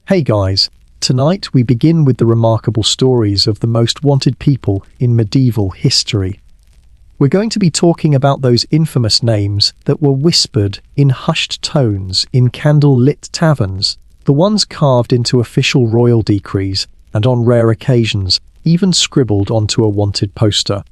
Hey guys, tonight we begin with the remarkable stories of the most wanted people in medieval history. We're going to be talking about those infamous names that were whispered in hushed tones in candle-lit taverns, the ones carved into official royal decrees and on rare occasions even scribbled onto a wanted poster.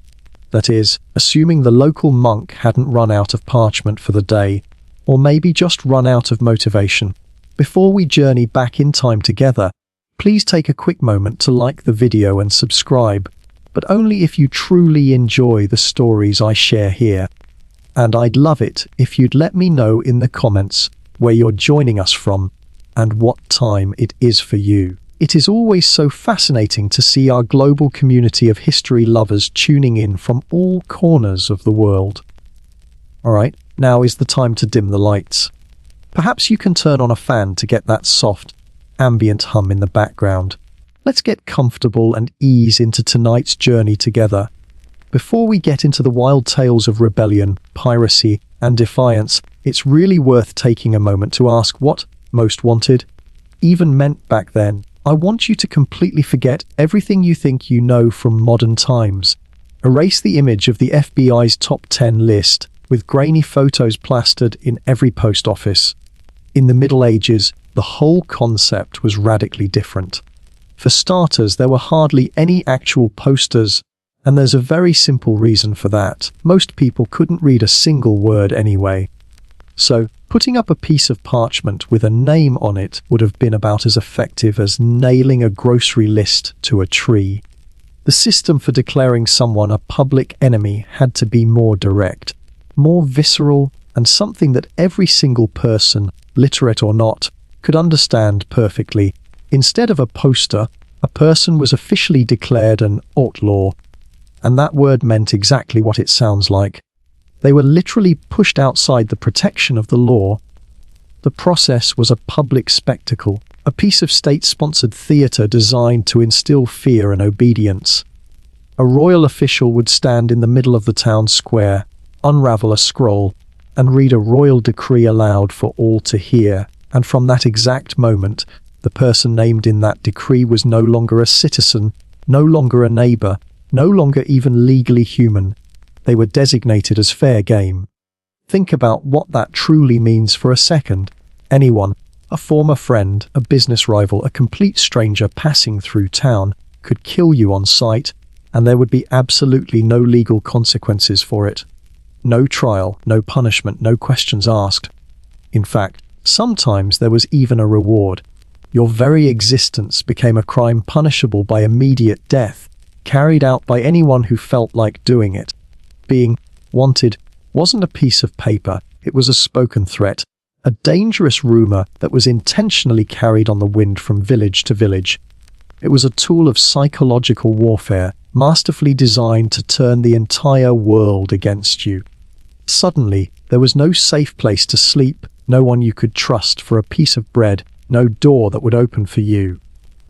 That is, assuming the local monk hadn't run out of parchment for the day, or maybe just run out of motivation. Before we journey back in time together, please take a quick moment to like the video and subscribe, but only if you truly enjoy the stories I share here. And I'd love it if you'd let me know in the comments where you're joining us from and what time it is for you. It is always so fascinating to see our global community of history lovers tuning in from all corners of the world. Alright, now is the time to dim the lights. Perhaps you can turn on a fan to get that soft, ambient hum in the background. Let's get comfortable and ease into tonight's journey together. Before we get into the wild tales of rebellion, piracy, and defiance, it's really worth taking a moment to ask what most wanted even meant back then. I want you to completely forget everything you think you know from modern times. Erase the image of the FBI's top 10 list with grainy photos plastered in every post office. In the Middle Ages, the whole concept was radically different. For starters, there were hardly any actual posters, and there's a very simple reason for that. Most people couldn't read a single word anyway. So, putting up a piece of parchment with a name on it would have been about as effective as nailing a grocery list to a tree. The system for declaring someone a public enemy had to be more direct, more visceral, and something that every single person, literate or not, could understand perfectly. Instead of a poster, a person was officially declared an outlaw, and that word meant exactly what it sounds like. They were literally pushed outside the protection of the law. The process was a public spectacle, a piece of state-sponsored theatre designed to instill fear and obedience. A royal official would stand in the middle of the town square, unravel a scroll, and read a royal decree aloud for all to hear, and from that exact moment, the person named in that decree was no longer a citizen, no longer a neighbour, no longer even legally human. They were designated as fair game. Think about what that truly means for a second. Anyone, a former friend, a business rival, a complete stranger passing through town, could kill you on sight, and there would be absolutely no legal consequences for it. No trial, no punishment, no questions asked. In fact, sometimes there was even a reward. Your very existence became a crime punishable by immediate death, carried out by anyone who felt like doing it. Being wanted wasn't a piece of paper, it was a spoken threat, a dangerous rumor that was intentionally carried on the wind from village to village. It was a tool of psychological warfare, masterfully designed to turn the entire world against you. Suddenly, there was no safe place to sleep, no one you could trust for a piece of bread, no door that would open for you.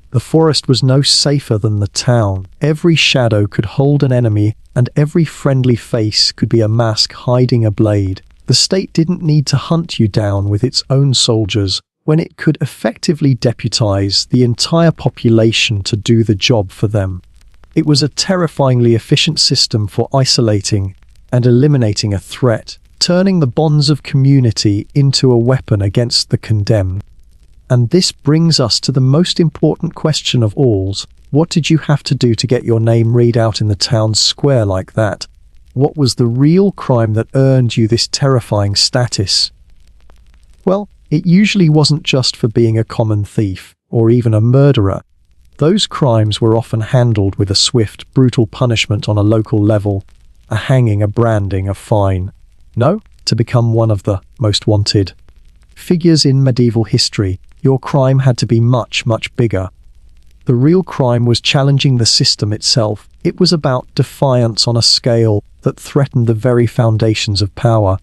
The forest was no safer than the town. Every shadow could hold an enemy, and every friendly face could be a mask hiding a blade. The state didn't need to hunt you down with its own soldiers, when it could effectively deputize the entire population to do the job for them. It was a terrifyingly efficient system for isolating and eliminating a threat, turning the bonds of community into a weapon against the condemned. And this brings us to the most important question of all. What did you have to do to get your name read out in the town square like that? What was the real crime that earned you this terrifying status? Well, it usually wasn't just for being a common thief, or even a murderer. Those crimes were often handled with a swift, brutal punishment on a local level, a hanging, a branding, a fine. No, to become one of the most wanted figures in medieval history, your crime had to be much, much bigger. The real crime was challenging the system itself. It was about defiance on a scale that threatened the very foundations of power.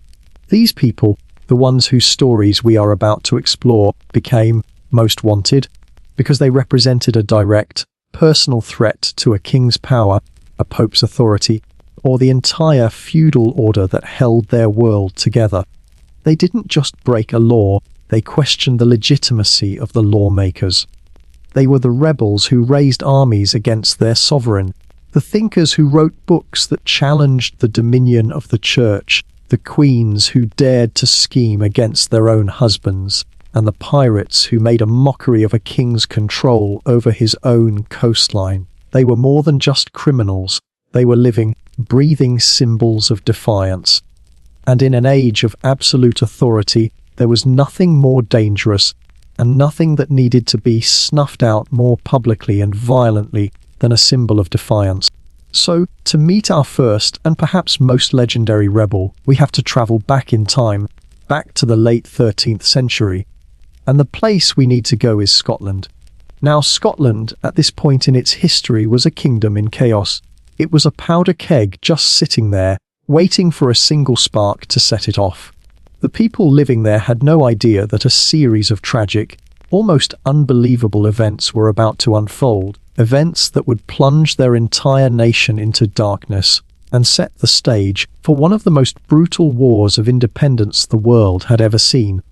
These people, the ones whose stories we are about to explore, became most wanted because they represented a direct, personal threat to a king's power, a pope's authority, or the entire feudal order that held their world together. They didn't just break a law, they questioned the legitimacy of the lawmakers. They were the rebels who raised armies against their sovereign, the thinkers who wrote books that challenged the dominion of the church, the queens who dared to scheme against their own husbands, and the pirates who made a mockery of a king's control over his own coastline. They were more than just criminals. They were living, breathing symbols of defiance. And in an age of absolute authority, there was nothing more dangerous and nothing that needed to be snuffed out more publicly and violently than a symbol of defiance. So, to meet our first and perhaps most legendary rebel, we have to travel back in time, back to the late 13th century. And the place we need to go is Scotland. Now, Scotland, at this point in its history, was a kingdom in chaos. It was a powder keg just sitting there, waiting for a single spark to set it off. The people living there had no idea that a series of tragic, almost unbelievable events were about to unfold, events that would plunge their entire nation into darkness and set the stage for one of the most brutal wars of independence the world had ever seen.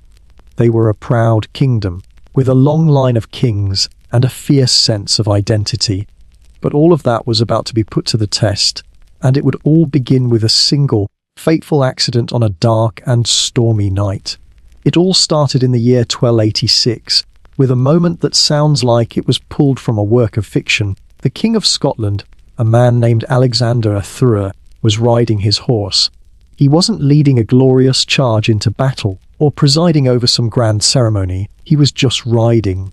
They were a proud kingdom, with a long line of kings and a fierce sense of identity. But all of that was about to be put to the test, and it would all begin with a single, fateful accident on a dark and stormy night. It all started in the year 1286, with a moment that sounds like it was pulled from a work of fiction. The King of Scotland, a man named Alexander Thurr, was riding his horse. He wasn't leading a glorious charge into battle or presiding over some grand ceremony. He was just riding.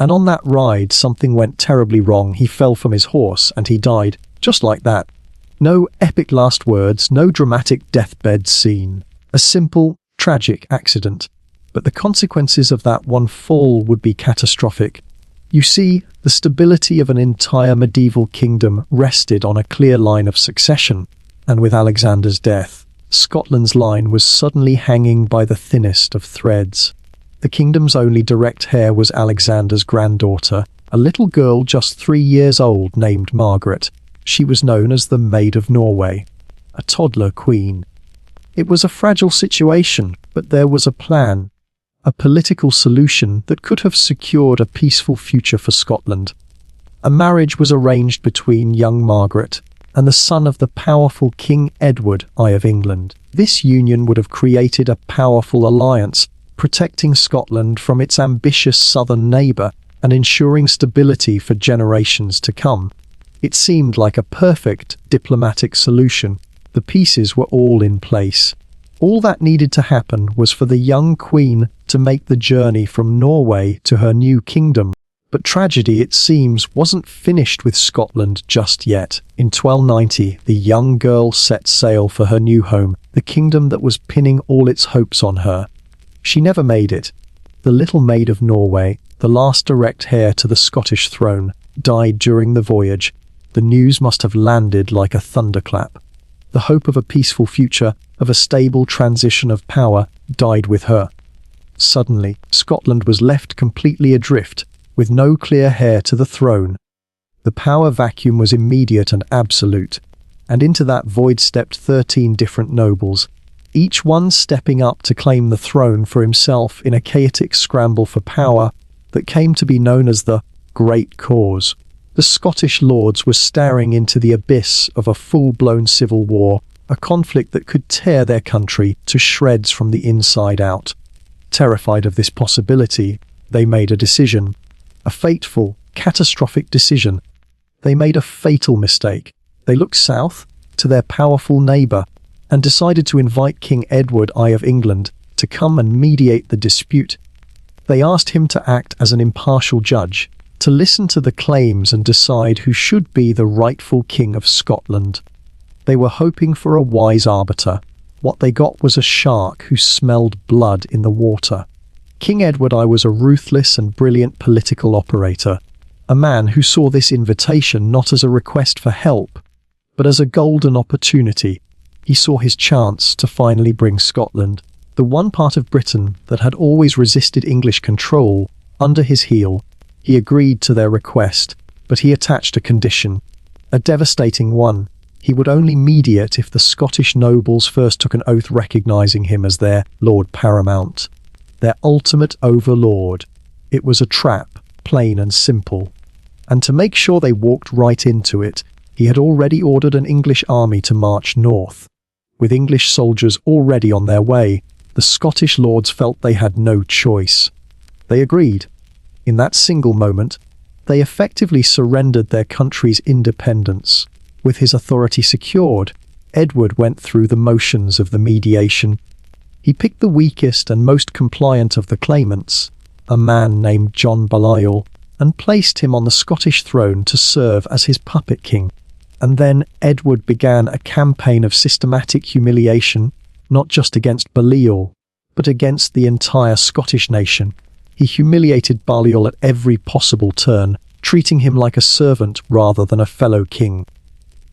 And on that ride, something went terribly wrong. He fell from his horse and he died, just like that. No epic last words, no dramatic deathbed scene. A simple, tragic accident. But the consequences of that one fall would be catastrophic. You see, the stability of an entire medieval kingdom rested on a clear line of succession, and with Alexander's death, Scotland's line was suddenly hanging by the thinnest of threads. The kingdom's only direct heir was Alexander's granddaughter, a little girl just 3 years old named Margaret. She was known as the Maid of Norway, a toddler queen. It was a fragile situation, but there was a plan, a political solution that could have secured a peaceful future for Scotland. A marriage was arranged between young Margaret and the son of the powerful King Edward I of England. This union would have created a powerful alliance, protecting Scotland from its ambitious southern neighbour and ensuring stability for generations to come. It seemed like a perfect diplomatic solution. The pieces were all in place. All that needed to happen was for the young queen to make the journey from Norway to her new kingdom. But tragedy, it seems, wasn't finished with Scotland just yet. In 1290, the young girl set sail for her new home, the kingdom that was pinning all its hopes on her. She never made it. The little Maid of Norway, the last direct heir to the Scottish throne, died during the voyage. The news must have landed like a thunderclap. The hope of a peaceful future, of a stable transition of power, died with her. Suddenly, Scotland was left completely adrift, with no clear heir to the throne. The power vacuum was immediate and absolute, and into that void stepped 13 different nobles, each one stepping up to claim the throne for himself in a chaotic scramble for power that came to be known as the Great Cause. The Scottish lords were staring into the abyss of a full-blown civil war, a conflict that could tear their country to shreds from the inside out. Terrified of this possibility, they made a decision. A fateful, catastrophic decision. They made a fatal mistake. They looked south to their powerful neighbour and decided to invite King Edward I of England to come and mediate the dispute. They asked him to act as an impartial judge, to listen to the claims and decide who should be the rightful King of Scotland. They were hoping for a wise arbiter. What they got was a shark who smelled blood in the water. King Edward I was a ruthless and brilliant political operator, a man who saw this invitation not as a request for help, but as a golden opportunity. He saw his chance to finally bring Scotland, the one part of Britain that had always resisted English control, under his heel. He agreed to their request, but he attached a condition, a devastating one. He would only mediate if the Scottish nobles first took an oath recognizing him as their Lord Paramount. their ultimate overlord. It was a trap, plain and simple. And to make sure they walked right into it, he had already ordered an English army to march north. With English soldiers already on their way, the Scottish lords felt they had no choice. They agreed. In that single moment, they effectively surrendered their country's independence. With his authority secured, Edward went through the motions of the mediation. He picked the weakest and most compliant of the claimants, a man named John Balliol, and placed him on the Scottish throne to serve as his puppet king. And then Edward began a campaign of systematic humiliation, not just against Balliol, but against the entire Scottish nation. He humiliated Balliol at every possible turn, treating him like a servant rather than a fellow king.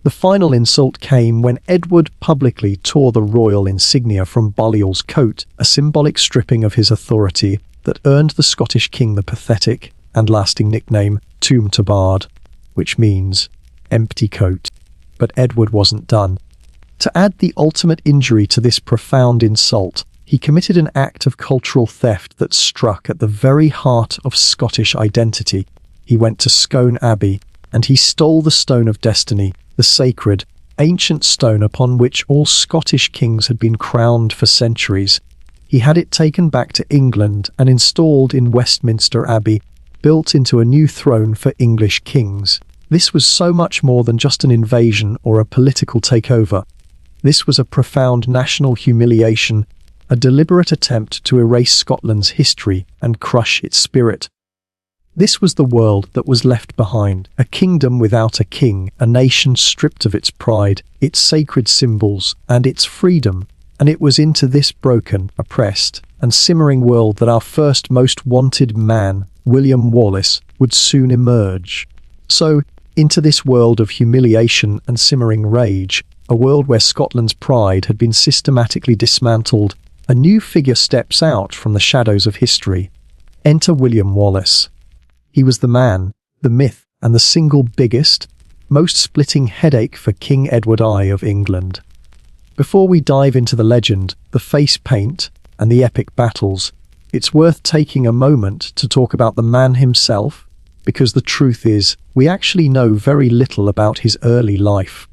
The final insult came when Edward publicly tore the royal insignia from Balliol's coat, a symbolic stripping of his authority that earned the Scottish king the pathetic and lasting nickname Tomb to Bard, which means empty coat. But Edward wasn't done. To add the ultimate injury to this profound insult, he committed an act of cultural theft that struck at the very heart of Scottish identity. He went to Scone Abbey, and he stole the Stone of Destiny, the sacred, ancient stone upon which all Scottish kings had been crowned for centuries. He had it taken back to England and installed in Westminster Abbey, built into a new throne for English kings. This was so much more than just an invasion or a political takeover. This was a profound national humiliation, a deliberate attempt to erase Scotland's history and crush its spirit. This was the world that was left behind, a kingdom without a king, a nation stripped of its pride, its sacred symbols, and its freedom. And it was into this broken, oppressed, and simmering world that our first most wanted man, William Wallace, would soon emerge. So, into this world of humiliation and simmering rage, a world where Scotland's pride had been systematically dismantled, a new figure steps out from the shadows of history. Enter William Wallace. He was the man, the myth, and the single biggest, most splitting headache for King Edward I of England. Before we dive into the legend, the face paint, and the epic battles, it's worth taking a moment to talk about the man himself, because the truth is, we actually know very little about his early life.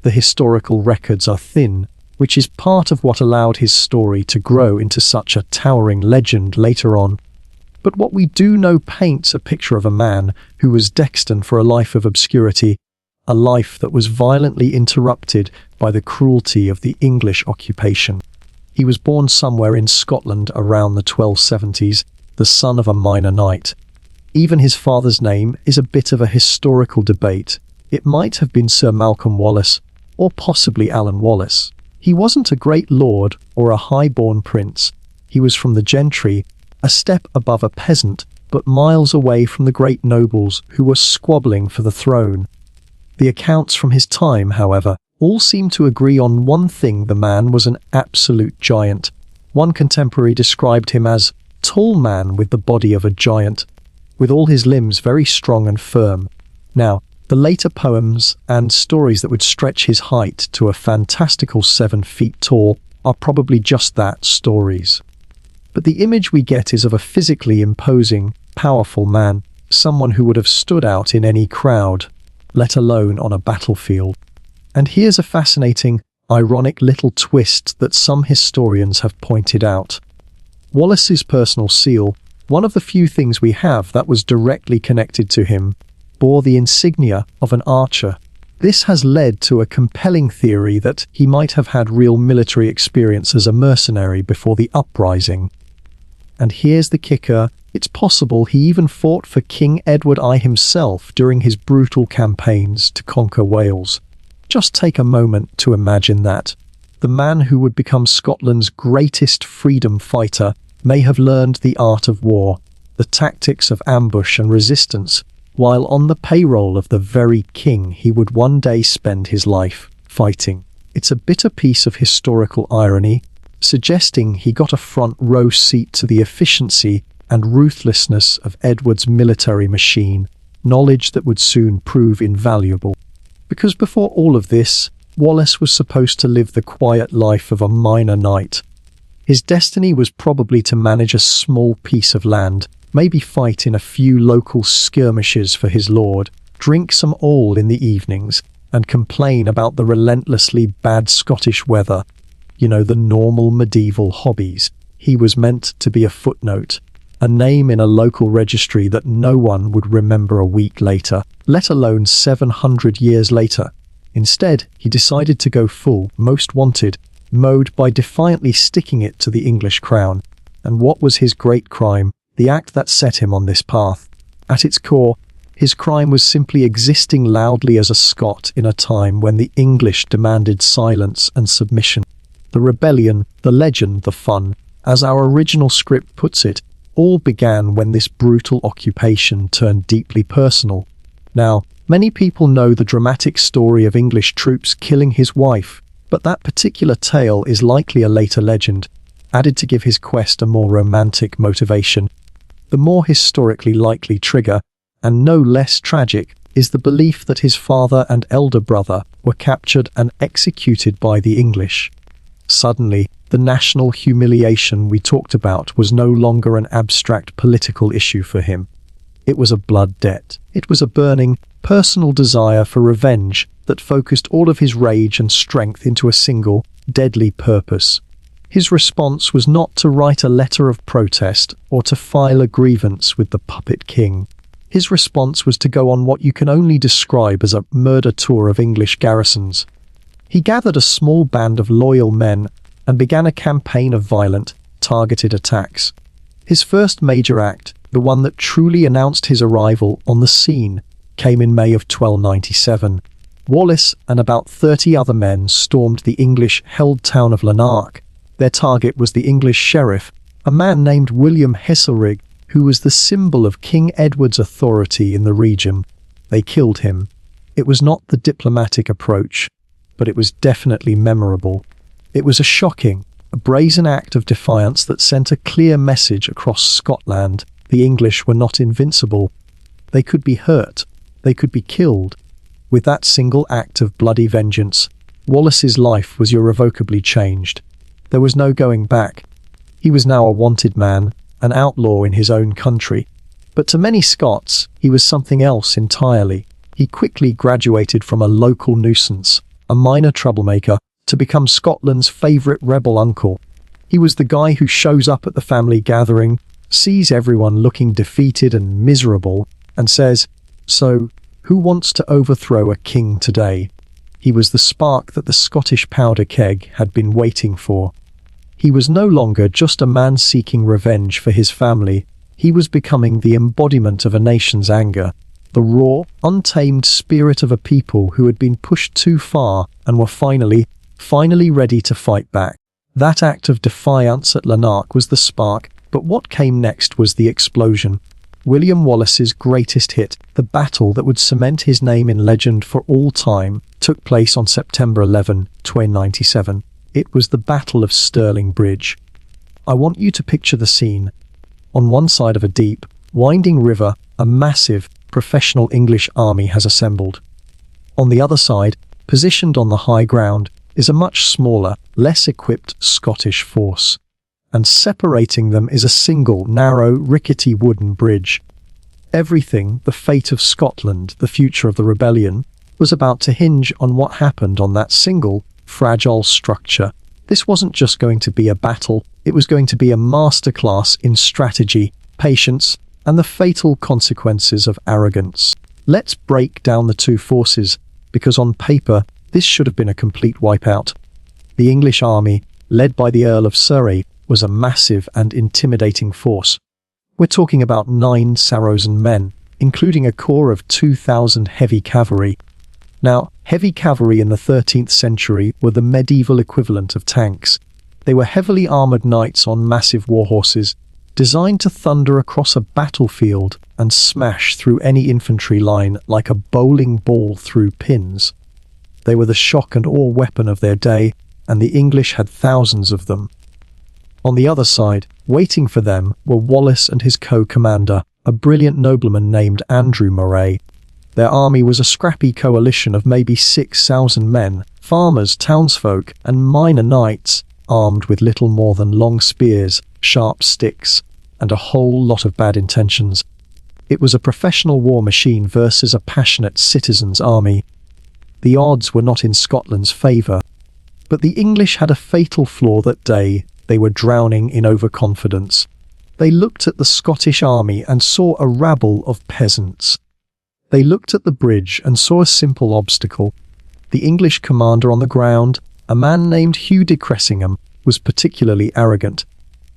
The historical records are thin, which is part of what allowed his story to grow into such a towering legend later on. But what we do know paints a picture of a man who was destined for a life of obscurity, a life that was violently interrupted by the cruelty of the English occupation. He was born somewhere in Scotland around the 1270s, the son of a minor knight. Even his father's name is a bit of a historical debate. It might have been Sir Malcolm Wallace, or possibly Alan Wallace. He wasn't a great lord or a high-born prince. He was from the gentry, a step above a peasant, but miles away from the great nobles who were squabbling for the throne. The accounts from his time, however, all seem to agree on one thing: the man was an absolute giant. One contemporary described him as tall man with the body of a giant, with all his limbs very strong and firm. Now, the later poems and stories that would stretch his height to a fantastical 7 feet tall are probably just that, stories. But the image we get is of a physically imposing, powerful man, someone who would have stood out in any crowd, let alone on a battlefield. And here's a fascinating, ironic little twist that some historians have pointed out. Wallace's personal seal, one of the few things we have that was directly connected to him, bore the insignia of an archer. This has led to a compelling theory that he might have had real military experience as a mercenary before the uprising. And here's the kicker: it's possible he even fought for King Edward I himself during his brutal campaigns to conquer Wales. Just take a moment to imagine that. The man who would become Scotland's greatest freedom fighter may have learned the art of war, the tactics of ambush and resistance, while on the payroll of the very king he would one day spend his life fighting. It's a bitter piece of historical irony, suggesting he got a front row seat to the efficiency and ruthlessness of Edward's military machine, knowledge that would soon prove invaluable. Because before all of this, Wallace was supposed to live the quiet life of a minor knight. His destiny was probably to manage a small piece of land, maybe fight in a few local skirmishes for his lord, drink some ale in the evenings, and complain about the relentlessly bad Scottish weather. You know, the normal medieval hobbies. He was meant to be a footnote, a name in a local registry that no one would remember a week later, let alone 700 years later. Instead, he decided to go full most wanted mode by defiantly sticking it to the English crown. And what was his great crime, the act that set him on this path? At its core, his crime was simply existing loudly as a Scot in a time when the English demanded silence and submission. The rebellion, the legend, the fun, as our original script puts it, all began when this brutal occupation turned deeply personal. Now, many people know the dramatic story of English troops killing his wife, but that particular tale is likely a later legend, added to give his quest a more romantic motivation. The more historically likely trigger, and no less tragic, is the belief that his father and elder brother were captured and executed by the English. Suddenly, the national humiliation we talked about was no longer an abstract political issue for him. It was a blood debt. It was a burning, personal desire for revenge that focused all of his rage and strength into a single, deadly purpose. His response was not to write a letter of protest or to file a grievance with the puppet king. His response was to go on what you can only describe as a murder tour of English garrisons. He gathered a small band of loyal men and began a campaign of violent, targeted attacks. His first major act, the one that truly announced his arrival on the scene, came in May of 1297. Wallace and about 30 other men stormed the English-held town of Lanark. Their target was the English sheriff, a man named William Heselrigg, who was the symbol of King Edward's authority in the region. They killed him. It was not the diplomatic approach, but it was definitely memorable. It was a shocking, a brazen act of defiance that sent a clear message across Scotland. The English were not invincible. They could be hurt. They could be killed. With that single act of bloody vengeance, Wallace's life was irrevocably changed. There was no going back. He was now a wanted man, an outlaw in his own country. But to many Scots, he was something else entirely. He quickly graduated from a local nuisance, a minor troublemaker, to become Scotland's favourite rebel uncle. He was the guy who shows up at the family gathering, sees everyone looking defeated and miserable, and says, "So, who wants to overthrow a king today?" He was the spark that the Scottish powder keg had been waiting for. He was no longer just a man seeking revenge for his family. He was becoming the embodiment of a nation's anger, the raw, untamed spirit of a people who had been pushed too far and were finally ready to fight back. That act of defiance at Lanark was the spark, but what came next was the explosion. William Wallace's greatest hit, the battle that would cement his name in legend for all time, took place on September 11, 1297. It was the Battle of Stirling Bridge. I want you to picture the scene. On one side of a deep, winding river, a massive, professional English army has assembled. On the other side, positioned on the high ground, is a much smaller, less equipped Scottish force. And separating them is a single, narrow, rickety wooden bridge. Everything, the fate of Scotland, the future of the rebellion, was about to hinge on what happened on that single, fragile structure. This wasn't just going to be a battle, it was going to be a masterclass in strategy, patience, and the fatal consequences of arrogance. Let's break down the two forces, because on paper, this should have been a complete wipeout. The English army, led by the Earl of Surrey, was a massive and intimidating force. We're talking about 9 Saracen men, including a corps of 2,000 heavy cavalry. Now, heavy cavalry in the 13th century were the medieval equivalent of tanks. They were heavily armoured knights on massive warhorses, designed to thunder across a battlefield and smash through any infantry line like a bowling ball through pins. They were the shock and awe weapon of their day, and the English had thousands of them. On the other side, waiting for them, were Wallace and his co-commander, a brilliant nobleman named Andrew Moray. Their army was a scrappy coalition of maybe 6,000 men, farmers, townsfolk, and minor knights, armed with little more than long spears, sharp sticks, and a whole lot of bad intentions. It was a professional war machine versus a passionate citizens' army. The odds were not in Scotland's favour. But the English had a fatal flaw that day. They were drowning in overconfidence. They looked at the Scottish army and saw a rabble of peasants. They looked at the bridge and saw a simple obstacle. The English commander on the ground, a man named Hugh de Cressingham, was particularly arrogant.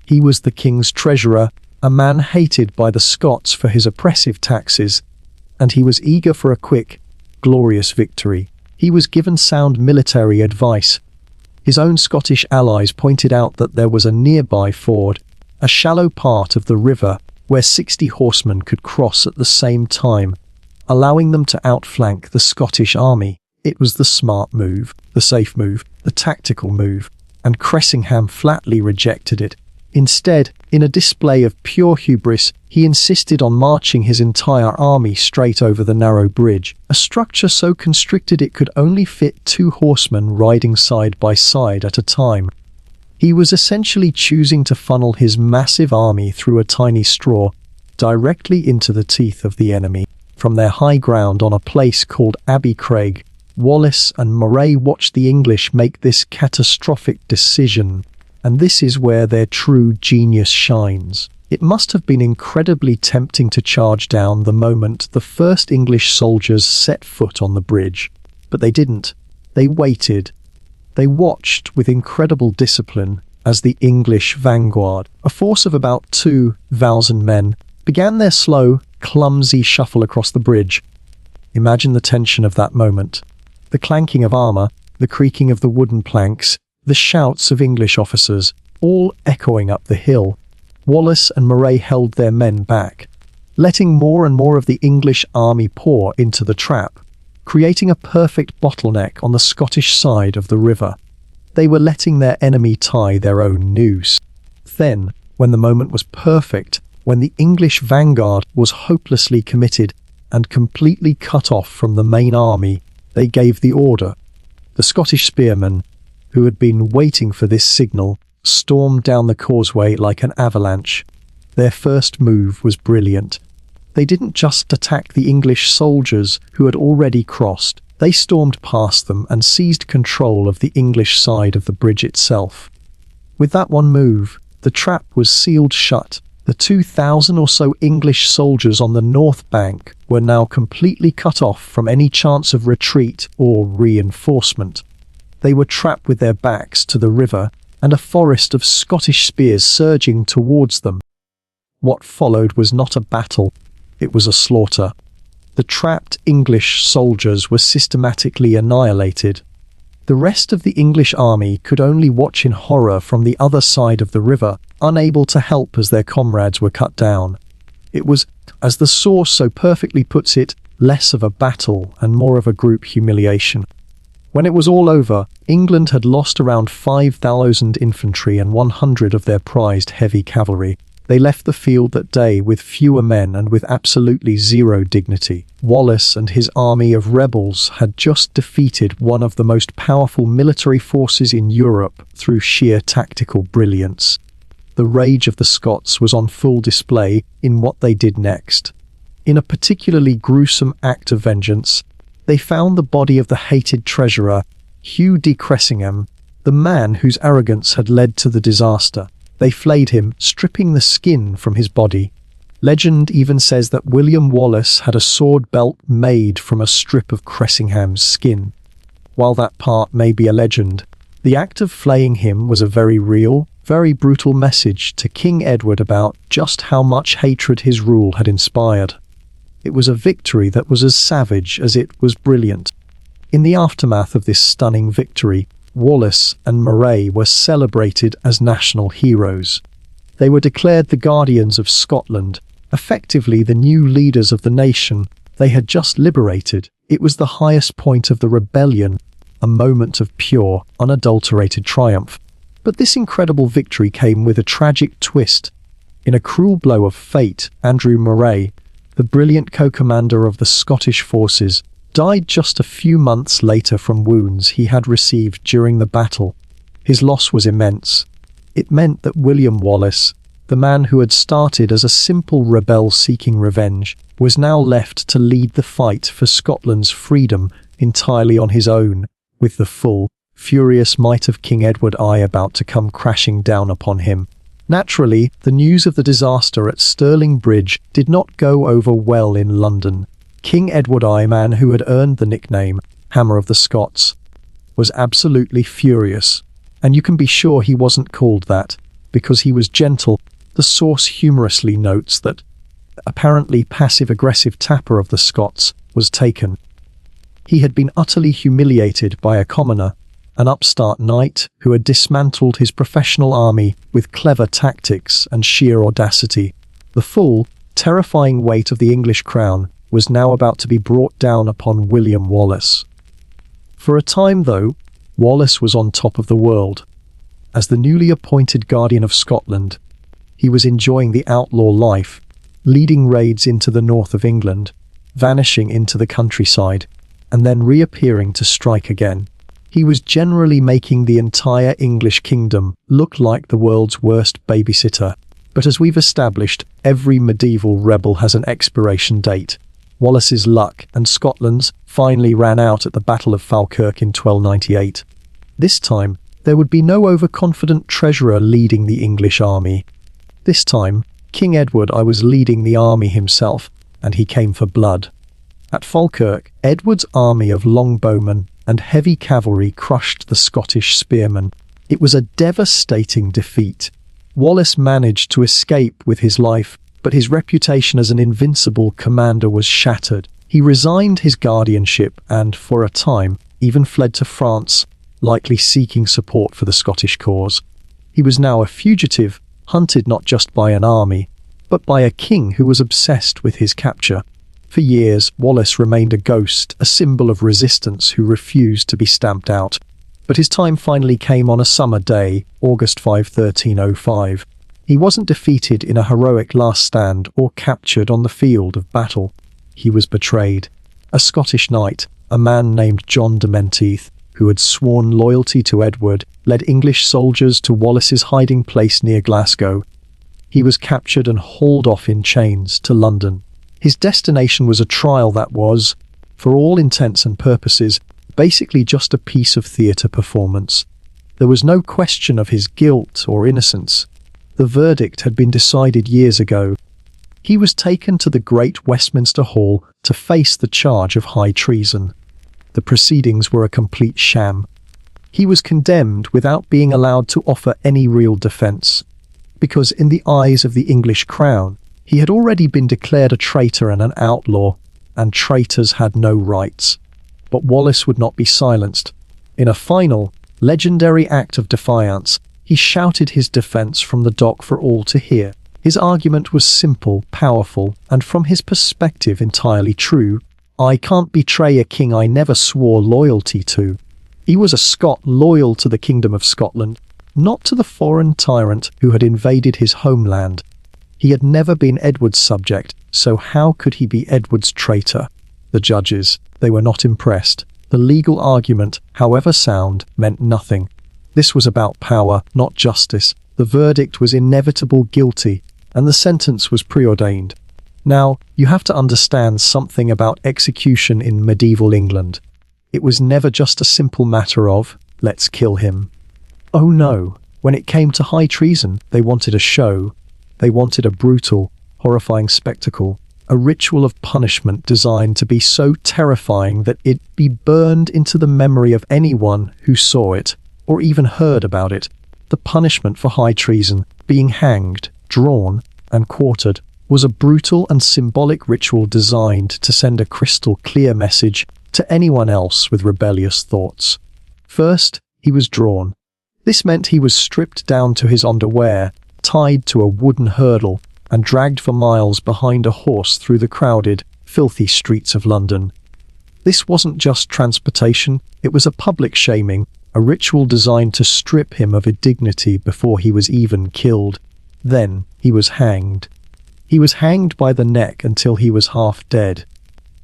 He was the king's treasurer, a man hated by the Scots for his oppressive taxes, and he was eager for a quick, glorious victory. He was given sound military advice. His own Scottish allies pointed out that there was a nearby ford, a shallow part of the river where 60 horsemen could cross at the same time, allowing them to outflank the Scottish army. It was the smart move, the safe move, the tactical move, and Cressingham flatly rejected it. Instead, in a display of pure hubris, he insisted on marching his entire army straight over the narrow bridge, a structure so constricted it could only fit 2 horsemen riding side by side at a time. He was essentially choosing to funnel his massive army through a tiny straw, directly into the teeth of the enemy. From their high ground on a place called Abbey Craig, Wallace and Moray watched the English make this catastrophic decision, and this is where their true genius shines. It must have been incredibly tempting to charge down the moment the first English soldiers set foot on the bridge, but they didn't. They waited. They watched with incredible discipline as the English vanguard, a force of about 2,000 men, began their slow, clumsy shuffle across the bridge. Imagine the tension of that moment. The clanking of armour, the creaking of the wooden planks, the shouts of English officers, all echoing up the hill. Wallace and Moray held their men back, letting more and more of the English army pour into the trap, creating a perfect bottleneck on the Scottish side of the river. They were letting their enemy tie their own noose. Then, when the moment was perfect, when the English vanguard was hopelessly committed and completely cut off from the main army, they gave the order. The Scottish spearmen, who had been waiting for this signal, stormed down the causeway like an avalanche. Their first move was brilliant. They didn't just attack the English soldiers who had already crossed. They stormed past them and seized control of the English side of the bridge itself. With that one move, the trap was sealed shut. The 2,000 or so English soldiers on the north bank were now completely cut off from any chance of retreat or reinforcement. They were trapped with their backs to the river and a forest of Scottish spears surging towards them. What followed was not a battle, it was a slaughter. The trapped English soldiers were systematically annihilated. The rest of the English army could only watch in horror from the other side of the river, unable to help as their comrades were cut down. It was, as the source so perfectly puts it, less of a battle and more of a group humiliation. When it was all over, England had lost around 5,000 infantry and 100 of their prized heavy cavalry. They left the field that day with fewer men and with absolutely zero dignity. Wallace and his army of rebels had just defeated one of the most powerful military forces in Europe through sheer tactical brilliance. The rage of the Scots was on full display in what they did next. In a particularly gruesome act of vengeance, they found the body of the hated treasurer, Hugh de Cressingham, the man whose arrogance had led to the disaster. They flayed him, stripping the skin from his body. Legend even says that William Wallace had a sword belt made from a strip of Cressingham's skin. While that part may be a legend, the act of flaying him was a very real, very brutal message to King Edward about just how much hatred his rule had inspired. It was a victory that was as savage as it was brilliant. In the aftermath of this stunning victory, Wallace and Moray were celebrated as national heroes. They were declared the guardians of Scotland, effectively the new leaders of the nation they had just liberated. It was the highest point of the rebellion, a moment of pure, unadulterated triumph. But this incredible victory came with a tragic twist. In a cruel blow of fate, Andrew Moray, the brilliant co-commander of the Scottish forces, died just a few months later from wounds he had received during the battle. His loss was immense. It meant that William Wallace, the man who had started as a simple rebel seeking revenge, was now left to lead the fight for Scotland's freedom entirely on his own, with the full, furious might of King Edward I about to come crashing down upon him. Naturally, the news of the disaster at Stirling Bridge did not go over well in London. King Edward I, man who had earned the nickname Hammer of the Scots, was absolutely furious, and you can be sure he wasn't called that because he was gentle. The source humorously notes that apparently passive-aggressive Tapper of the Scots was taken. He had been utterly humiliated by a commoner, an upstart knight who had dismantled his professional army with clever tactics and sheer audacity. The full, terrifying weight of the English crown was now about to be brought down upon William Wallace. For a time, though, Wallace was on top of the world. As the newly appointed Guardian of Scotland, he was enjoying the outlaw life, leading raids into the north of England, vanishing into the countryside, and then reappearing to strike again. He was generally making the entire English kingdom look like the world's worst babysitter. But as we've established, every medieval rebel has an expiration date. Wallace's luck and Scotland's finally ran out at the Battle of Falkirk in 1298. This time, there would be no overconfident treasurer leading the English army. This time, King Edward I was leading the army himself, and he came for blood. At Falkirk, Edward's army of longbowmen and heavy cavalry crushed the Scottish spearmen. It was a devastating defeat. Wallace managed to escape with his life, but his reputation as an invincible commander was shattered. He resigned his guardianship and, for a time, even fled to France, likely seeking support for the Scottish cause. He was now a fugitive, hunted not just by an army, but by a king who was obsessed with his capture. For years, Wallace remained a ghost, a symbol of resistance who refused to be stamped out. But his time finally came on a summer day, August 5, 1305. He wasn't defeated in a heroic last stand or captured on the field of battle. He was betrayed. A Scottish knight, a man named John de Menteith, who had sworn loyalty to Edward, led English soldiers to Wallace's hiding place near Glasgow. He was captured and hauled off in chains to London. His destination was a trial that was, for all intents and purposes, basically just a piece of theatre performance. There was no question of his guilt or innocence. The verdict had been decided years ago. He was taken to the Great Westminster Hall to face the charge of high treason. The proceedings were a complete sham. He was condemned without being allowed to offer any real defence, because in the eyes of the English crown, he had already been declared a traitor and an outlaw, and traitors had no rights. But Wallace would not be silenced. In a final, legendary act of defiance, he shouted his defence from the dock for all to hear. His argument was simple, powerful, and from his perspective entirely true. I can't betray a king I never swore loyalty to. He was a Scot loyal to the Kingdom of Scotland, not to the foreign tyrant who had invaded his homeland. He had never been Edward's subject, so how could he be Edward's traitor? The judges, they were not impressed. The legal argument, however sound, meant nothing. This was about power, not justice. The verdict was inevitable guilty, and the sentence was preordained. Now, you have to understand something about execution in medieval England. It was never just a simple matter of, let's kill him. Oh no, when it came to high treason, they wanted a show. They wanted a brutal, horrifying spectacle, a ritual of punishment designed to be so terrifying that it be burned into the memory of anyone who saw it, or even heard about it. The punishment for high treason, being hanged, drawn, and quartered, was a brutal and symbolic ritual designed to send a crystal clear message to anyone else with rebellious thoughts. First, he was drawn. This meant he was stripped down to his underwear, tied to a wooden hurdle, and dragged for miles behind a horse through the crowded, filthy streets of London. This wasn't just transportation, it was a public shaming, a ritual designed to strip him of a dignity before he was even killed. Then he was hanged. He was hanged by the neck until he was half dead.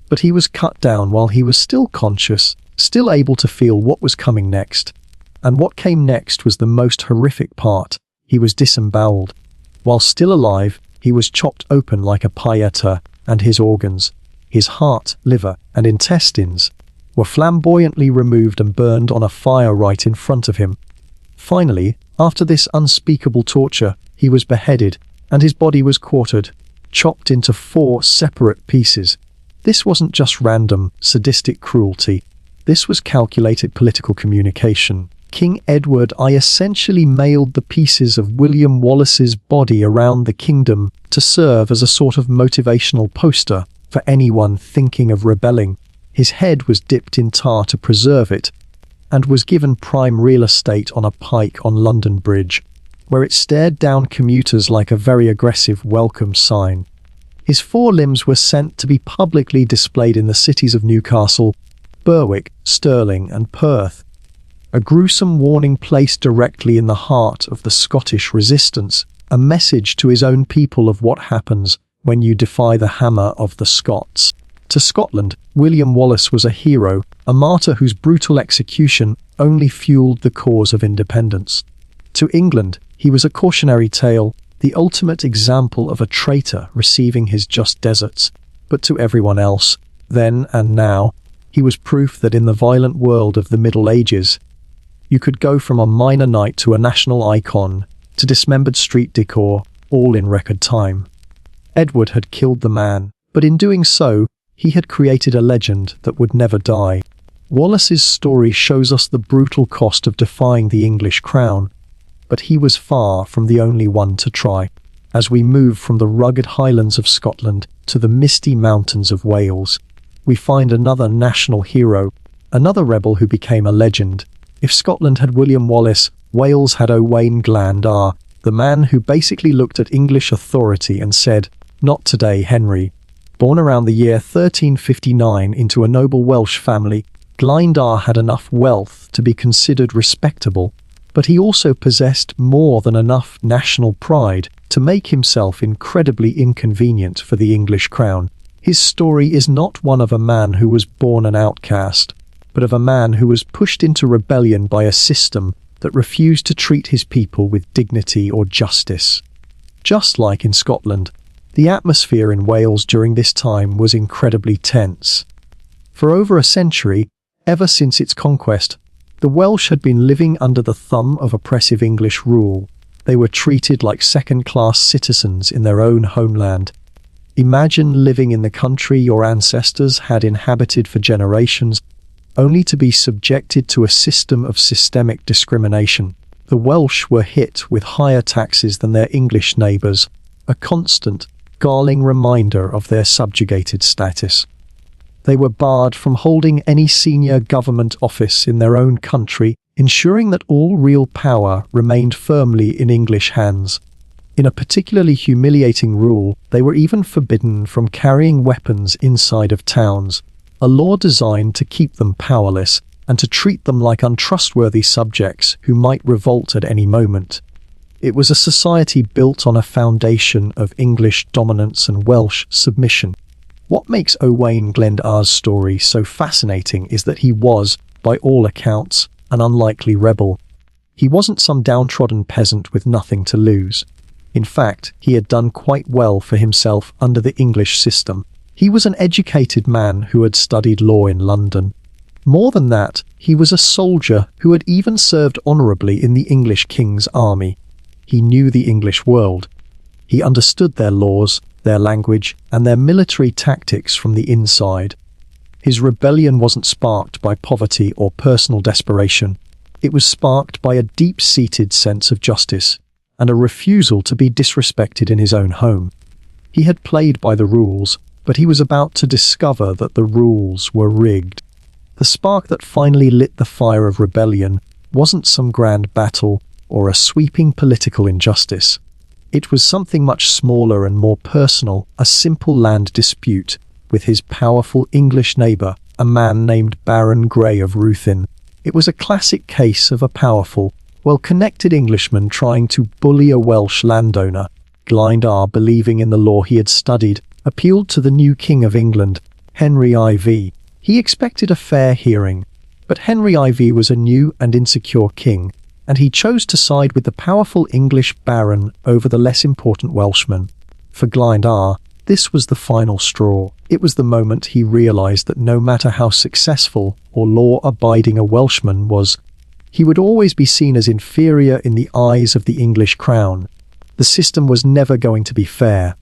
But he was cut down while he was still conscious, still able to feel what was coming next. And what came next was the most horrific part. He was disemboweled. While still alive, he was chopped open like a pieta, and his organs, his heart, liver, and intestines, were flamboyantly removed and burned on a fire right in front of him. Finally, after this unspeakable torture, he was beheaded, and his body was quartered, chopped into 4 separate pieces. This wasn't just random, sadistic cruelty. This was calculated political communication. King Edward I essentially mailed the pieces of William Wallace's body around the kingdom to serve as a sort of motivational poster for anyone thinking of rebelling. His head was dipped in tar to preserve it, and was given prime real estate on a pike on London Bridge, where it stared down commuters like a very aggressive welcome sign. His 4 limbs were sent to be publicly displayed in the cities of Newcastle, Berwick, Stirling, and Perth. A gruesome warning placed directly in the heart of the Scottish resistance, a message to his own people of what happens when you defy the hammer of the Scots. To Scotland, William Wallace was a hero, a martyr whose brutal execution only fueled the cause of independence. To England, he was a cautionary tale, the ultimate example of a traitor receiving his just deserts. But to everyone else, then and now, he was proof that in the violent world of the Middle Ages, you could go from a minor knight to a national icon, to dismembered street decor, all in record time. Edward had killed the man, but in doing so, he had created a legend that would never die. Wallace's story shows us the brutal cost of defying the English crown, but he was far from the only one to try. As we move from the rugged highlands of Scotland to the misty mountains of Wales, we find another national hero, another rebel who became a legend. If Scotland had William Wallace, Wales had Owain Glandar, the man who basically looked at English authority and said, "Not today, Henry." Born around the year 1359 into a noble Welsh family, Glyndar had enough wealth to be considered respectable, but he also possessed more than enough national pride to make himself incredibly inconvenient for the English crown. His story is not one of a man who was born an outcast, but of a man who was pushed into rebellion by a system that refused to treat his people with dignity or justice. Just like in Scotland, the atmosphere in Wales during this time was incredibly tense. For over a century, ever since its conquest, the Welsh had been living under the thumb of oppressive English rule. They were treated like second-class citizens in their own homeland. Imagine living in the country your ancestors had inhabited for generations, only to be subjected to a system of systemic discrimination. The Welsh were hit with higher taxes than their English neighbours, a constant, galling reminder of their subjugated status. They were barred from holding any senior government office in their own country, ensuring that all real power remained firmly in English hands. In a particularly humiliating rule, they were even forbidden from carrying weapons inside of towns, a law designed to keep them powerless and to treat them like untrustworthy subjects who might revolt at any moment. It was a society built on a foundation of English dominance and Welsh submission. What makes Owain Glendar's story so fascinating is that he was, by all accounts, an unlikely rebel. He wasn't some downtrodden peasant with nothing to lose. In fact, he had done quite well for himself under the English system. He was an educated man who had studied law in London. More than that, he was a soldier who had even served honourably in the English king's army. He knew the English world. He understood their laws, their language, and their military tactics from the inside. His rebellion wasn't sparked by poverty or personal desperation. It was sparked by a deep-seated sense of justice and a refusal to be disrespected in his own home. He had played by the rules, but he was about to discover that the rules were rigged. The spark that finally lit the fire of rebellion wasn't some grand battle or a sweeping political injustice. It was something much smaller and more personal, a simple land dispute with his powerful English neighbour, a man named Baron Grey of Ruthin. It was a classic case of a powerful, well-connected Englishman trying to bully a Welsh landowner. Glyndar, believing in the law he had studied, appealed to the new King of England, Henry IV. He expected a fair hearing, But Henry IV was a new and insecure king, and he chose to side with the powerful English baron over the less important Welshman. For Glyndwr, this was the final straw. It was the moment he realised that no matter how successful or law-abiding a Welshman was, he would always be seen as inferior in the eyes of the English crown. The system was never going to be fair.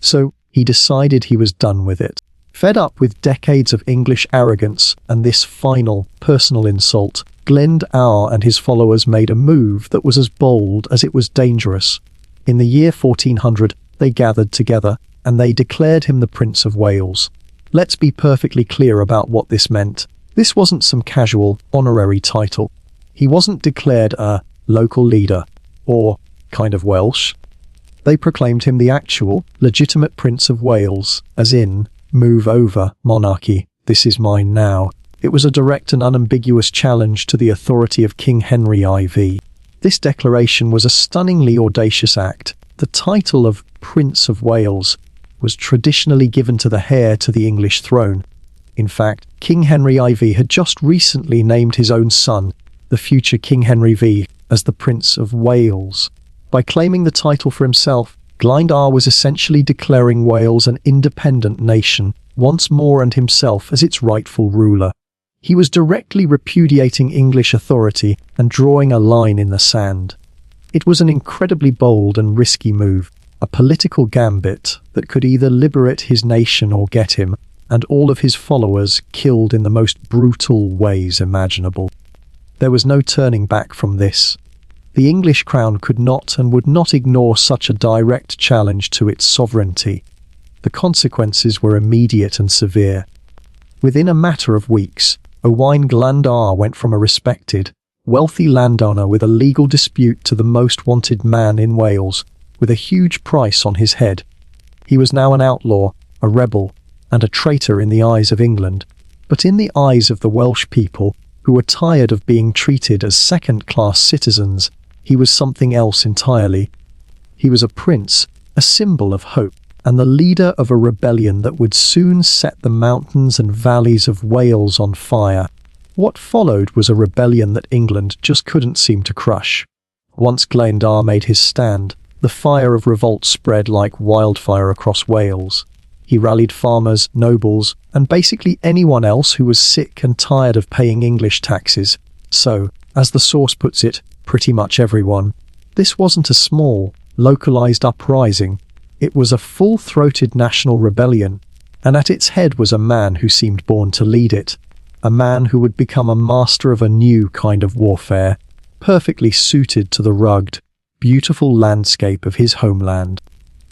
So he decided he was done with it. Fed up with decades of English arrogance and this final, personal insult, Glyndwr and his followers made a move that was as bold as it was dangerous. In the year 1400, they gathered together, and they declared him the Prince of Wales. Let's be perfectly clear about what this meant. This wasn't some casual, honorary title. He wasn't declared a local leader, or kind of Welsh. They proclaimed him the actual, legitimate Prince of Wales, as in, move over, monarchy, this is mine now. It was a direct and unambiguous challenge to the authority of King Henry IV. This declaration was a stunningly audacious act. The title of Prince of Wales was traditionally given to the heir to the English throne. In fact, King Henry IV had just recently named his own son, the future King Henry V, as the Prince of Wales. By claiming the title for himself, Glyndwr was essentially declaring Wales an independent nation, once more, and himself as its rightful ruler. He was directly repudiating English authority and drawing a line in the sand. It was an incredibly bold and risky move, a political gambit that could either liberate his nation or get him, and all of his followers, killed in the most brutal ways imaginable. There was no turning back from this. The English crown could not and would not ignore such a direct challenge to its sovereignty. The consequences were immediate and severe. Within a matter of weeks, Owain Glyndwr went from a respected, wealthy landowner with a legal dispute to the most wanted man in Wales, with a huge price on his head. He was now an outlaw, a rebel, and a traitor in the eyes of England, but in the eyes of the Welsh people, who were tired of being treated as second-class citizens, he was something else entirely. He was a prince, a symbol of hope, and the leader of a rebellion that would soon set the mountains and valleys of Wales on fire. What followed was a rebellion that England just couldn't seem to crush. Once Glyndwr made his stand, the fire of revolt spread like wildfire across Wales. He rallied farmers, nobles, and basically anyone else who was sick and tired of paying English taxes. So, as the source puts it, pretty much everyone. This wasn't a small, localized uprising. It was a full-throated national rebellion, and at its head was a man who seemed born to lead it. A man who would become a master of a new kind of warfare, perfectly suited to the rugged, beautiful landscape of his homeland.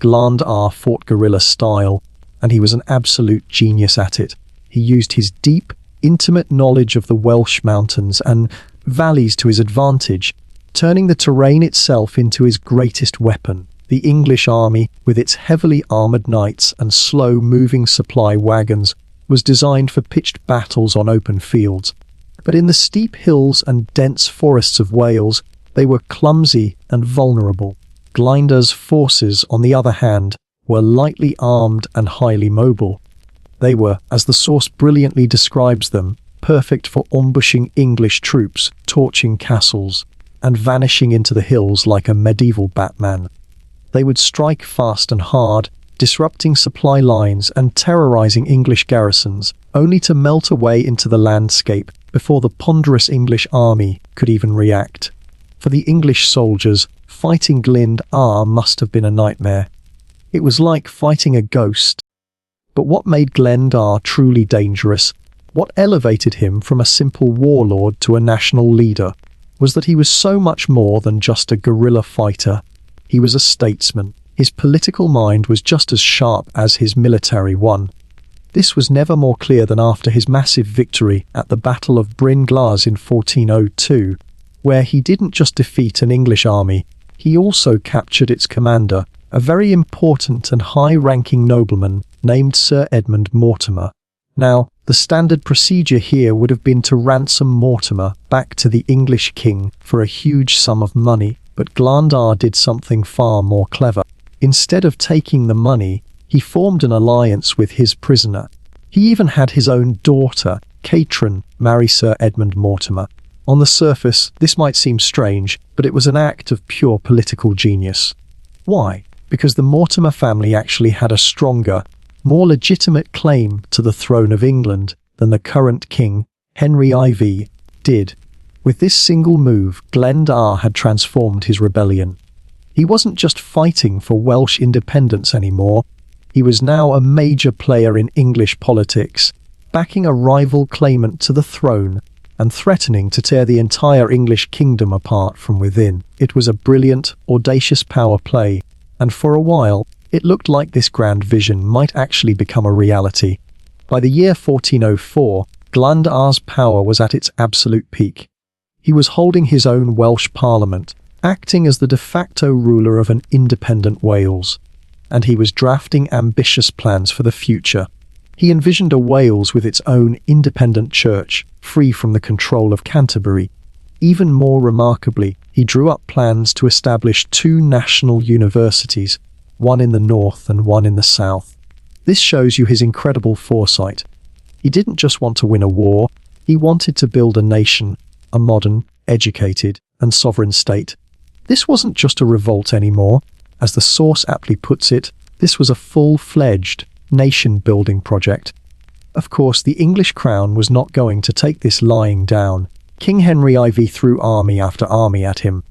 Glyndwr fought guerrilla style, and he was an absolute genius at it. He used his deep, intimate knowledge of the Welsh mountains and valleys to his advantage, turning the terrain itself into his greatest weapon. The English army, with its heavily armoured knights and slow-moving supply wagons, was designed for pitched battles on open fields. But in the steep hills and dense forests of Wales, they were clumsy and vulnerable. Glyndwr's forces, on the other hand, were lightly armed and highly mobile. They were, as the source brilliantly describes them, perfect for ambushing English troops, torching castles, and vanishing into the hills like a medieval Batman. They would strike fast and hard, disrupting supply lines and terrorizing English garrisons, only to melt away into the landscape before the ponderous English army could even react. For the English soldiers, fighting Glyndwr must have been a nightmare. It was like fighting a ghost. But what made Glyndwr truly dangerous, what elevated him from a simple warlord to a national leader, was that he was so much more than just a guerrilla fighter. He was a statesman. His political mind was just as sharp as his military one. This was never more clear than after his massive victory at the Battle of Bryn Glas in 1402, where he didn't just defeat an English army, he also captured its commander, a very important and high-ranking nobleman named Sir Edmund Mortimer. Now, the standard procedure here would have been to ransom Mortimer back to the English king for a huge sum of money, but Glyndwr did something far more clever. Instead of taking the money, he formed an alliance with his prisoner. He even had his own daughter, Catrin marry Sir Edmund Mortimer. On the surface, this might seem strange, but it was an act of pure political genius. Why? Because the Mortimer family actually had a stronger, more legitimate claim to the throne of England than the current king, Henry IV, did. With this single move, Glendower had transformed his rebellion. He wasn't just fighting for Welsh independence anymore, he was now a major player in English politics, backing a rival claimant to the throne and threatening to tear the entire English kingdom apart from within. It was a brilliant, audacious power play, and for a while, it looked like this grand vision might actually become a reality. By the year 1404, Glendower's power was at its absolute peak. He was holding his own Welsh parliament, acting as the de facto ruler of an independent Wales. And he was drafting ambitious plans for the future. He envisioned a Wales with its own independent church, free from the control of Canterbury. Even more remarkably, he drew up plans to establish two national universities, one in the north and one in the south. This shows you his incredible foresight. He didn't just want to win a war, he wanted to build a nation, a modern, educated, and sovereign state. This wasn't just a revolt anymore. As the source aptly puts it, this was a full-fledged nation-building project. Of course, the English crown was not going to take this lying down. King Henry IV threw army after army at him.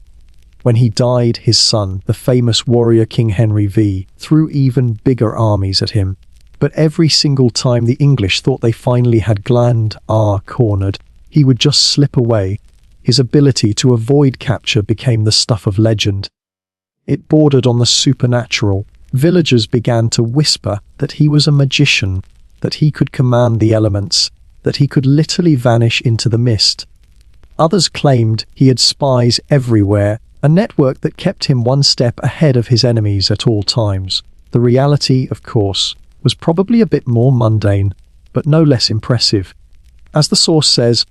When he died, his son, the famous warrior King Henry V, threw even bigger armies at him. But every single time the English thought they finally had Glendower cornered, he would just slip away. His ability to avoid capture became the stuff of legend. It bordered on the supernatural. Villagers began to whisper that he was a magician, that he could command the elements, that he could literally vanish into the mist. Others claimed he had spies everywhere, a network that kept him one step ahead of his enemies at all times. The reality, of course, was probably a bit more mundane, but no less impressive. As the source says,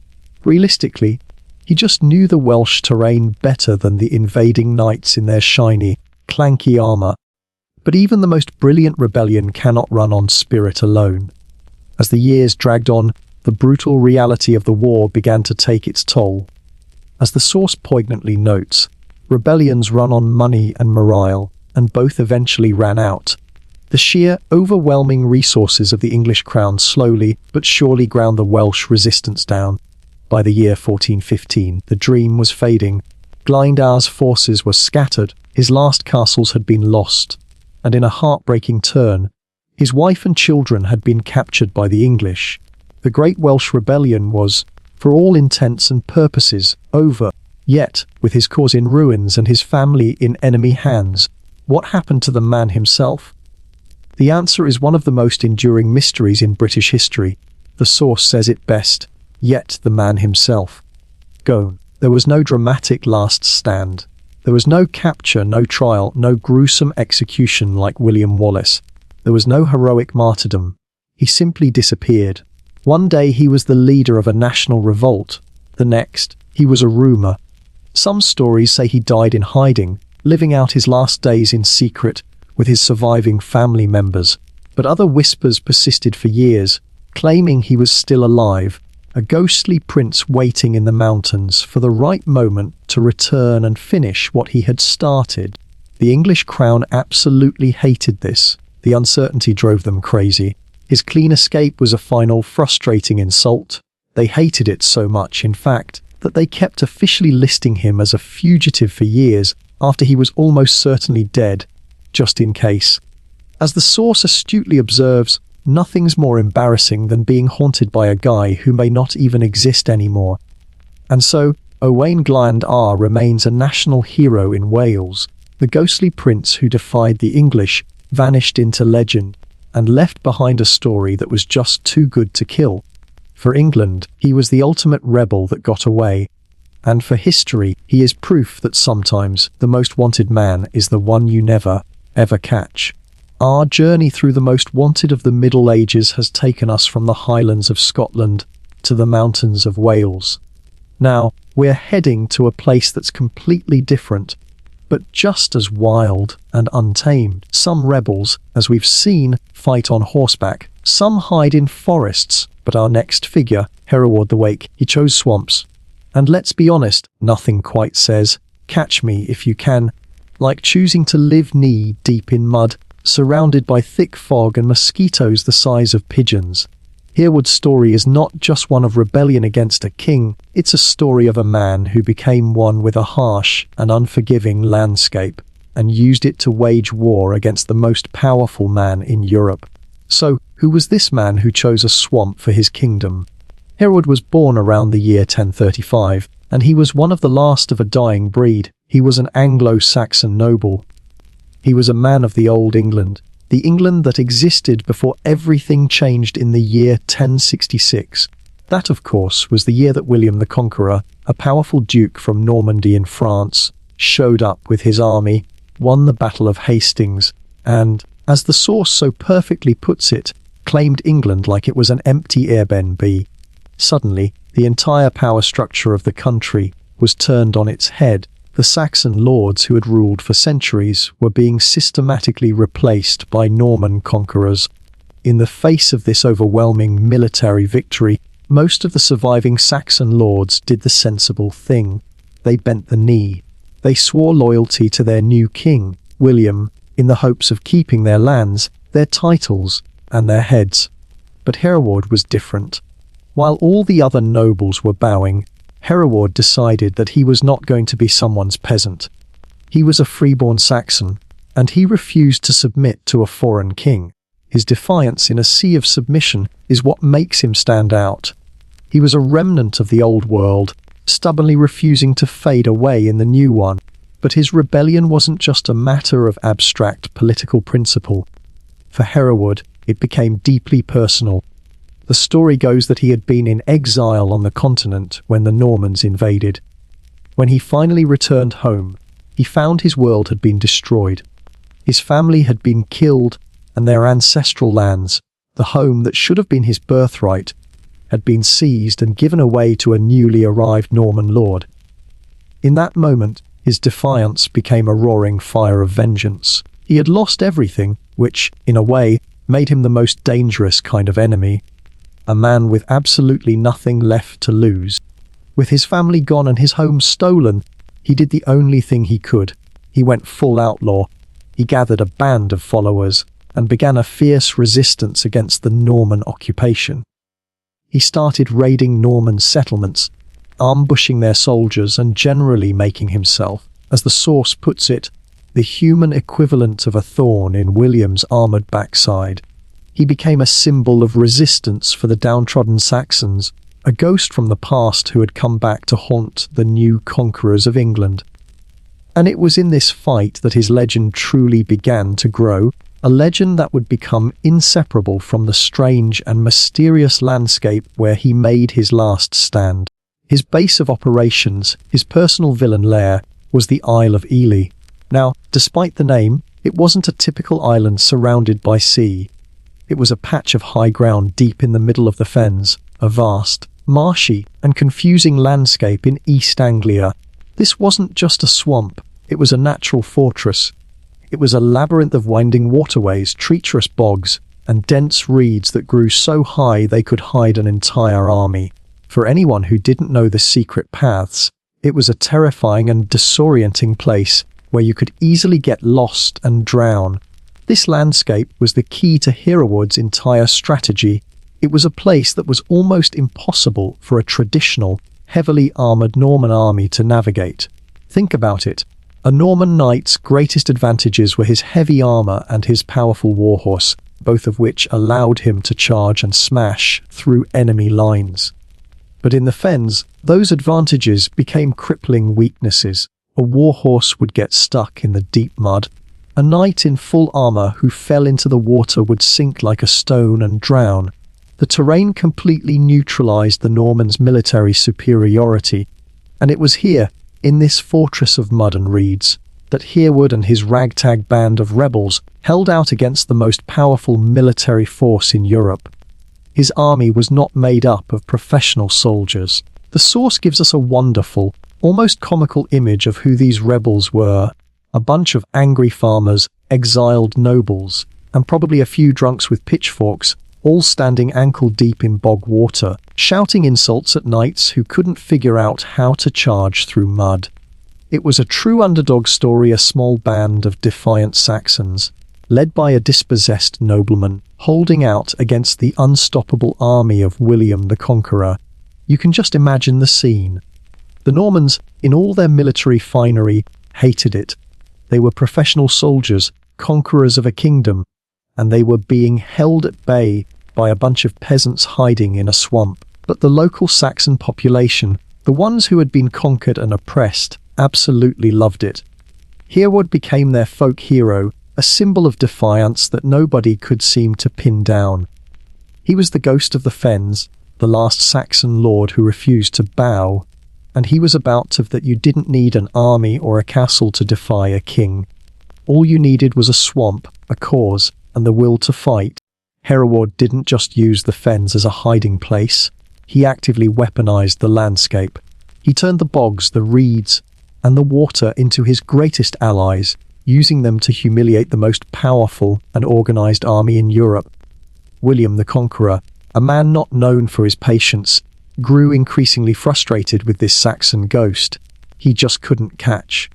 realistically, he just knew the Welsh terrain better than the invading knights in their shiny, clanky armour. But even the most brilliant rebellion cannot run on spirit alone. As the years dragged on, the brutal reality of the war began to take its toll. As the source poignantly notes, rebellions run on money and morale, and both eventually ran out. The sheer, overwhelming resources of the English crown slowly but surely ground the Welsh resistance down. By the year 1415, the dream was fading. Glendower's forces were scattered, his last castles had been lost, and in a heartbreaking turn, his wife and children had been captured by the English. The Great Welsh Rebellion was, for all intents and purposes, over. Yet, with his cause in ruins and his family in enemy hands, what happened to the man himself? The answer is one of the most enduring mysteries in British history. The source says it best, yet the man himself. Gone. There was no dramatic last stand. There was no capture, no trial, no gruesome execution like William Wallace. There was no heroic martyrdom. He simply disappeared. One day he was the leader of a national revolt. The next, he was a rumour. Some stories say he died in hiding, living out his last days in secret with his surviving family members. But other whispers persisted for years, claiming he was still alive, a ghostly prince waiting in the mountains for the right moment to return and finish what he had started. The English crown absolutely hated this. The uncertainty drove them crazy. His clean escape was a final frustrating insult. They hated it so much, in fact, that they kept officially listing him as a fugitive for years after he was almost certainly dead, just in case. As the source astutely observes, nothing's more embarrassing than being haunted by a guy who may not even exist anymore. And so, Owain Glendower remains a national hero in Wales. The ghostly prince who defied the English vanished into legend and left behind a story that was just too good to kill. For England, he was the ultimate rebel that got away. And for history, he is proof that sometimes the most wanted man is the one you never, ever catch. Our journey through the most wanted of the Middle Ages has taken us from the highlands of Scotland to the mountains of Wales. Now, we're heading to a place that's completely different, but just as wild and untamed. Some rebels, as we've seen, fight on horseback. Some hide in forests, but our next figure, Hereward the Wake, he chose swamps. And let's be honest, nothing quite says, "Catch me if you can," like choosing to live knee-deep in mud, surrounded by thick fog and mosquitoes the size of pigeons. Hereward's story is not just one of rebellion against a king, it's a story of a man who became one with a harsh and unforgiving landscape, and used it to wage war against the most powerful man in Europe. So, who was this man who chose a swamp for his kingdom? Hereward was born around the year 1035, and he was one of the last of a dying breed. He was an Anglo-Saxon noble. He was a man of the old England, the England that existed before everything changed in the year 1066. That, of course, was the year that William the Conqueror, a powerful duke from Normandy in France, showed up with his army, won the Battle of Hastings, and, as the source so perfectly puts it, claimed England like it was an empty Airbnb. Suddenly, the entire power structure of the country was turned on its head. The Saxon lords who had ruled for centuries were being systematically replaced by Norman conquerors. In the face of this overwhelming military victory, most of the surviving Saxon lords did the sensible thing. They bent the knee. They swore loyalty to their new king, William, in the hopes of keeping their lands, their titles, and their heads. But Hereward was different. While all the other nobles were bowing, Hereward decided that he was not going to be someone's peasant. He was a freeborn Saxon, and he refused to submit to a foreign king. His defiance in a sea of submission is what makes him stand out. He was a remnant of the old world, stubbornly refusing to fade away in the new one. But his rebellion wasn't just a matter of abstract political principle. For Hereward, it became deeply personal. The story goes that he had been in exile on the continent when the Normans invaded. When he finally returned home, he found his world had been destroyed. His family had been killed, and their ancestral lands, the home that should have been his birthright, had been seized and given away to a newly arrived Norman lord. In that moment, his defiance became a roaring fire of vengeance. He had lost everything, which, in a way, made him the most dangerous kind of enemy. A man with absolutely nothing left to lose. With his family gone and his home stolen, he did the only thing he could. He went full outlaw. He gathered a band of followers and began a fierce resistance against the Norman occupation. He started raiding Norman settlements, ambushing their soldiers and generally making himself, as the source puts it, the human equivalent of a thorn in William's armoured backside. He became a symbol of resistance for the downtrodden Saxons, a ghost from the past who had come back to haunt the new conquerors of England. And it was in this fight that his legend truly began to grow, a legend that would become inseparable from the strange and mysterious landscape where he made his last stand. His base of operations, his personal villain lair, was the Isle of Ely. Now, despite the name, it wasn't a typical island surrounded by sea. It was a patch of high ground deep in the middle of the fens, a vast, marshy, and confusing landscape in East Anglia. This wasn't just a swamp, it was a natural fortress. It was a labyrinth of winding waterways, treacherous bogs, and dense reeds that grew so high they could hide an entire army. For anyone who didn't know the secret paths, it was a terrifying and disorienting place where you could easily get lost and drown. This landscape was the key to Hereward's entire strategy. It was a place that was almost impossible for a traditional, heavily armoured Norman army to navigate. Think about it. A Norman knight's greatest advantages were his heavy armour and his powerful warhorse, both of which allowed him to charge and smash through enemy lines. But in the fens, those advantages became crippling weaknesses. A warhorse would get stuck in the deep mud. A knight in full armour who fell into the water would sink like a stone and drown. The terrain completely neutralised the Normans' military superiority, and it was here, in this fortress of mud and reeds, that Hereward and his ragtag band of rebels held out against the most powerful military force in Europe. His army was not made up of professional soldiers. The source gives us a wonderful, almost comical image of who these rebels were. A bunch of angry farmers, exiled nobles, and probably a few drunks with pitchforks, all standing ankle-deep in bog water, shouting insults at knights who couldn't figure out how to charge through mud. It was a true underdog story, a small band of defiant Saxons, led by a dispossessed nobleman, holding out against the unstoppable army of William the Conqueror. You can just imagine the scene. The Normans, in all their military finery, hated it. They were professional soldiers, conquerors of a kingdom, and they were being held at bay by a bunch of peasants hiding in a swamp. But the local Saxon population, the ones who had been conquered and oppressed, absolutely loved it. Hereward became their folk hero, a symbol of defiance that nobody could seem to pin down. He was the ghost of the fens, the last Saxon lord who refused to bow, and he was about to that you didn't need an army or a castle to defy a king. All you needed was a swamp, a cause, and the will to fight. Hereward didn't just use the fens as a hiding place, he actively weaponized the landscape. He turned the bogs, the reeds, and the water into his greatest allies, using them to humiliate the most powerful and organized army in Europe. William the Conqueror, a man not known for his patience, grew increasingly frustrated with this Saxon ghost he just couldn't catch.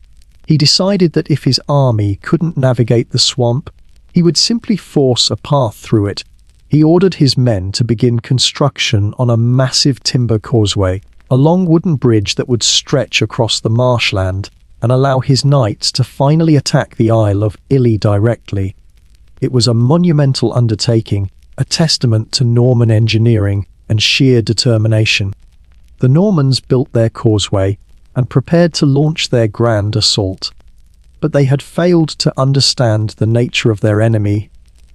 He decided that if his army couldn't navigate the swamp, he would simply force a path through it. He ordered his men to begin construction on a massive timber causeway, a long wooden bridge that would stretch across the marshland and allow his knights to finally attack the Isle of Ely directly. It was a monumental undertaking, a testament to Norman engineering and sheer determination. The Normans built their causeway and prepared to launch their grand assault. But they had failed to understand the nature of their enemy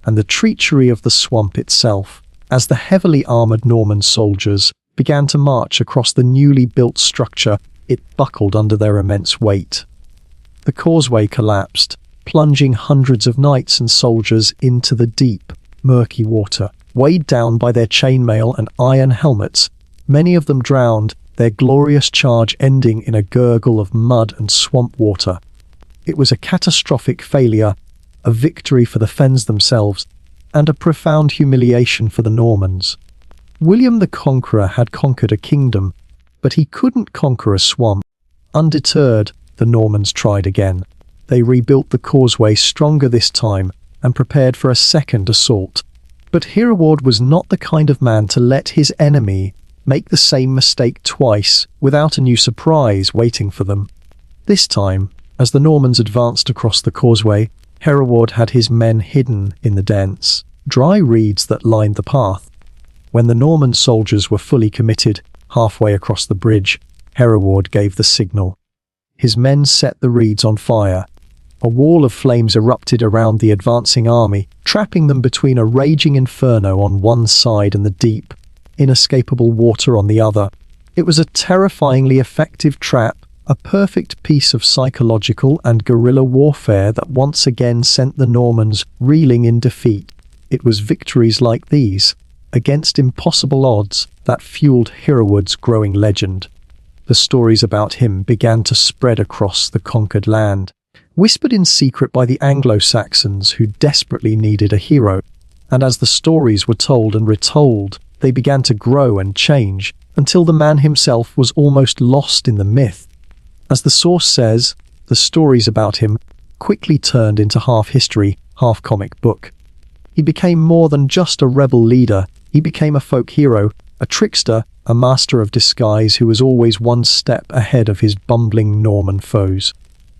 and the treachery of the swamp itself. As the heavily armoured Norman soldiers began to march across the newly built structure, it buckled under their immense weight. The causeway collapsed, plunging hundreds of knights and soldiers into the deep, murky water. Weighed down by their chainmail and iron helmets, many of them drowned, their glorious charge ending in a gurgle of mud and swamp water. It was a catastrophic failure, a victory for the fens themselves, and a profound humiliation for the Normans. William the Conqueror had conquered a kingdom, but he couldn't conquer a swamp. Undeterred, the Normans tried again. They rebuilt the causeway stronger this time and prepared for a second assault. But Hereward was not the kind of man to let his enemy make the same mistake twice without a new surprise waiting for them. This time, as the Normans advanced across the causeway, Hereward had his men hidden in the dense, dry reeds that lined the path. When the Norman soldiers were fully committed, halfway across the bridge, Hereward gave the signal. His men set the reeds on fire. A wall of flames erupted around the advancing army, trapping them between a raging inferno on one side and the deep, inescapable water on the other. It was a terrifyingly effective trap, a perfect piece of psychological and guerrilla warfare that once again sent the Normans reeling in defeat. It was victories like these, against impossible odds, that fueled Hereward's growing legend. The stories about him began to spread across the conquered land, whispered in secret by the Anglo-Saxons who desperately needed a hero. And as the stories were told and retold, they began to grow and change, until the man himself was almost lost in the myth. As the source says, the stories about him quickly turned into half history, half comic book. He became more than just a rebel leader. He became a folk hero, a trickster, a master of disguise who was always one step ahead of his bumbling Norman foes.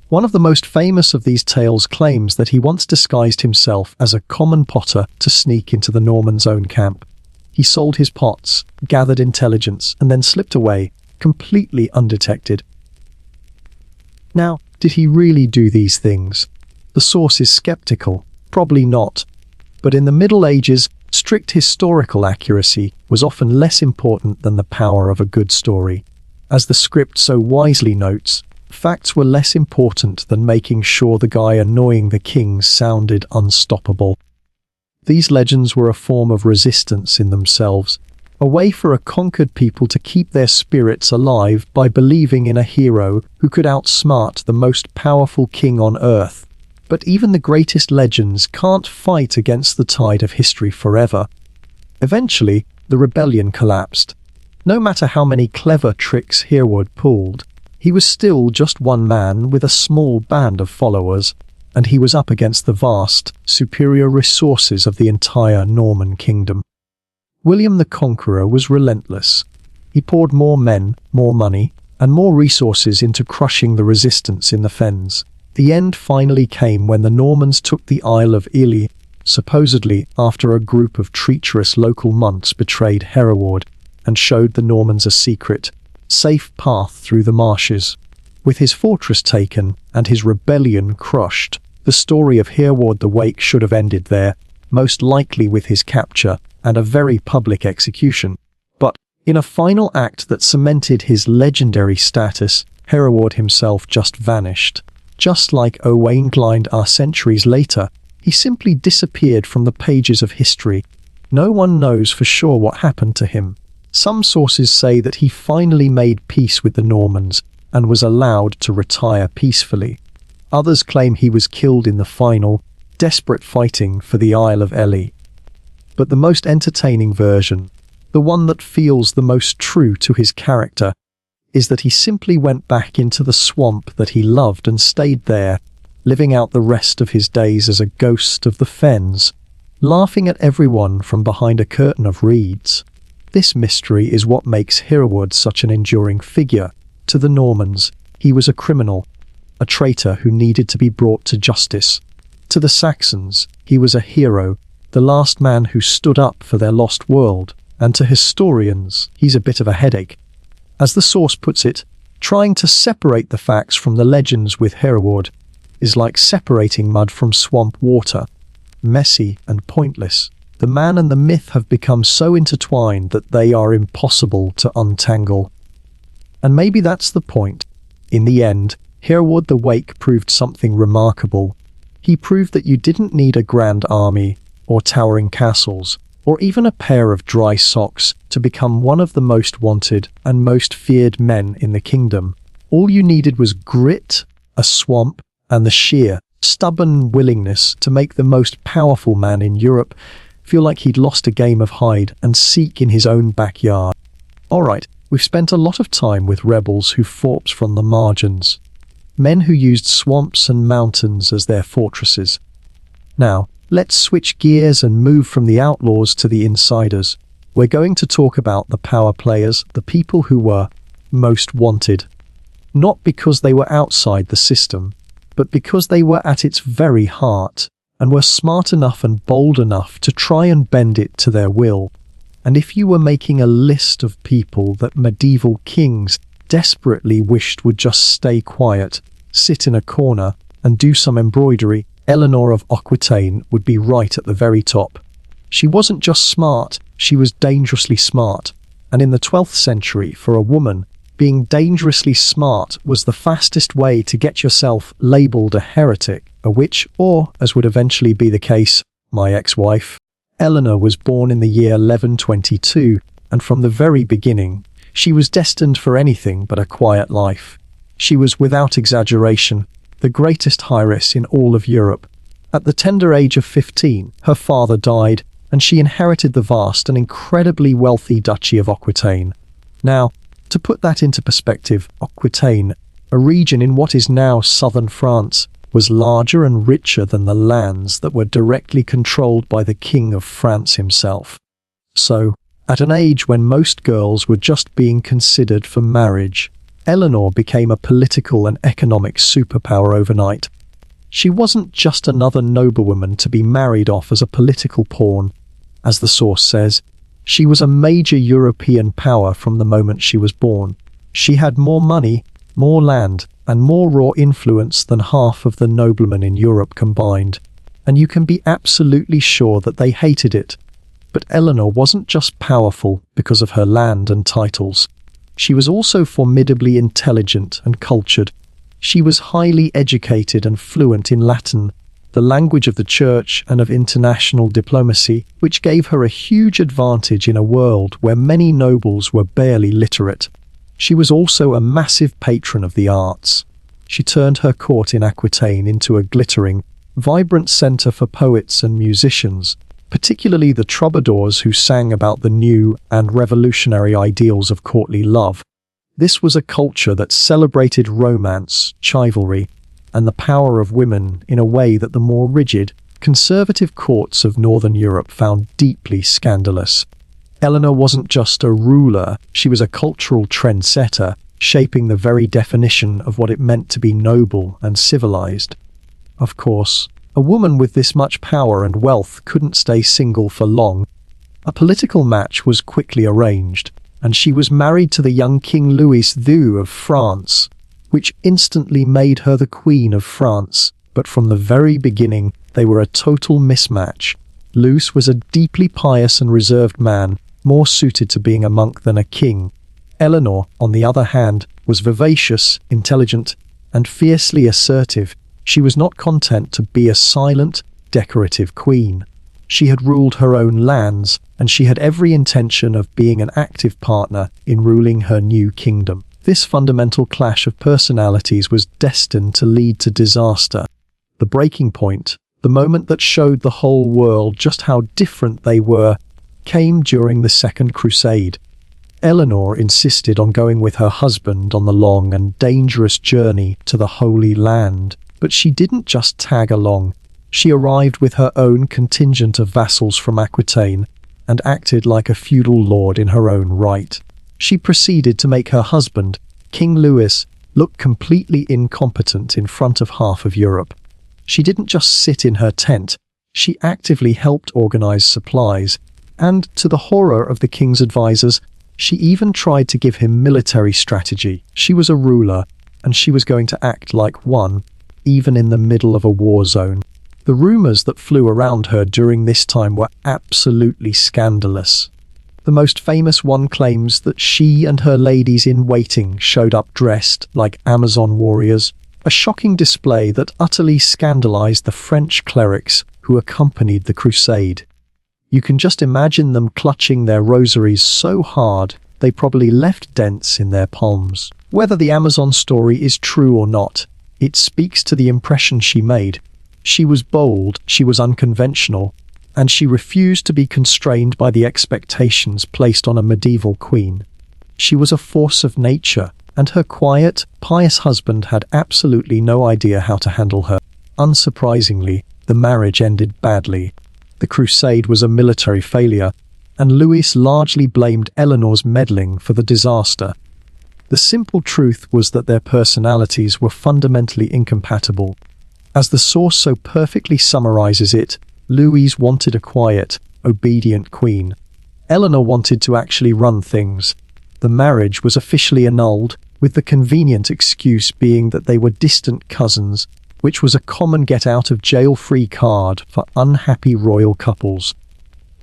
One of the most famous of these tales claims that he once disguised himself as a common potter to sneak into the Normans' own camp. He sold his pots, gathered intelligence, and then slipped away, completely undetected. Now, did he really do these things? The source is skeptical. Probably not. But in the Middle Ages, strict historical accuracy was often less important than the power of a good story. As the script so wisely notes, facts were less important than making sure the guy annoying the king sounded unstoppable. These legends were a form of resistance in themselves, a way for a conquered people to keep their spirits alive by believing in a hero who could outsmart the most powerful king on earth. But even the greatest legends can't fight against the tide of history forever. Eventually, the rebellion collapsed. No matter how many clever tricks Hereward pulled, he was still just one man with a small band of followers, and he was up against the vast, superior resources of the entire Norman kingdom. William the Conqueror was relentless. He poured more men, more money, and more resources into crushing the resistance in the fens. The end finally came when the Normans took the Isle of Ely, supposedly after a group of treacherous local monks betrayed Hereward and showed the Normans a secret, safe path through the marshes. With his fortress taken and his rebellion crushed, the story of Hereward the Wake should have ended there, most likely with his capture and a very public execution. But in a final act that cemented his legendary status, Hereward himself just vanished. Just like Owain Glyndwr centuries later, he simply disappeared from the pages of history. No one knows for sure what happened to him. Some sources say that he finally made peace with the Normans and was allowed to retire peacefully. Others claim he was killed in the final, desperate fighting for the Isle of Ely. But the most entertaining version, the one that feels the most true to his character, is that he simply went back into the swamp that he loved and stayed there, living out the rest of his days as a ghost of the fens, laughing at everyone from behind a curtain of reeds. This mystery is what makes Hereward such an enduring figure. To the Normans, he was a criminal, a traitor who needed to be brought to justice. To the Saxons, he was a hero, the last man who stood up for their lost world. And to historians, he's a bit of a headache. As the source puts it, trying to separate the facts from the legends with Hereward is like separating mud from swamp water. Messy and pointless, the man and the myth have become so intertwined that they are impossible to untangle. And maybe that's the point. In the end, Hereward the Wake proved something remarkable. He proved that you didn't need a grand army, or towering castles, or even a pair of dry socks to become one of the most wanted and most feared men in the kingdom. All you needed was grit, a swamp, and the sheer, stubborn willingness to make the most powerful man in Europe feel like he'd lost a game of hide and seek in his own backyard. Alright, we've spent a lot of time with rebels who fought from the margins. Men who used swamps and mountains as their fortresses. Now, let's switch gears and move from the outlaws to the insiders. We're going to talk about the power players, the people who were most wanted. Not because they were outside the system, but because they were at its very heart, and were smart enough and bold enough to try and bend it to their will. And if you were making a list of people that medieval kings desperately wished would just stay quiet, sit in a corner, and do some embroidery, Eleanor of Aquitaine would be right at the very top. She wasn't just smart, she was dangerously smart. And in the 12th century, for a woman, being dangerously smart was the fastest way to get yourself labelled a heretic, a witch, or, as would eventually be the case, my ex-wife. Eleanor was born in the year 1122, and from the very beginning, she was destined for anything but a quiet life. She was, without exaggeration, the greatest heiress in all of Europe. At the tender age of 15, her father died, and she inherited the vast and incredibly wealthy Duchy of Aquitaine. Now, to put that into perspective, Aquitaine, a region in what is now southern France, was larger and richer than the lands that were directly controlled by the King of France himself. So, at an age when most girls were just being considered for marriage, Eleanor became a political and economic superpower overnight. She wasn't just another noblewoman to be married off as a political pawn. As the source says, she was a major European power from the moment she was born. She had more money, more land, and more raw influence than half of the noblemen in Europe combined. And you can be absolutely sure that they hated it. But Eleanor wasn't just powerful because of her land and titles. She was also formidably intelligent and cultured. She was highly educated and fluent in Latin, the language of the church and of international diplomacy, which gave her a huge advantage in a world where many nobles were barely literate. She was also a massive patron of the arts. She turned her court in Aquitaine into a glittering, vibrant centre for poets and musicians, particularly the troubadours who sang about the new and revolutionary ideals of courtly love. This was a culture that celebrated romance, chivalry, and the power of women in a way that the more rigid, conservative courts of Northern Europe found deeply scandalous. Eleanor wasn't just a ruler, she was a cultural trendsetter, shaping the very definition of what it meant to be noble and civilized. Of course, a woman with this much power and wealth couldn't stay single for long. A political match was quickly arranged, and she was married to the young King Louis II of France, which instantly made her the Queen of France. But from the very beginning, they were a total mismatch. Louis was a deeply pious and reserved man, more suited to being a monk than a king. Eleanor, on the other hand, was vivacious, intelligent, and fiercely assertive. She was not content to be a silent, decorative queen. She had ruled her own lands, and she had every intention of being an active partner in ruling her new kingdom. This fundamental clash of personalities was destined to lead to disaster. The breaking point, the moment that showed the whole world just how different they were, came during the Second Crusade. Eleanor insisted on going with her husband on the long and dangerous journey to the Holy Land. But she didn't just tag along. She arrived with her own contingent of vassals from Aquitaine and acted like a feudal lord in her own right. She proceeded to make her husband, King Louis, look completely incompetent in front of half of Europe. She didn't just sit in her tent, she actively helped organize supplies, and to the horror of the king's advisors, she even tried to give him military strategy. She was a ruler, and she was going to act like one, even in the middle of a war zone. The rumors that flew around her during this time were absolutely scandalous. The most famous one claims that she and her ladies-in-waiting showed up dressed like Amazon warriors, a shocking display that utterly scandalized the French clerics who accompanied the crusade. You can just imagine them clutching their rosaries so hard they probably left dents in their palms. Whether the Amazon story is true or not, it speaks to the impression she made. She was bold, she was unconventional, and she refused to be constrained by the expectations placed on a medieval queen. She was a force of nature, and her quiet, pious husband had absolutely no idea how to handle her. Unsurprisingly, the marriage ended badly. The crusade was a military failure, and Louis largely blamed Eleanor's meddling for the disaster. The simple truth was that their personalities were fundamentally incompatible. As the source so perfectly summarizes it, Louis wanted a quiet, obedient queen. Eleanor wanted to actually run things. The marriage was officially annulled, with the convenient excuse being that they were distant cousins, which was a common get-out-of-jail-free card for unhappy royal couples.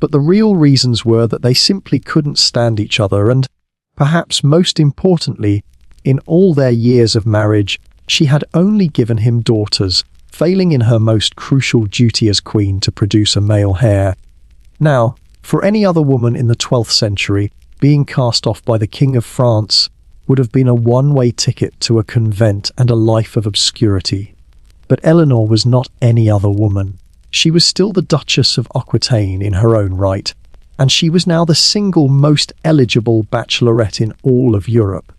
But the real reasons were that they simply couldn't stand each other and, perhaps most importantly, in all their years of marriage, she had only given him daughters, failing in her most crucial duty as queen to produce a male heir. Now, for any other woman in the 12th century, being cast off by the King of France would have been a one-way ticket to a convent and a life of obscurity. But Eleanor was not any other woman. She was still the Duchess of Aquitaine in her own right, and she was now the single most eligible bachelorette in all of Europe.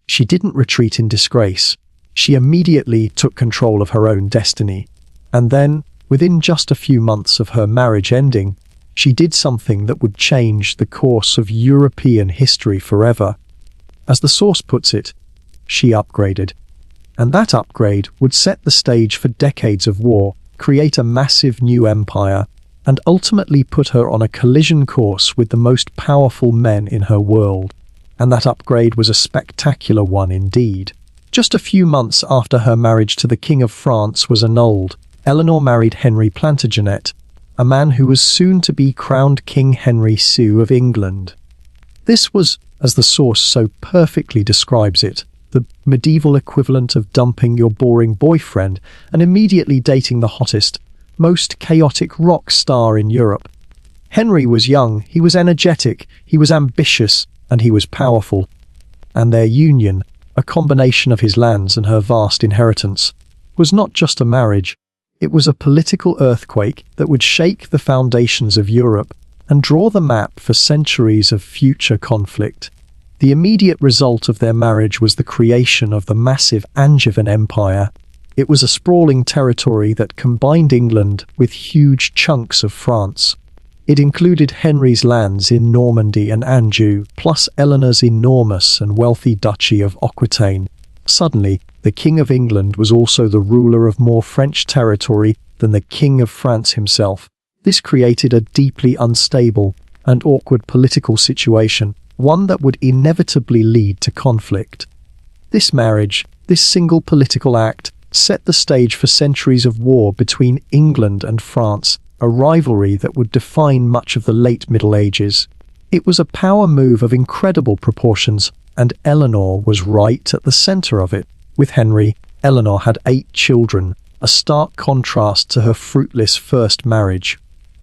She didn't retreat in disgrace. She immediately took control of her own destiny. And then, within just a few months of her marriage ending, she did something that would change the course of European history forever. As the source puts it, she upgraded. And that upgrade would set the stage for decades of war, create a massive new empire, and ultimately put her on a collision course with the most powerful men in her world. And that upgrade was a spectacular one indeed. Just a few months after her marriage to the King of France was annulled, Eleanor married Henry Plantagenet, a man who was soon to be crowned King Henry VI of England. This was, as the source so perfectly describes it, the medieval equivalent of dumping your boring boyfriend and immediately dating the hottest, most chaotic rock star in Europe. Henry was young, he was energetic, he was ambitious, and he was powerful. And their union, a combination of his lands and her vast inheritance, was not just a marriage, It was a political earthquake that would shake the foundations of Europe and draw the map for centuries of future conflict. The immediate result of their marriage was the creation of the massive Angevin Empire. It was a sprawling territory that combined England with huge chunks of France. It included Henry's lands in Normandy and Anjou, plus Eleanor's enormous and wealthy duchy of Aquitaine. Suddenly, the King of England was also the ruler of more French territory than the King of France himself. This created a deeply unstable and awkward political situation, one that would inevitably lead to conflict. This marriage, this single political act, set the stage for centuries of war between England and France, a rivalry that would define much of the late Middle Ages. It was a power move of incredible proportions, and Eleanor was right at the center of it. With Henry, Eleanor had 8 children, a stark contrast to her fruitless first marriage.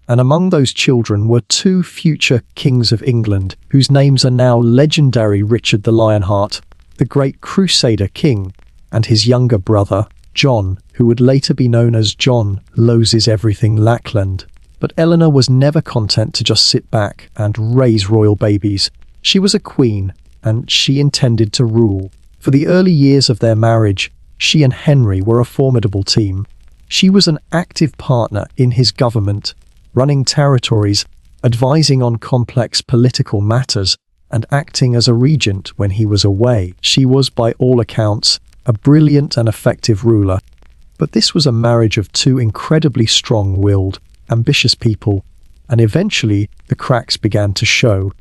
And among those children were 2 future kings of England, whose names are now legendary: Richard the Lionheart, the great Crusader king, and his younger brother, John, who would later be known as John Loses Everything Lackland. But Eleanor was never content to just sit back and raise royal babies. She was a queen, and she intended to rule. For the early years of their marriage, she and Henry were a formidable team. She was an active partner in his government, running territories, advising on complex political matters, and acting as a regent when he was away. She was, by all accounts, a brilliant and effective ruler. But this was a marriage of 2 incredibly strong-willed, ambitious people, and eventually the cracks began to show.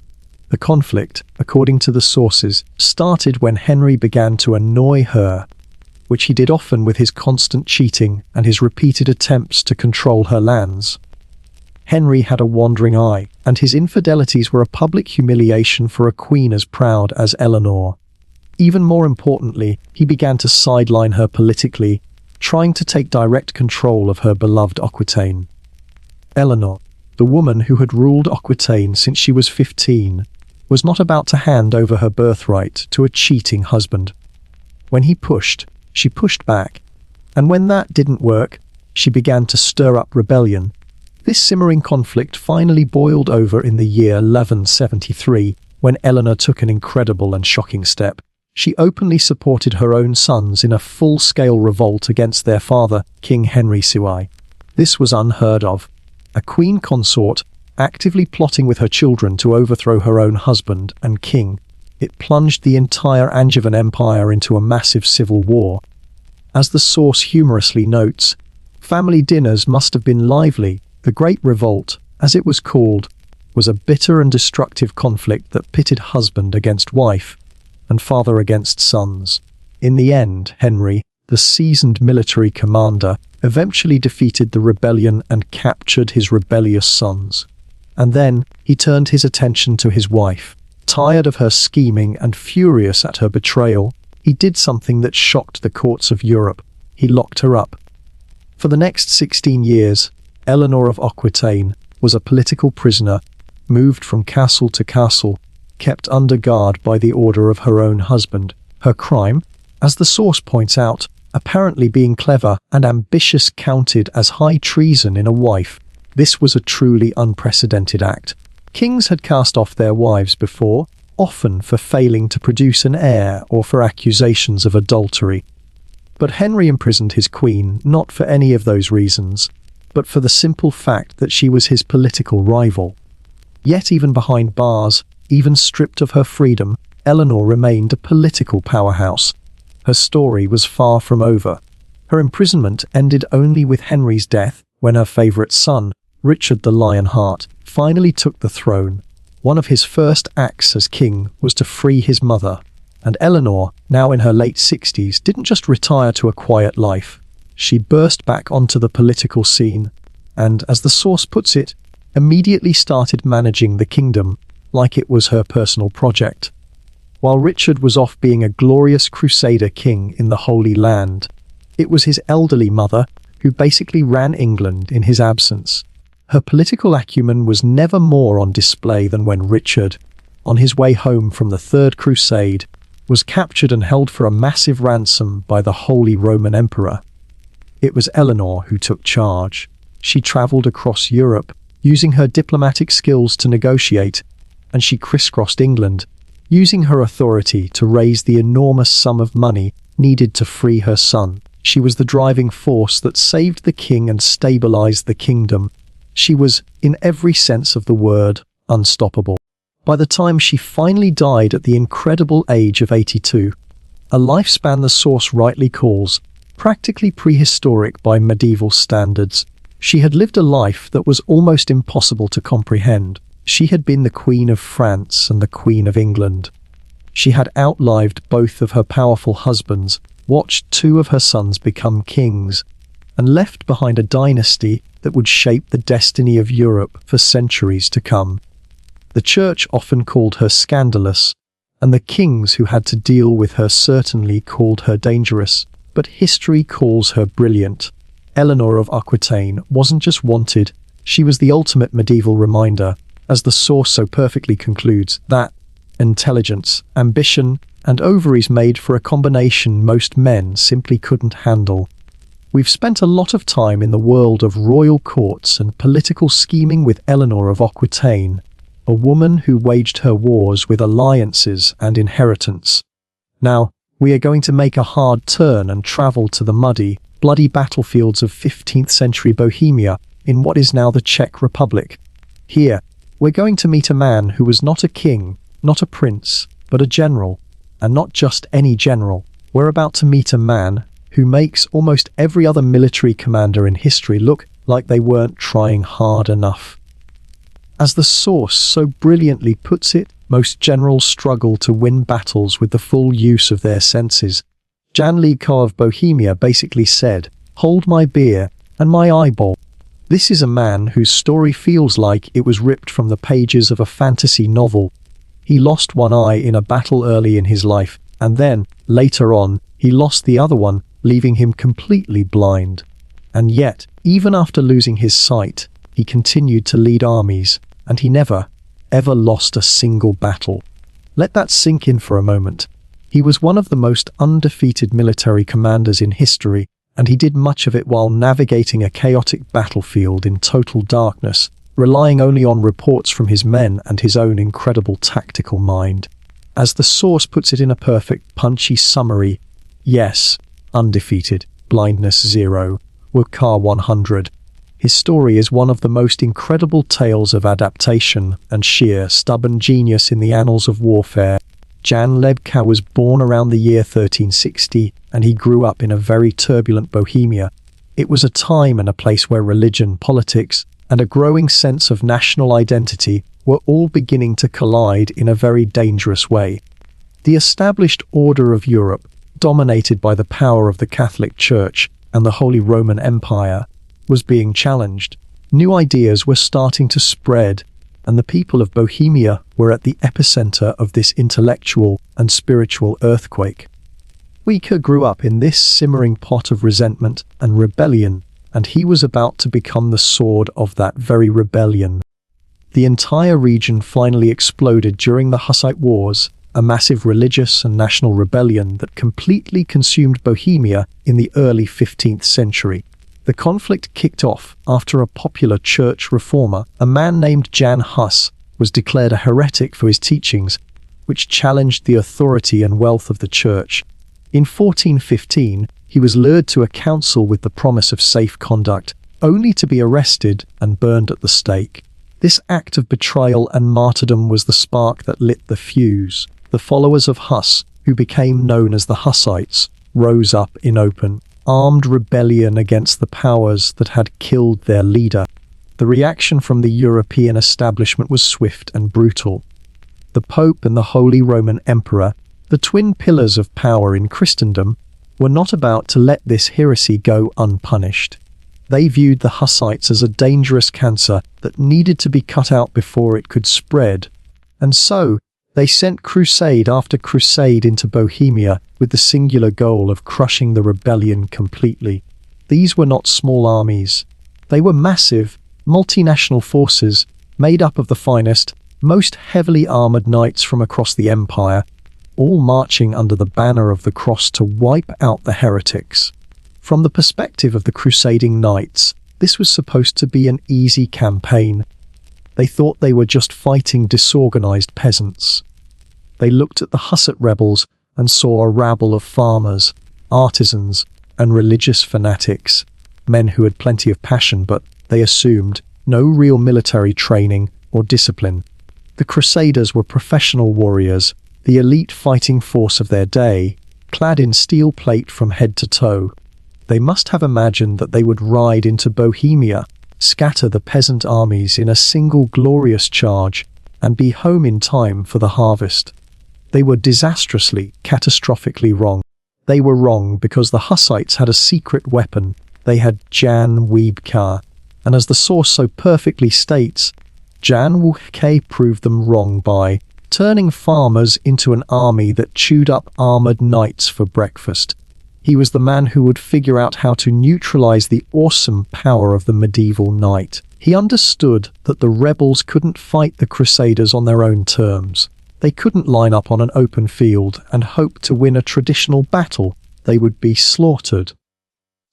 The conflict, according to the sources, started when Henry began to annoy her, which he did often with his constant cheating and his repeated attempts to control her lands. Henry had a wandering eye, and his infidelities were a public humiliation for a queen as proud as Eleanor. Even more importantly, he began to sideline her politically, trying to take direct control of her beloved Aquitaine. Eleanor, the woman who had ruled Aquitaine since she was 15, was not about to hand over her birthright to a cheating husband. When he pushed, she pushed back, and when that didn't work, she began to stir up rebellion. This simmering conflict finally boiled over in the year 1173, when Eleanor took an incredible and shocking step. She openly supported her own sons in a full-scale revolt against their father, King Henry VI. This was unheard of. A queen consort, actively plotting with her children to overthrow her own husband and king. It plunged the entire Angevin Empire into a massive civil war. As the source humorously notes, family dinners must have been lively. The Great Revolt, as it was called, was a bitter and destructive conflict that pitted husband against wife and father against sons. In the end, Henry, the seasoned military commander, eventually defeated the rebellion and captured his rebellious sons. And then he turned his attention to his wife. Tired of her scheming and furious at her betrayal, he did something that shocked the courts of Europe. He locked her up. For the next 16 years, Eleanor of Aquitaine was a political prisoner, moved from castle to castle, kept under guard by the order of her own husband. Her crime, as the source points out, apparently being clever and ambitious, counted as high treason in a wife. This was a truly unprecedented act. Kings had cast off their wives before, often for failing to produce an heir or for accusations of adultery. But Henry imprisoned his queen not for any of those reasons, but for the simple fact that she was his political rival. Yet even behind bars, even stripped of her freedom, Eleanor remained a political powerhouse. Her story was far from over. Her imprisonment ended only with Henry's death, when her favourite son, Richard the Lionheart, finally took the throne. One of his first acts as king was to free his mother, and Eleanor, now in her late 60s, didn't just retire to a quiet life. She burst back onto the political scene, and, as the source puts it, immediately started managing the kingdom like it was her personal project. While Richard was off being a glorious Crusader king in the Holy Land, it was his elderly mother who basically ran England in his absence. Her political acumen was never more on display than when Richard, on his way home from the Third Crusade, was captured and held for a massive ransom by the Holy Roman Emperor. it was Eleanor who took charge. She travelled across Europe, using her diplomatic skills to negotiate, and she crisscrossed England, using her authority to raise the enormous sum of money needed to free her son. She was the driving force that saved the king and stabilized the kingdom. She was, in every sense of the word, unstoppable. By the time she finally died at the incredible age of 82, a lifespan the source rightly calls practically prehistoric by medieval standards, she had lived a life that was almost impossible to comprehend. She had been the Queen of France and the Queen of England. She had outlived both of her powerful husbands, watched two of her sons become kings, and left behind a dynasty that would shape the destiny of Europe for centuries to come. The Church often called her scandalous, and the kings who had to deal with her certainly called her dangerous, but history calls her brilliant. Eleanor of Aquitaine wasn't just wanted, she was the ultimate medieval reminder, as the source so perfectly concludes, that intelligence, ambition, and ovaries made for a combination most men simply couldn't handle. We've spent a lot of time in the world of royal courts and political scheming with Eleanor of Aquitaine, a woman who waged her wars with alliances and inheritance. Now, we are going to make a hard turn and travel to the muddy, bloody battlefields of 15th century Bohemia in what is now the Czech Republic. Here, we're going to meet a man who was not a king, not a prince, but a general. And not just any general. We're about to meet a man who makes almost every other military commander in history look like they weren't trying hard enough. As the source so brilliantly puts it, most generals struggle to win battles with the full use of their senses. Jan Liebka of Bohemia basically said, "Hold my beer and my eyeball." This is a man whose story feels like it was ripped from the pages of a fantasy novel. He lost one eye in a battle early in his life, and then, later on, he lost the other one, leaving him completely blind. And yet, even after losing his sight, he continued to lead armies, and he never, ever lost a single battle. Let that sink in for a moment. He was one of the most undefeated military commanders in history, and he did much of it while navigating a chaotic battlefield in total darkness, relying only on reports from his men and his own incredible tactical mind. As the source puts it in a perfect, punchy summary, yes, undefeated, blindness 0, Wukar 100. His story is one of the most incredible tales of adaptation and sheer, stubborn genius in the annals of warfare. Jan Liebka was born around the year 1360, and he grew up in a very turbulent Bohemia. It was a time and a place where religion, politics, and a growing sense of national identity were all beginning to collide in a very dangerous way. The established order of Europe, dominated by the power of the Catholic Church and the Holy Roman Empire, was being challenged. New ideas were starting to spread, and the people of Bohemia were at the epicenter of this intellectual and spiritual earthquake. Liebka grew up in this simmering pot of resentment and rebellion, and he was about to become the sword of that very rebellion. The entire region finally exploded during the Hussite Wars, a massive religious and national rebellion that completely consumed Bohemia in the early 15th century. The conflict kicked off after a popular church reformer, a man named Jan Hus, was declared a heretic for his teachings, which challenged the authority and wealth of the church. In 1415, he was lured to a council with the promise of safe conduct, only to be arrested and burned at the stake. This act of betrayal and martyrdom was the spark that lit the fuse. The followers of Hus, who became known as the Hussites, rose up in open, armed rebellion against the powers that had killed their leader. The reaction from the European establishment was swift and brutal. The Pope and the Holy Roman Emperor, the twin pillars of power in Christendom, were not about to let this heresy go unpunished. They viewed the Hussites as a dangerous cancer that needed to be cut out before it could spread, and so they sent crusade after crusade into Bohemia with the singular goal of crushing the rebellion completely. These were not small armies. They were massive, multinational forces made up of the finest, most heavily armored knights from across the empire, all marching under the banner of the cross to wipe out the heretics. From the perspective of the crusading knights, this was supposed to be an easy campaign. They thought they were just fighting disorganized peasants. They looked at the Hussite rebels and saw a rabble of farmers, artisans, and religious fanatics, men who had plenty of passion but, they assumed, no real military training or discipline. The Crusaders were professional warriors, the elite fighting force of their day, clad in steel plate from head to toe. They must have imagined that they would ride into Bohemia, scatter the peasant armies in a single glorious charge, and be home in time for the harvest. They were disastrously, catastrophically wrong. They were wrong because the Hussites had a secret weapon. They had Jan Wiebke, and as the source so perfectly states, Jan Wiebke proved them wrong by turning farmers into an army that chewed up armored knights for breakfast. He was the man who would figure out how to neutralize the awesome power of the medieval knight. He understood that the rebels couldn't fight the Crusaders on their own terms. They couldn't line up on an open field and hope to win a traditional battle. They would be slaughtered.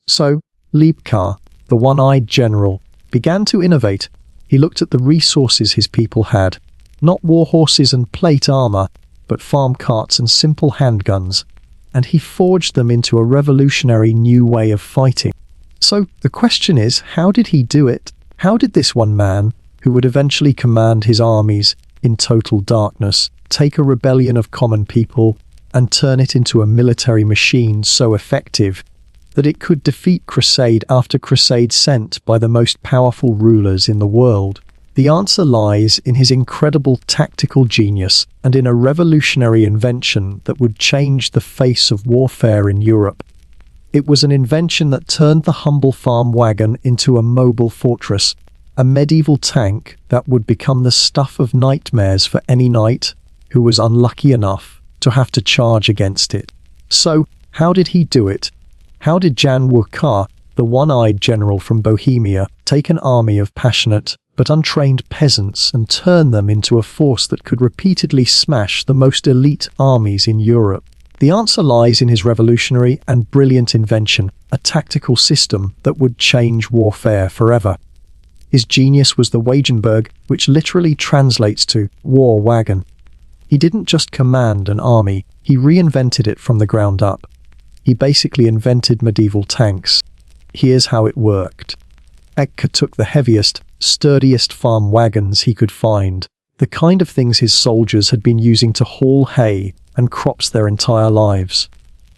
So, Liebka, the one-eyed general, began to innovate. He looked at the resources his people had, not war horses and plate armor, but farm carts and simple handguns, and he forged them into a revolutionary new way of fighting. So the question is, how did he do it? How did this one man, who would eventually command his armies in total darkness, take a rebellion of common people and turn it into a military machine so effective that it could defeat crusade after crusade sent by the most powerful rulers in the world? The answer lies in his incredible tactical genius and in a revolutionary invention that would change the face of warfare in Europe. It was an invention that turned the humble farm wagon into a mobile fortress, a medieval tank that would become the stuff of nightmares for any knight who was unlucky enough to have to charge against it. So, how did he do it? How did Jan Wiebke, the one-eyed general from Bohemia, take an army of passionate but untrained peasants and turn them into a force that could repeatedly smash the most elite armies in Europe? The answer lies in his revolutionary and brilliant invention, a tactical system that would change warfare forever. His genius was the Wagenburg, which literally translates to war wagon. He didn't just command an army, he reinvented it from the ground up. He basically invented medieval tanks. Here's how it worked. Wiebke took the heaviest, sturdiest farm wagons he could find, the kind of things his soldiers had been using to haul hay and crops their entire lives,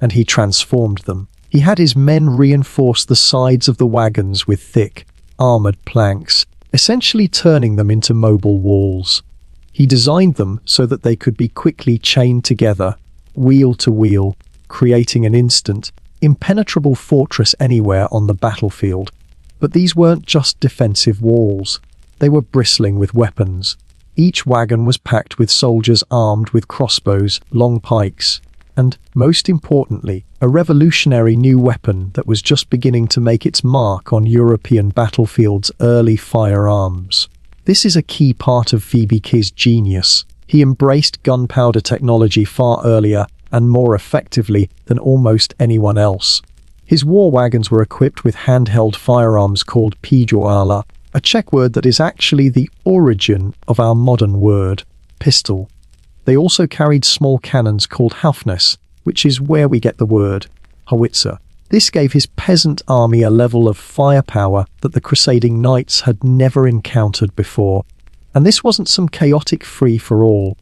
and he transformed them. He had his men reinforce the sides of the wagons with thick, armored planks, essentially turning them into mobile walls. He designed them so that they could be quickly chained together, wheel to wheel, creating an instant, impenetrable fortress anywhere on the battlefield. But these weren't just defensive walls. They were bristling with weapons. Each wagon was packed with soldiers armed with crossbows, long pikes, and, most importantly, a revolutionary new weapon that was just beginning to make its mark on European battlefields' early firearms. This is a key part of Wiebke's genius. He embraced gunpowder technology far earlier and more effectively than almost anyone else. His war wagons were equipped with handheld firearms called pistola, a Czech word that is actually the origin of our modern word, pistol. They also carried small cannons called Haufnes, which is where we get the word howitzer. This gave his peasant army a level of firepower that the crusading knights had never encountered before. And this wasn't some chaotic free-for-all.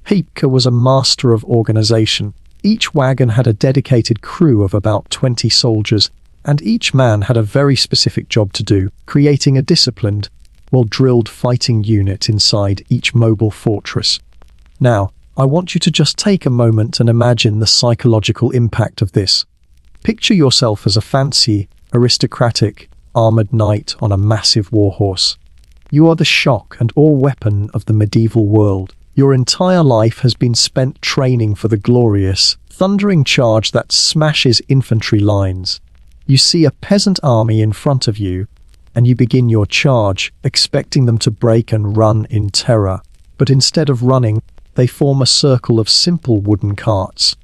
Wiebke was a master of organization. Each wagon had a dedicated crew of about 20 soldiers, and each man had a very specific job to do, creating a disciplined, well-drilled fighting unit inside each mobile fortress. Now, I want you to just take a moment and imagine the psychological impact of this. Picture yourself as a fancy, aristocratic, armored knight on a massive warhorse. You are the shock and awe weapon of the medieval world. Your entire life has been spent training for the glorious, thundering charge that smashes infantry lines. You see a peasant army in front of you, and you begin your charge, expecting them to break and run in terror. But instead of running, they form a circle of simple wooden carts.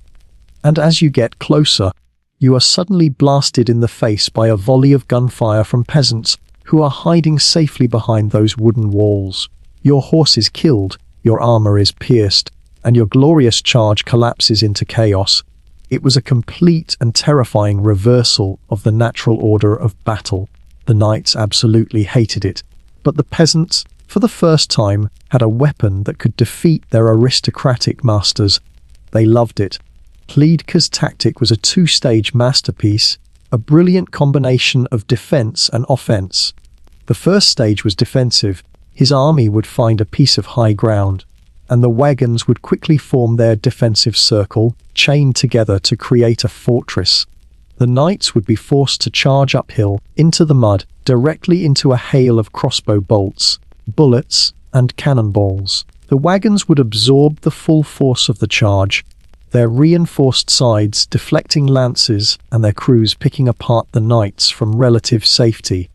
And as you get closer, you are suddenly blasted in the face by a volley of gunfire from peasants who are hiding safely behind those wooden walls. Your horse is killed, your armor is pierced, and your glorious charge collapses into chaos. It was a complete and terrifying reversal of the natural order of battle. The knights absolutely hated it, but the peasants, for the first time, had a weapon that could defeat their aristocratic masters. They loved it. Hlídka's tactic was a two-stage masterpiece, a brilliant combination of defense and offense. The first stage was defensive. His army would find a piece of high ground, and the wagons would quickly form their defensive circle, chained together to create a fortress. The knights would be forced to charge uphill, into the mud, directly into a hail of crossbow bolts, bullets, and cannonballs. The wagons would absorb the full force of the charge, their reinforced sides deflecting lances and their crews picking apart the knights from relative safety.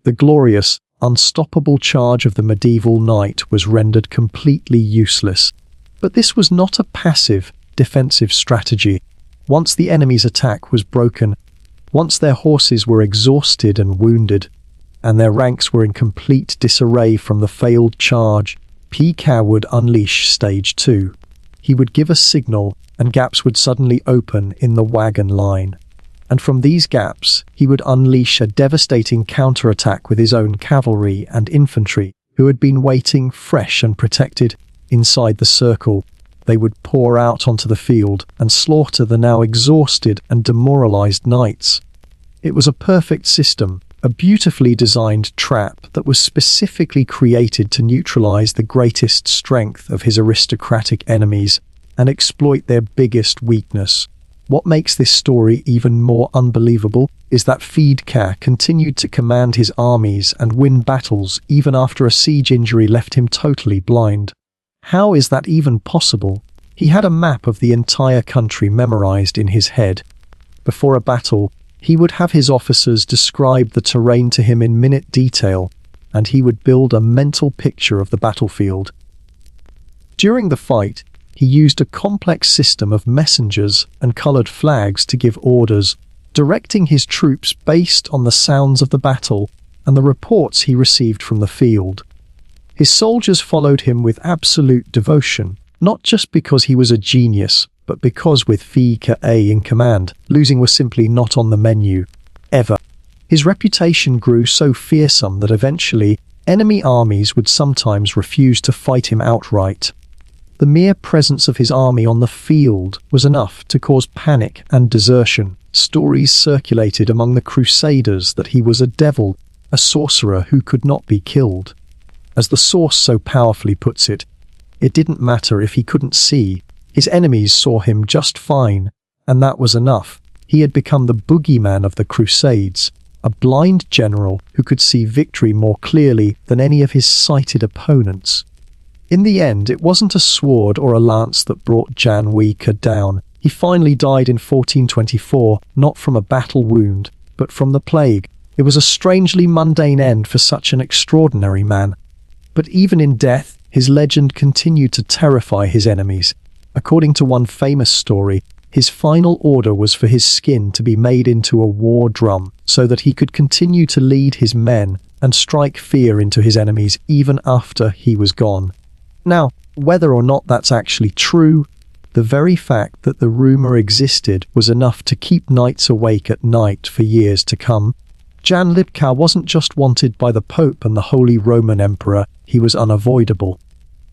The glorious, unstoppable charge of the medieval knight was rendered completely useless. But this was not a passive, defensive strategy. Once the enemy's attack was broken, once their horses were exhausted and wounded, and their ranks were in complete disarray from the failed charge, Pika would unleash stage 2. He would give a signal, and gaps would suddenly open in the wagon line. And from these gaps, he would unleash a devastating counterattack with his own cavalry and infantry, who had been waiting fresh and protected inside the circle. They would pour out onto the field and slaughter the now exhausted and demoralized knights. It was a perfect system, a beautifully designed trap that was specifically created to neutralize the greatest strength of his aristocratic enemies and exploit their biggest weakness. What makes this story even more unbelievable is that Hlídka continued to command his armies and win battles even after a siege injury left him totally blind. How is that even possible? He had a map of the entire country memorized in his head. Before a battle, he would have his officers describe the terrain to him in minute detail, and he would build a mental picture of the battlefield. During the fight, he used a complex system of messengers and colored flags to give orders, directing his troops based on the sounds of the battle and the reports he received from the field. His soldiers followed him with absolute devotion, not just because he was a genius, but because with Hlídka in command, losing was simply not on the menu, ever. His reputation grew so fearsome that eventually, enemy armies would sometimes refuse to fight him outright. The mere presence of his army on the field was enough to cause panic and desertion. Stories circulated among the crusaders that he was a devil, a sorcerer who could not be killed. As the source so powerfully puts it, it didn't matter if he couldn't see. His enemies saw him just fine, and that was enough. He had become the boogeyman of the Crusades, a blind general who could see victory more clearly than any of his sighted opponents. In the end, it wasn't a sword or a lance that brought Jan Hlídka down. He finally died in 1424, not from a battle wound, but from the plague. It was a strangely mundane end for such an extraordinary man. But even in death, his legend continued to terrify his enemies. According to one famous story, his final order was for his skin to be made into a war drum, so that he could continue to lead his men and strike fear into his enemies even after he was gone. Now, whether or not that's actually true, the very fact that the rumor existed was enough to keep knights awake at night for years to come. Jan Hlídka wasn't just wanted by the Pope and the Holy Roman Emperor, he was unavoidable.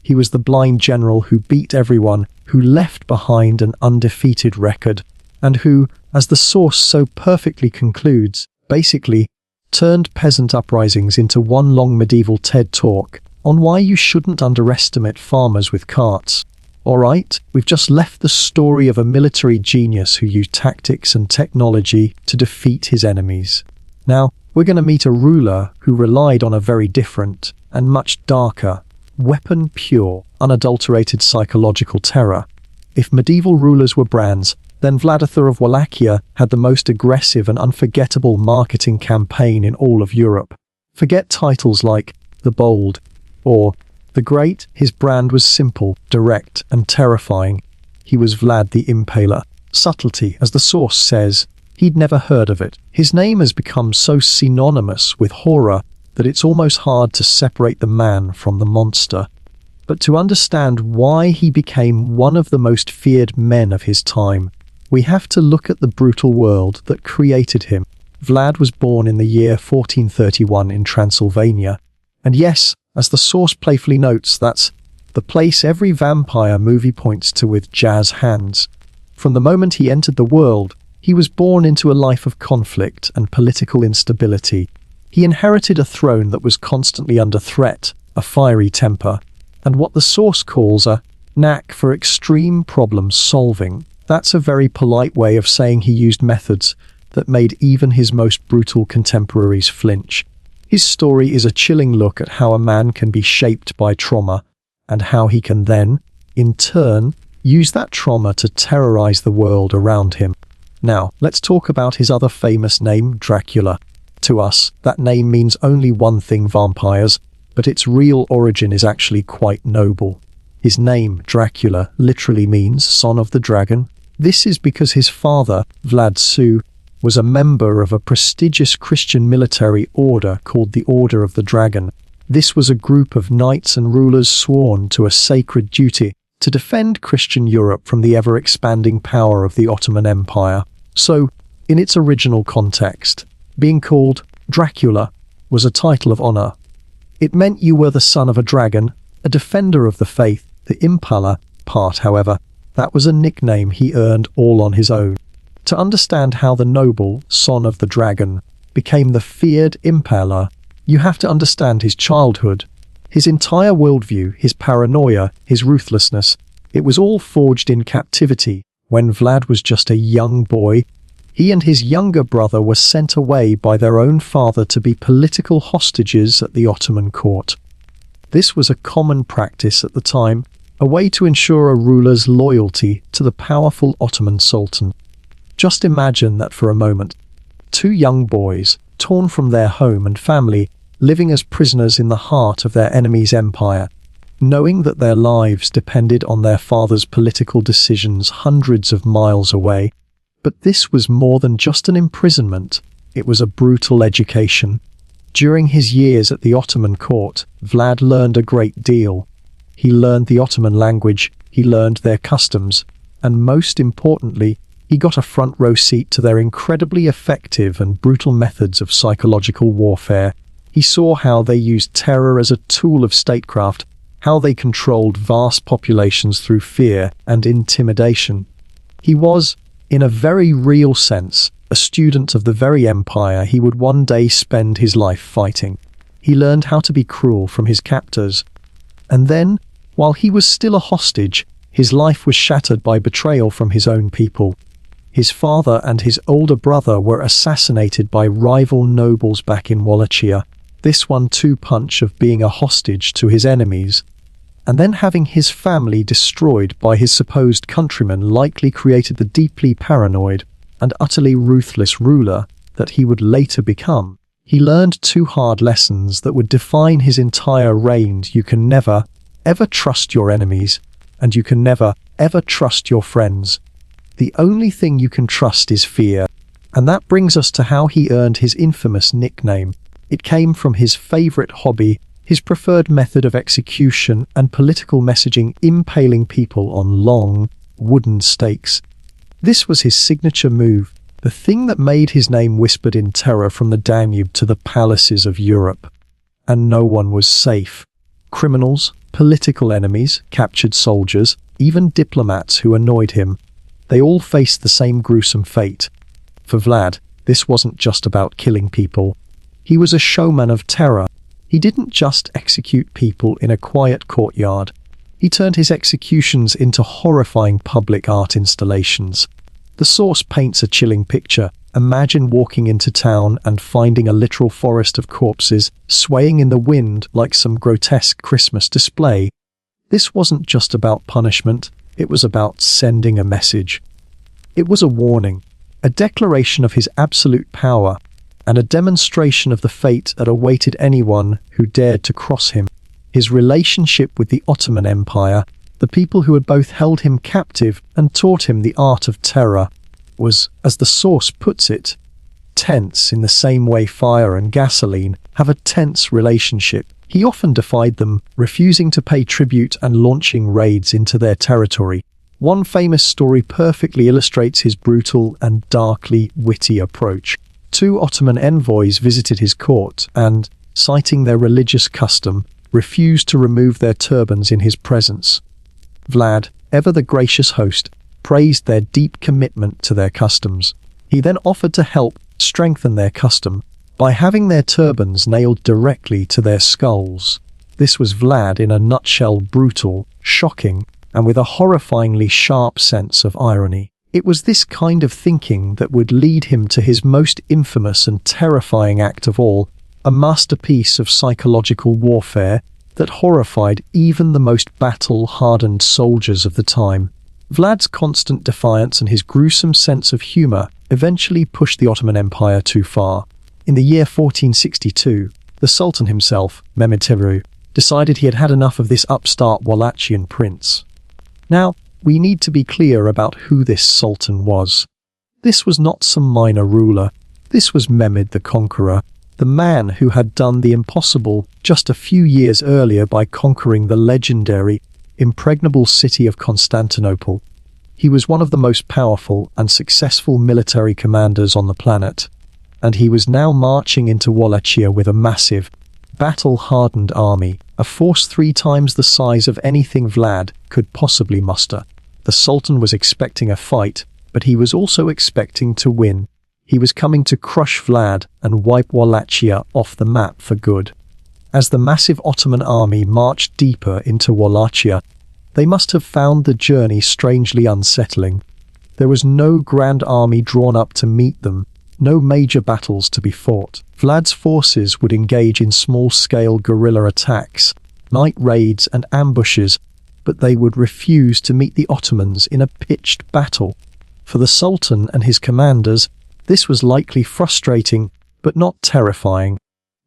He was the blind general who beat everyone, who left behind an undefeated record, and who, as the source so perfectly concludes, basically turned peasant uprisings into one long medieval TED Talk on why you shouldn't underestimate farmers with carts. Alright, we've just left the story of a military genius who used tactics and technology to defeat his enemies. Now, we're going to meet a ruler who relied on a very different and much darker, weapon-pure, unadulterated psychological terror. If medieval rulers were brands, then Vladimir of Wallachia had the most aggressive and unforgettable marketing campaign in all of Europe. Forget titles like The Bold or The Great. His brand was simple, direct, and terrifying. He was Vlad the Impaler. Subtlety, as the source says, He'd never heard of it. His name has become so synonymous with horror that it's almost hard to separate the man from the monster. But to understand why he became one of the most feared men of his time, we have to look at the brutal world that created him. Vlad was born in the year 1431 in Transylvania. And yes, as the source playfully notes, that's the place every vampire movie points to with jazz hands. From the moment he entered the world, he was born into a life of conflict and political instability. He inherited a throne that was constantly under threat, a fiery temper, and what the source calls a knack for extreme problem solving. That's a very polite way of saying he used methods that made even his most brutal contemporaries flinch. His story is a chilling look at how a man can be shaped by trauma, and how he can then, in turn, use that trauma to terrorize the world around him. Now, let's talk about his other famous name, Dracula. To us, that name means only one thing: vampires, but its real origin is actually quite noble. His name, Dracula, literally means son of the dragon. This is because his father, Vlad Suh, was a member of a prestigious Christian military order called the Order of the Dragon. This was a group of knights and rulers sworn to a sacred duty to defend Christian Europe from the ever-expanding power of the Ottoman Empire. So, in its original context, being called Dracula was a title of honor. It meant you were the son of a dragon, a defender of the faith. The Impaler part, however, that was a nickname he earned all on his own. To understand how the noble son of the dragon became the feared Impaler, you have to understand his childhood. His entire worldview, his paranoia, his ruthlessness, it was all forged in captivity. When Vlad was just a young boy, he and his younger brother were sent away by their own father to be political hostages at the Ottoman court. This was a common practice at the time, a way to ensure a ruler's loyalty to the powerful Ottoman Sultan. Just imagine that for a moment. Two young boys, torn from their home and family, living as prisoners in the heart of their enemy's empire, knowing that their lives depended on their father's political decisions hundreds of miles away. But this was more than just an imprisonment. It was a brutal education. During his years at the Ottoman court, Vlad learned a great deal. He learned the Ottoman language, he learned their customs, and most importantly, he got a front row seat to their incredibly effective and brutal methods of psychological warfare. He saw how they used terror as a tool of statecraft, how they controlled vast populations through fear and intimidation. He was, in a very real sense, a student of the very empire he would one day spend his life fighting. He learned how to be cruel from his captors. And then, while he was still a hostage, his life was shattered by betrayal from his own people. His father and his older brother were assassinated by rival nobles back in Wallachia. This 1-2 punch of being a hostage to his enemies, and then having his family destroyed by his supposed countrymen, likely created the deeply paranoid and utterly ruthless ruler that he would later become. He learned 2 hard lessons that would define his entire reign. You can never, ever trust your enemies, and you can never, ever trust your friends. The only thing you can trust is fear. And that brings us to how he earned his infamous nickname. It came from his favorite hobby, his preferred method of execution and political messaging, impaling people on long, wooden stakes. This was his signature move, the thing that made his name whispered in terror from the Danube to the palaces of Europe. And no one was safe. Criminals, political enemies, captured soldiers, even diplomats who annoyed him, they all faced the same gruesome fate. For Vlad, this wasn't just about killing people. He was a showman of terror. He didn't just execute people in a quiet courtyard. He turned his executions into horrifying public art installations. The source paints a chilling picture. Imagine walking into town and finding a literal forest of corpses swaying in the wind like some grotesque Christmas display. This wasn't just about punishment. It was about sending a message. It was a warning, a declaration of his absolute power, and a demonstration of the fate that awaited anyone who dared to cross him. His relationship with the Ottoman Empire, the people who had both held him captive and taught him the art of terror, was, as the source puts it, tense in the same way fire and gasoline have a tense relationship. He often defied them, refusing to pay tribute and launching raids into their territory. One famous story perfectly illustrates his brutal and darkly witty approach. Two Ottoman envoys visited his court and, citing their religious custom, refused to remove their turbans in his presence. Vlad, ever the gracious host, praised their deep commitment to their customs. He then offered to help strengthen their custom by having their turbans nailed directly to their skulls. This was Vlad in a nutshell, brutal, shocking, and with a horrifyingly sharp sense of irony. It was this kind of thinking that would lead him to his most infamous and terrifying act of all, a masterpiece of psychological warfare that horrified even the most battle-hardened soldiers of the time. Vlad's constant defiance and his gruesome sense of humor eventually pushed the Ottoman Empire too far. In the year 1462, the Sultan himself, Mehmed Tevru, decided he had had enough of this upstart Wallachian prince. Now, we need to be clear about who this Sultan was. This was not some minor ruler. This was Mehmed the Conqueror, the man who had done the impossible just a few years earlier by conquering the legendary, impregnable city of Constantinople. He was one of the most powerful and successful military commanders on the planet, and he was now marching into Wallachia with a massive, battle-hardened army, a force 3 times the size of anything Vlad could possibly muster. The Sultan was expecting a fight, but he was also expecting to win. He was coming to crush Vlad and wipe Wallachia off the map for good. As the massive Ottoman army marched deeper into Wallachia, they must have found the journey strangely unsettling. There was no grand army drawn up to meet them, no major battles to be fought. Vlad's forces would engage in small-scale guerrilla attacks, night raids and ambushes, but they would refuse to meet the Ottomans in a pitched battle. For the Sultan and his commanders, this was likely frustrating, but not terrifying.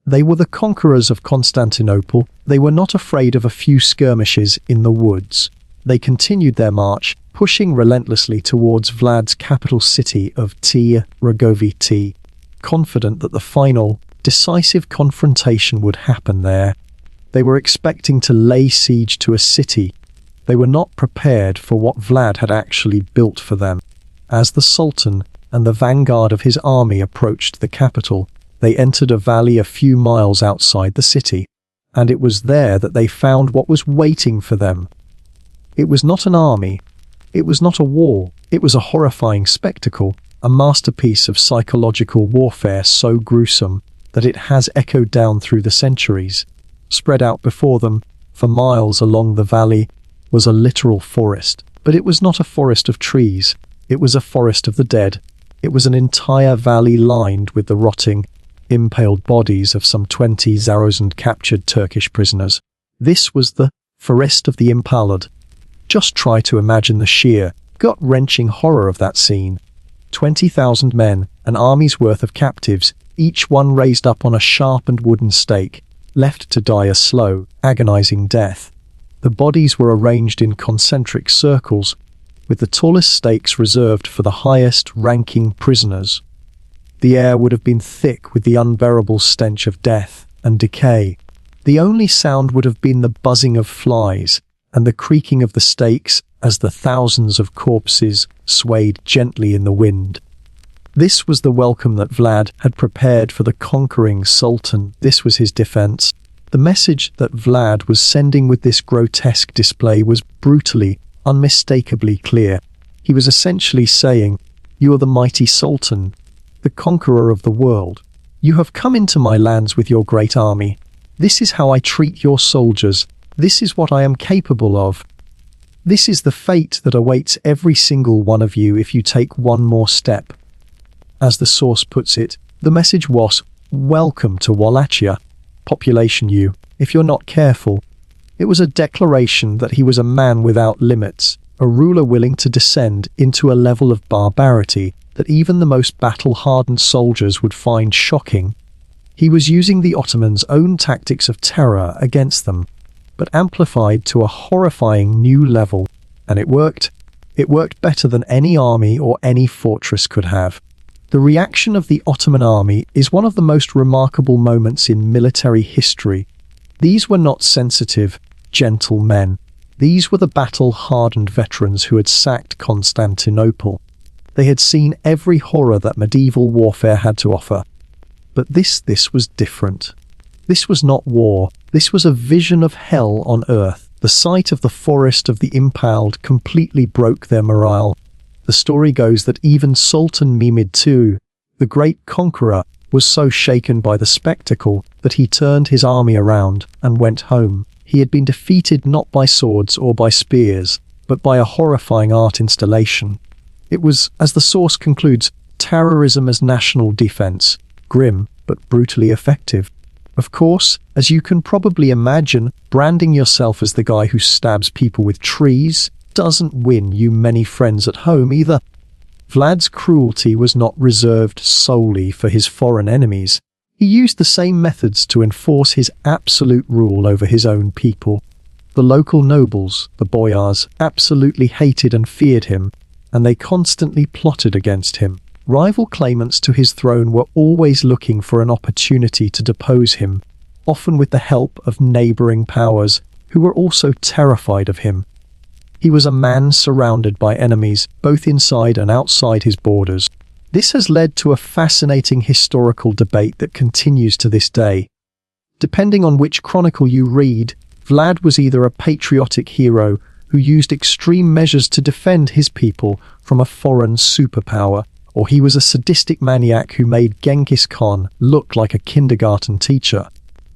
They were the conquerors of Constantinople. They were not afraid of a few skirmishes in the woods. They continued their march, pushing relentlessly towards Vlad's capital city of Rogoviti, confident that the final, decisive confrontation would happen there. They were expecting to lay siege to a city. They were not prepared for what Vlad had actually built for them. As the Sultan and the vanguard of his army approached the capital, they entered a valley a few miles outside the city, and it was there that they found what was waiting for them. It was not an army. It was not a war. It was a horrifying spectacle, a masterpiece of psychological warfare so gruesome that it has echoed down through the centuries. Spread out before them, for miles along the valley, was a literal forest. But it was not a forest of trees. It was a forest of the dead. It was an entire valley lined with the rotting, impaled bodies of some 20 Zarozan captured Turkish prisoners. This was the Forest of the Impaled. Just try to imagine the sheer, gut-wrenching horror of that scene. 20,000 men, an army's worth of captives, each one raised up on a sharpened wooden stake, left to die a slow, agonizing death. The bodies were arranged in concentric circles, with the tallest stakes reserved for the highest-ranking prisoners. The air would have been thick with the unbearable stench of death and decay. The only sound would have been the buzzing of flies and the creaking of the stakes as the thousands of corpses swayed gently in the wind. This was the welcome that Vlad had prepared for the conquering Sultan. This was his defense. The message that Vlad was sending with this grotesque display was brutally, unmistakably clear. He was essentially saying, "You are the mighty Sultan, the conqueror of the world. You have come into my lands with your great army. This is how I treat your soldiers. This is what I am capable of. This is the fate that awaits every single one of you if you take one more step." As the source puts it, the message was, "Welcome to Wallachia, population you, if you're not careful." It was a declaration that he was a man without limits, a ruler willing to descend into a level of barbarity that even the most battle-hardened soldiers would find shocking. He was using the Ottomans' own tactics of terror against them, but amplified to a horrifying new level. And it worked. It worked better than any army or any fortress could have. The reaction of the Ottoman army is one of the most remarkable moments in military history. These were not sensitive, gentle men. These were the battle-hardened veterans who had sacked Constantinople. They had seen every horror that medieval warfare had to offer. But this was different. This was not war. This was a vision of hell on earth. The sight of the forest of the impaled completely broke their morale. The story goes that even Sultan Mehmed II, the great conqueror, was so shaken by the spectacle that he turned his army around and went home. He had been defeated not by swords or by spears, but by a horrifying art installation. It was, as the source concludes, terrorism as national defense, grim but brutally effective. Of course, as you can probably imagine, branding yourself as the guy who stabs people with trees doesn't win you many friends at home either. Vlad's cruelty was not reserved solely for his foreign enemies. He used the same methods to enforce his absolute rule over his own people. The local nobles, the boyars, absolutely hated and feared him, and they constantly plotted against him. Rival claimants to his throne were always looking for an opportunity to depose him, often with the help of neighboring powers who were also terrified of him. He was a man surrounded by enemies, both inside and outside his borders. This has led to a fascinating historical debate that continues to this day. Depending on which chronicle you read, Vlad was either a patriotic hero who used extreme measures to defend his people from a foreign superpower, or he was a sadistic maniac who made Genghis Khan look like a kindergarten teacher.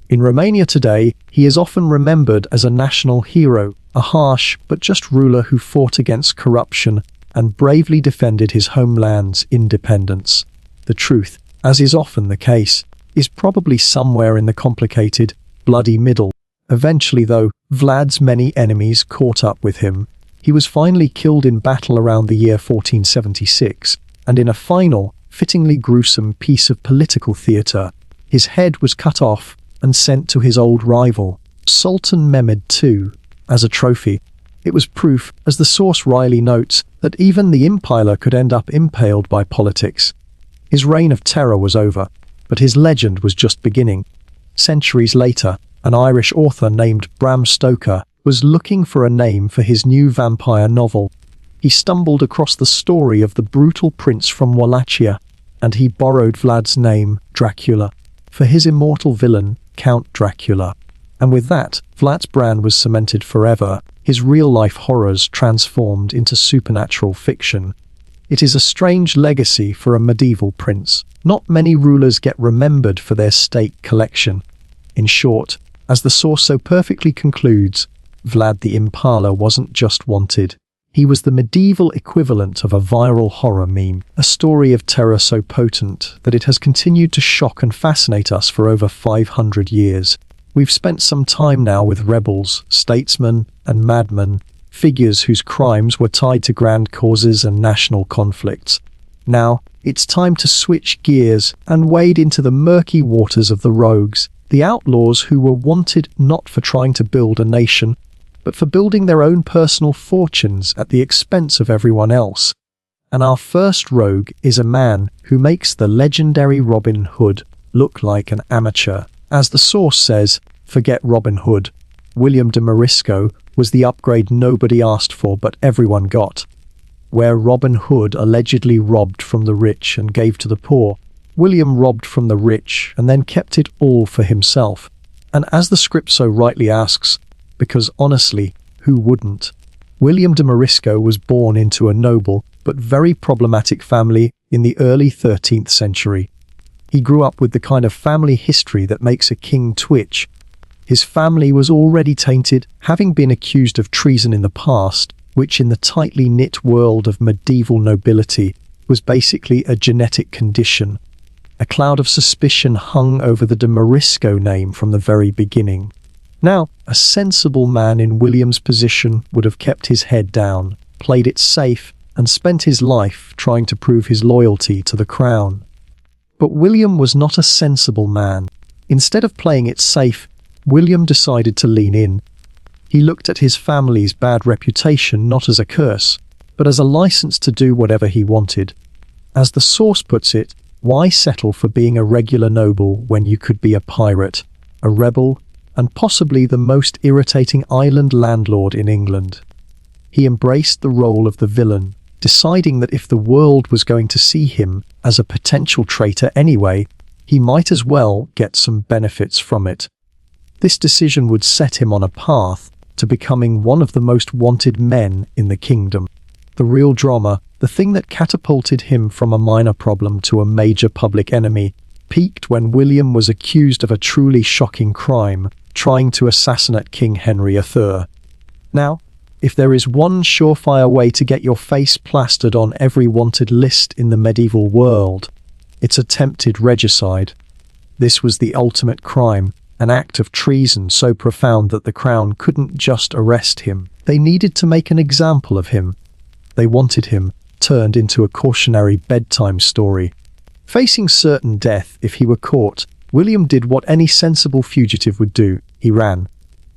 In Romania today, he is often remembered as a national hero, a harsh but just ruler who fought against corruption and bravely defended his homeland's independence. The truth, as is often the case, is probably somewhere in the complicated, bloody middle. Eventually, though, Vlad's many enemies caught up with him. He was finally killed in battle around the year 1476, and in a final, fittingly gruesome piece of political theatre, his head was cut off and sent to his old rival, Sultan Mehmed II, as a trophy. It was proof, as the source wryly notes, that even the impaler could end up impaled by politics. His reign of terror was over, but his legend was just beginning. Centuries later, an Irish author named Bram Stoker was looking for a name for his new vampire novel. He stumbled across the story of the brutal prince from Wallachia, and he borrowed Vlad's name, Dracula, for his immortal villain, Count Dracula. And with that, Vlad's brand was cemented forever, his real-life horrors transformed into supernatural fiction. It is a strange legacy for a medieval prince. Not many rulers get remembered for their state collection. In short, as the source so perfectly concludes, Vlad the Impaler wasn't just wanted. He was the medieval equivalent of a viral horror meme, a story of terror so potent that it has continued to shock and fascinate us for over 500 years. We've spent some time now with rebels, statesmen, and madmen, figures whose crimes were tied to grand causes and national conflicts. Now, it's time to switch gears and wade into the murky waters of the rogues, the outlaws who were wanted not for trying to build a nation, but for building their own personal fortunes at the expense of everyone else. And our first rogue is a man who makes the legendary Robin Hood look like an amateur. As the source says, forget Robin Hood. William de Morisco was the upgrade nobody asked for but everyone got. Where Robin Hood allegedly robbed from the rich and gave to the poor, William robbed from the rich and then kept it all for himself. And as the script so rightly asks, because honestly, who wouldn't? William de Morisco was born into a noble but very problematic family in the early 13th century. He grew up with the kind of family history that makes a king twitch. His family was already tainted, having been accused of treason in the past, which in the tightly knit world of medieval nobility was basically a genetic condition. A cloud of suspicion hung over the de Morisco name from the very beginning. Now, a sensible man in William's position would have kept his head down, played it safe, and spent his life trying to prove his loyalty to the crown. But William was not a sensible man. Instead of playing it safe, William decided to lean in. He looked at his family's bad reputation not as a curse, but as a license to do whatever he wanted. As the source puts it, why settle for being a regular noble when you could be a pirate, a rebel, and possibly the most irritating island landlord in England? He embraced the role of the villain, deciding that if the world was going to see him as a potential traitor anyway, he might as well get some benefits from it. This decision would set him on a path to becoming one of the most wanted men in the kingdom. The real drama, the thing that catapulted him from a minor problem to a major public enemy, peaked when William was accused of a truly shocking crime, trying to assassinate King Henry III. Now, if there is one surefire way to get your face plastered on every wanted list in the medieval world, it's attempted regicide. This was the ultimate crime, an act of treason so profound that the crown couldn't just arrest him. They needed to make an example of him. They wanted him turned into a cautionary bedtime story. Facing certain death if he were caught, William did what any sensible fugitive would do. He ran.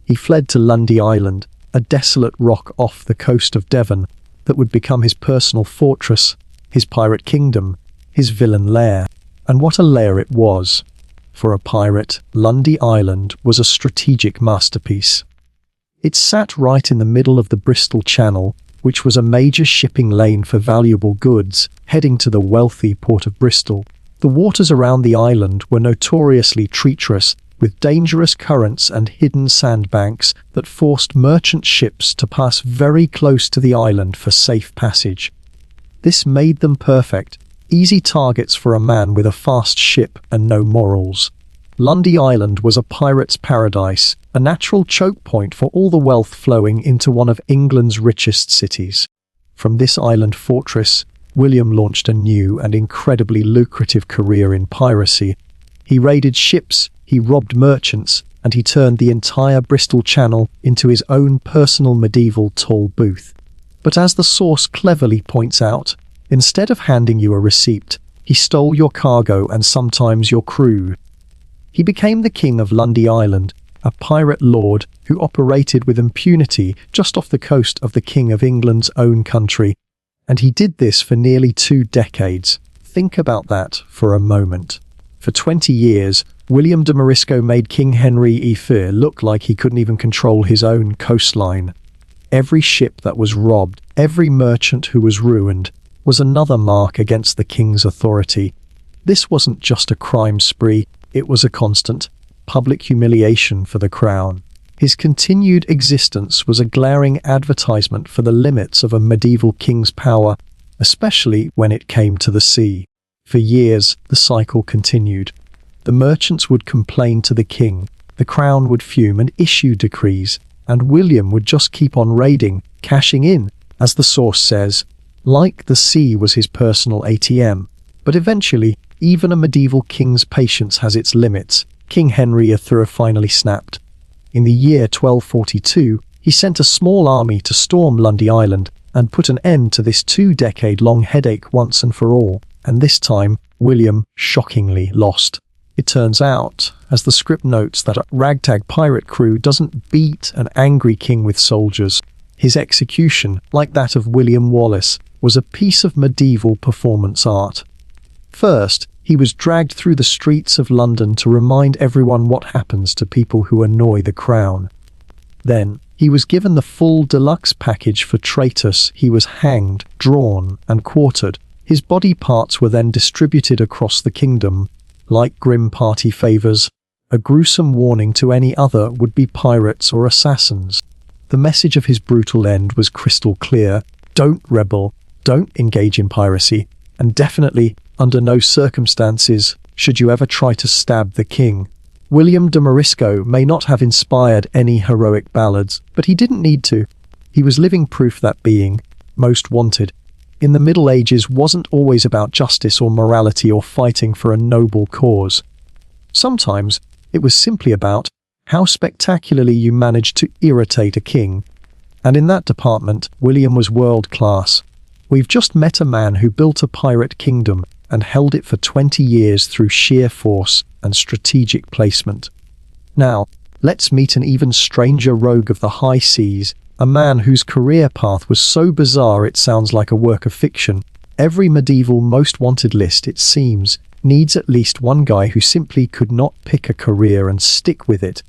He fled to Lundy Island, a desolate rock off the coast of Devon that would become his personal fortress, his pirate kingdom, his villain lair. And what a lair it was. For a pirate, Lundy Island was a strategic masterpiece. It sat right in the middle of the Bristol Channel, which was a major shipping lane for valuable goods heading to the wealthy port of Bristol. The waters around the island were notoriously treacherous, with dangerous currents and hidden sandbanks that forced merchant ships to pass very close to the island for safe passage. This made them perfect, easy targets for a man with a fast ship and no morals. Lundy Island was a pirate's paradise, a natural choke point for all the wealth flowing into one of England's richest cities. From this island fortress, William launched a new and incredibly lucrative career in piracy. He raided ships, he robbed merchants, and he turned the entire Bristol Channel into his own personal medieval toll booth. But as the source cleverly points out, instead of handing you a receipt, he stole your cargo and sometimes your crew. He became the king of Lundy Island, a pirate lord who operated with impunity just off the coast of the King of England's own country. And he did this for nearly 2 decades. Think about that for a moment. For 20 years, William de Morisco made King Henry IV look like he couldn't even control his own coastline. Every ship that was robbed, every merchant who was ruined, was another mark against the king's authority. This wasn't just a crime spree, it was a constant, public humiliation for the crown. His continued existence was a glaring advertisement for the limits of a medieval king's power, especially when it came to the sea. For years, the cycle continued. The merchants would complain to the king, the crown would fume and issue decrees, and William would just keep on raiding, cashing in, as the source says, like the sea was his personal ATM. But eventually, even a medieval king's patience has its limits. King Henry III finally snapped. In the year 1242, he sent a small army to storm Lundy Island and put an end to this 2-decade-long headache once and for all. And this time, William shockingly lost. It turns out, as the script notes, that a ragtag pirate crew doesn't beat an angry king with soldiers. His execution, like that of William Wallace, was a piece of medieval performance art. First, he was dragged through the streets of London to remind everyone what happens to people who annoy the crown. Then, he was given the full deluxe package for traitors. He was hanged, drawn, and quartered. His body parts were then distributed across the kingdom, like grim party favors, a gruesome warning to any other would-be pirates or assassins. The message of his brutal end was crystal clear: don't rebel, don't engage in piracy, and definitely, under no circumstances, should you ever try to stab the king. William de Morisco may not have inspired any heroic ballads, but he didn't need to. He was living proof that being most wanted in the Middle Ages wasn't always about justice or morality or fighting for a noble cause. Sometimes it was simply about how spectacularly you managed to irritate a king. And in that department, William was world-class. We've just met a man who built a pirate kingdom and held it for 20 years through sheer force and strategic placement. Now, let's meet an even stranger rogue of the high seas, a man whose career path was so bizarre it sounds like a work of fiction. Every medieval most wanted list, it seems, needs at least one guy who simply could not pick a career and stick with it.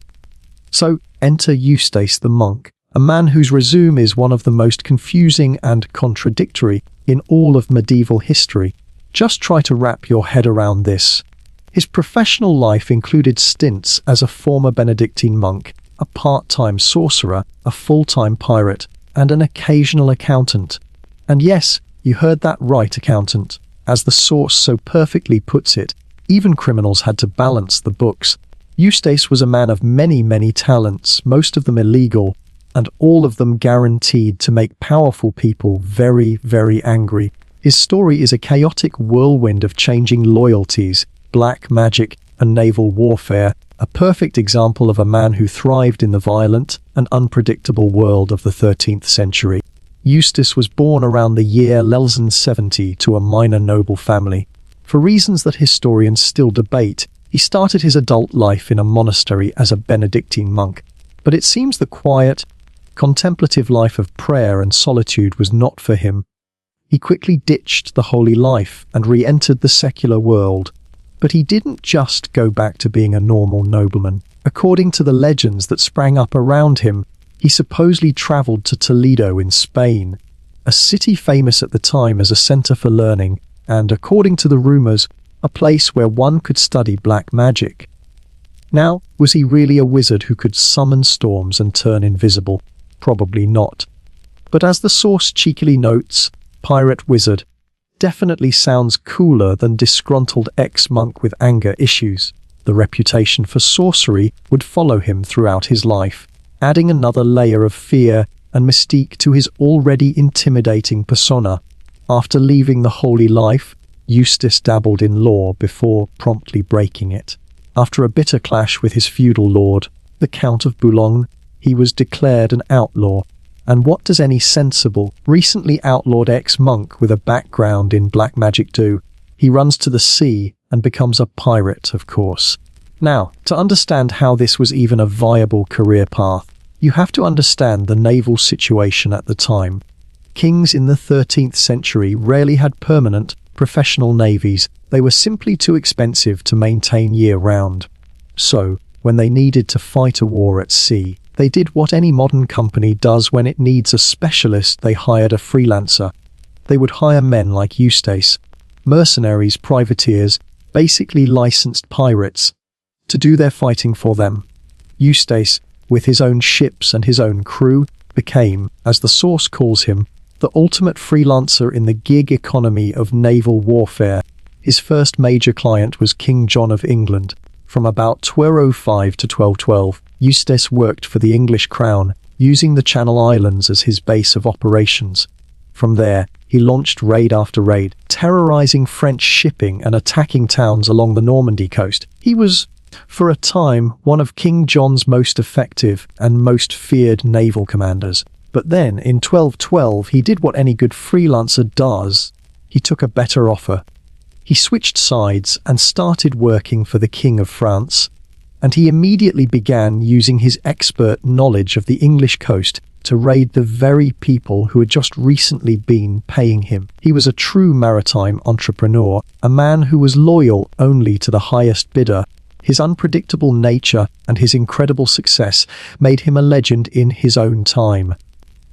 So, enter Eustace the monk, a man whose resume is one of the most confusing and contradictory in all of medieval history. Just try to wrap your head around this. His professional life included stints as a former Benedictine monk, a part-time sorcerer, a full-time pirate, and an occasional accountant. And yes, you heard that right, accountant. As the source so perfectly puts it, even criminals had to balance the books. Eustace was a man of many, many talents, most of them illegal, and all of them guaranteed to make powerful people very, very angry. His story is a chaotic whirlwind of changing loyalties, black magic, and naval warfare, a perfect example of a man who thrived in the violent and unpredictable world of the 13th century. Eustace was born around the year 1170 to a minor noble family. For reasons that historians still debate, he started his adult life in a monastery as a Benedictine monk, but it seems the quiet, contemplative life of prayer and solitude was not for him. He quickly ditched the holy life and re-entered the secular world. But he didn't just go back to being a normal nobleman. According to the legends that sprang up around him, he supposedly travelled to Toledo in Spain, a city famous at the time as a centre for learning, and, according to the rumours, a place where one could study black magic. Now, was he really a wizard who could summon storms and turn invisible? Probably not. But as the source cheekily notes, pirate wizard definitely sounds cooler than disgruntled ex-monk with anger issues. The reputation for sorcery would follow him throughout his life, adding another layer of fear and mystique to his already intimidating persona. After leaving the holy life, Eustace dabbled in law before promptly breaking it. After a bitter clash with his feudal lord, the Count of Boulogne, he was declared an outlaw. And what does any sensible, recently outlawed ex-monk with a background in black magic do? He runs to the sea and becomes a pirate, of course. Now, to understand how this was even a viable career path, you have to understand the naval situation at the time. Kings in the 13th century rarely had permanent, professional navies. They were simply too expensive to maintain year-round. So, when they needed to fight a war at sea, they did what any modern company does when it needs a specialist. They hired a freelancer. They would hire men like Eustace, mercenaries, privateers, basically licensed pirates, to do their fighting for them. Eustace, with his own ships and his own crew, became, as the source calls him, the ultimate freelancer in the gig economy of naval warfare. His first major client was King John of England. From about 1205 to 1212, Eustace worked for the English crown, using the Channel Islands as his base of operations. From there, he launched raid after raid, terrorizing French shipping and attacking towns along the Normandy coast. He was, for a time, one of King John's most effective and most feared naval commanders. But then, in 1212, he did what any good freelancer does. He took a better offer. He switched sides and started working for the King of France, and he immediately began using his expert knowledge of the English coast to raid the very people who had just recently been paying him. He was a true maritime entrepreneur, a man who was loyal only to the highest bidder. His unpredictable nature and his incredible success made him a legend in his own time.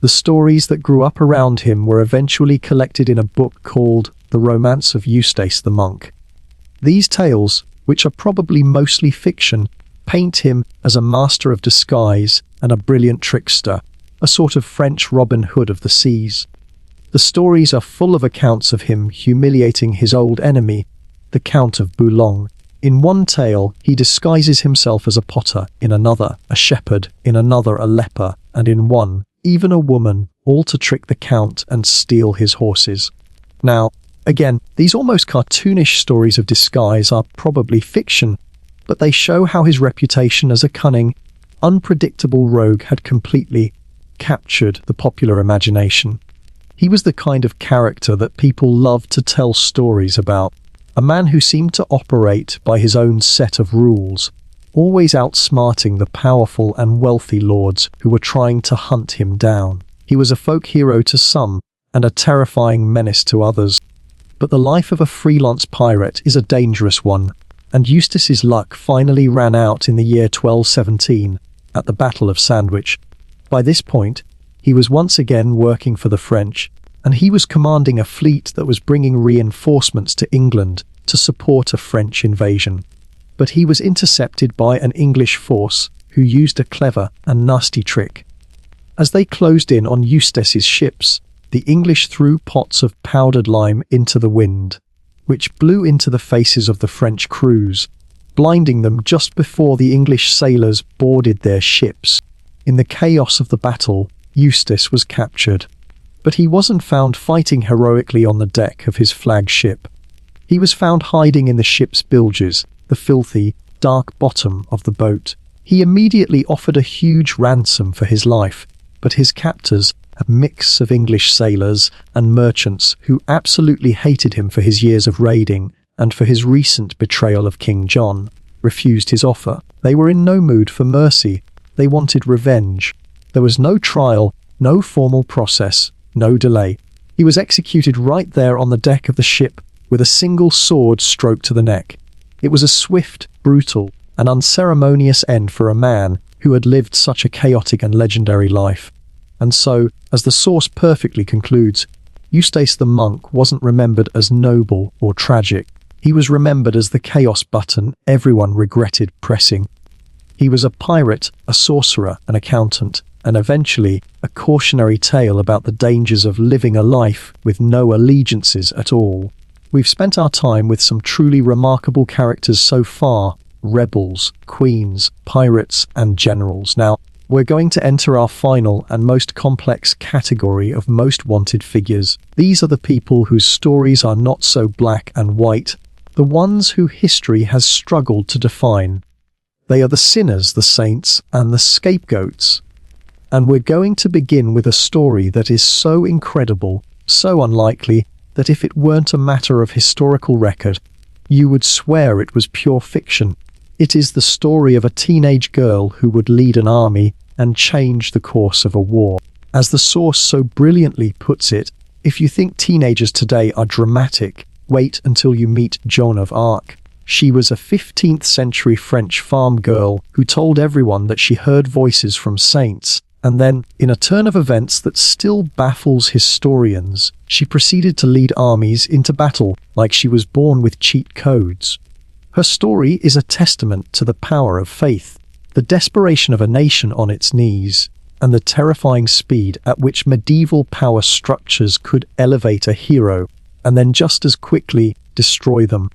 The stories that grew up around him were eventually collected in a book called The Romance of Eustace the Monk. These tales, which are probably mostly fiction, paint him as a master of disguise and a brilliant trickster, a sort of French Robin Hood of the seas. The stories are full of accounts of him humiliating his old enemy, the Count of Boulogne. In one tale, he disguises himself as a potter, in another, a shepherd, in another, a leper, and in one, even a woman, all to trick the Count and steal his horses. Now, again, these almost cartoonish stories of disguise are probably fiction, but they show how his reputation as a cunning, unpredictable rogue had completely captured the popular imagination. He was the kind of character that people loved to tell stories about, a man who seemed to operate by his own set of rules. always outsmarting the powerful and wealthy lords who were trying to hunt him down. He was a folk hero to some and a terrifying menace to others. But the life of a freelance pirate is a dangerous one, and Eustace's luck finally ran out in the year 1217 at the Battle of Sandwich. By this point, he was once again working for the French, and he was commanding a fleet that was bringing reinforcements to England to support a French invasion. But he was intercepted by an English force who used a clever and nasty trick. As they closed in on Eustace's ships, the English threw pots of powdered lime into the wind, which blew into the faces of the French crews, blinding them just before the English sailors boarded their ships. In the chaos of the battle, Eustace was captured, but he wasn't found fighting heroically on the deck of his flagship. He was found hiding in the ship's bilges, the filthy, dark bottom of the boat. He immediately offered a huge ransom for his life, but his captors, a mix of English sailors and merchants who absolutely hated him for his years of raiding and for his recent betrayal of King John, refused his offer. They were in no mood for mercy. They wanted revenge. There was no trial, no formal process, no delay. He was executed right there on the deck of the ship with a single sword stroke to the neck. It was a swift, brutal, and unceremonious end for a man who had lived such a chaotic and legendary life. And so, as the source perfectly concludes, Eustace the monk wasn't remembered as noble or tragic. He was remembered as the chaos button everyone regretted pressing. He was a pirate, a sorcerer, an accountant, and eventually a cautionary tale about the dangers of living a life with no allegiances at all. We've spent our time with some truly remarkable characters so far: rebels, queens, pirates, and generals. Now, we're going to enter our final and most complex category of most wanted figures. These are the people whose stories are not so black and white, the ones who history has struggled to define. They are the sinners, the saints, and the scapegoats. And we're going to begin with a story that is so incredible, so unlikely, that if it weren't a matter of historical record, you would swear it was pure fiction. It is the story of a teenage girl who would lead an army and change the course of a war. As the source so brilliantly puts it, if you think teenagers today are dramatic, wait until you meet Joan of Arc. She was a 15th century French farm girl who told everyone that she heard voices from saints, and then, in a turn of events that still baffles historians, she proceeded to lead armies into battle like she was born with cheat codes. Her story is a testament to the power of faith, the desperation of a nation on its knees, and the terrifying speed at which medieval power structures could elevate a hero and then just as quickly destroy them.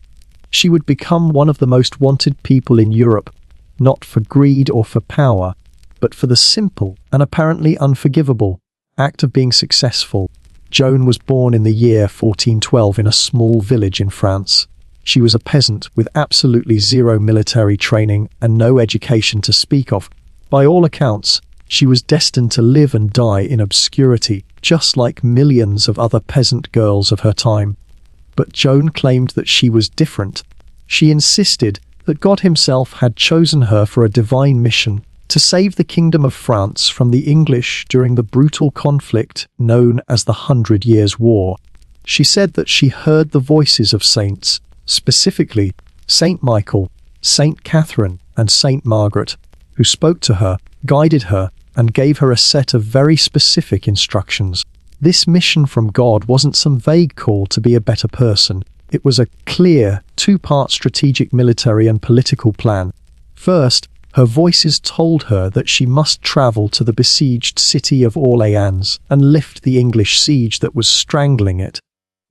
She would become one of the most wanted people in Europe, not for greed or for power, but for the simple and apparently unforgivable act of being successful. Joan was born in the year 1412 in a small village in France. She was a peasant with absolutely zero military training and no education to speak of. By all accounts, she was destined to live and die in obscurity, just like millions of other peasant girls of her time. But Joan claimed that she was different. She insisted that God himself had chosen her for a divine mission to save the Kingdom of France from the English during the brutal conflict known as the 100 Years' War. She said that she heard the voices of saints, specifically Saint Michael, Saint Catherine, and Saint Margaret, who spoke to her, guided her, and gave her a set of very specific instructions. This mission from God wasn't some vague call to be a better person. It was a clear, two-part strategic military and political plan. First, her voices told her that she must travel to the besieged city of Orleans and lift the English siege that was strangling it.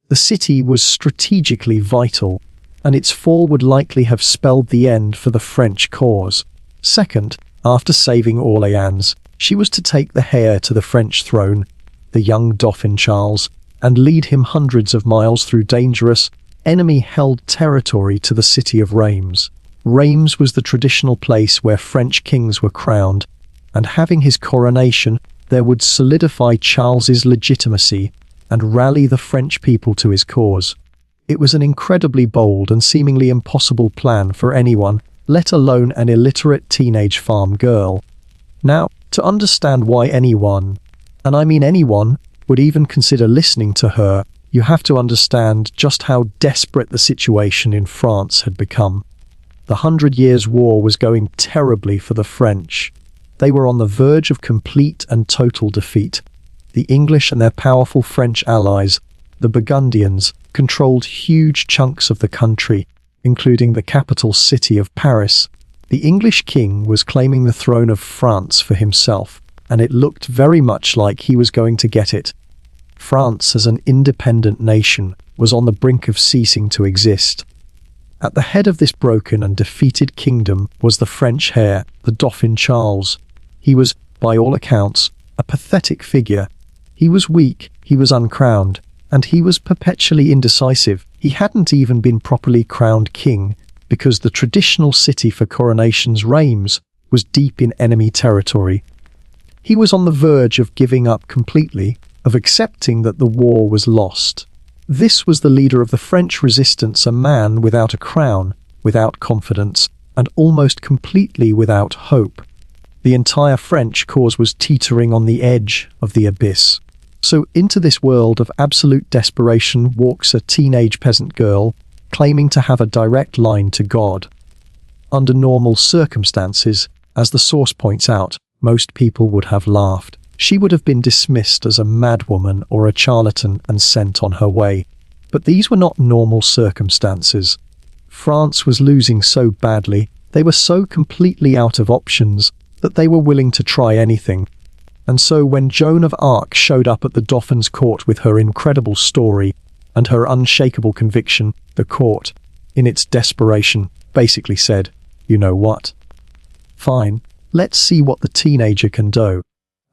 The city was strategically vital, and its fall would likely have spelled the end for the French cause. Second, after saving Orleans, she was to take the heir to the French throne, the young Dauphin Charles, and lead him hundreds of miles through dangerous, enemy-held territory to the city of Reims. Reims was the traditional place where French kings were crowned, and having his coronation there would solidify Charles's legitimacy and rally the French people to his cause. It was an incredibly bold and seemingly impossible plan for anyone let alone an illiterate teenage farm girl. Now, to understand why anyone, and I mean anyone, would even consider listening to her, you have to understand just how desperate the situation in France had become. The 100 Years' War was going terribly for the French. They were on the verge of complete and total defeat. The English and their powerful French allies, the Burgundians, controlled huge chunks of the country, including the capital city of Paris. The English king was claiming the throne of France for himself, and it looked very much like he was going to get it. France, as an independent nation, was on the brink of ceasing to exist. At the head of this broken and defeated kingdom was the French heir, the Dauphin Charles. He was, by all accounts, a pathetic figure. He was weak, he was uncrowned, and he was perpetually indecisive. He hadn't even been properly crowned king, because the traditional city for coronations, Reims, was deep in enemy territory. He was on the verge of giving up completely, of accepting that the war was lost. This was the leader of the French resistance, a man without a crown, without confidence, and almost completely without hope. The entire French cause was teetering on the edge of the abyss. So into this world of absolute desperation walks a teenage peasant girl, claiming to have a direct line to God. Under normal circumstances, as the source points out, most people would have laughed. She would have been dismissed as a madwoman or a charlatan and sent on her way. But these were not normal circumstances. France was losing so badly, they were so completely out of options, that they were willing to try anything. And so when Joan of Arc showed up at the Dauphin's court with her incredible story and her unshakable conviction, the court, in its desperation, basically said, "You know what? Fine, let's see what the teenager can do."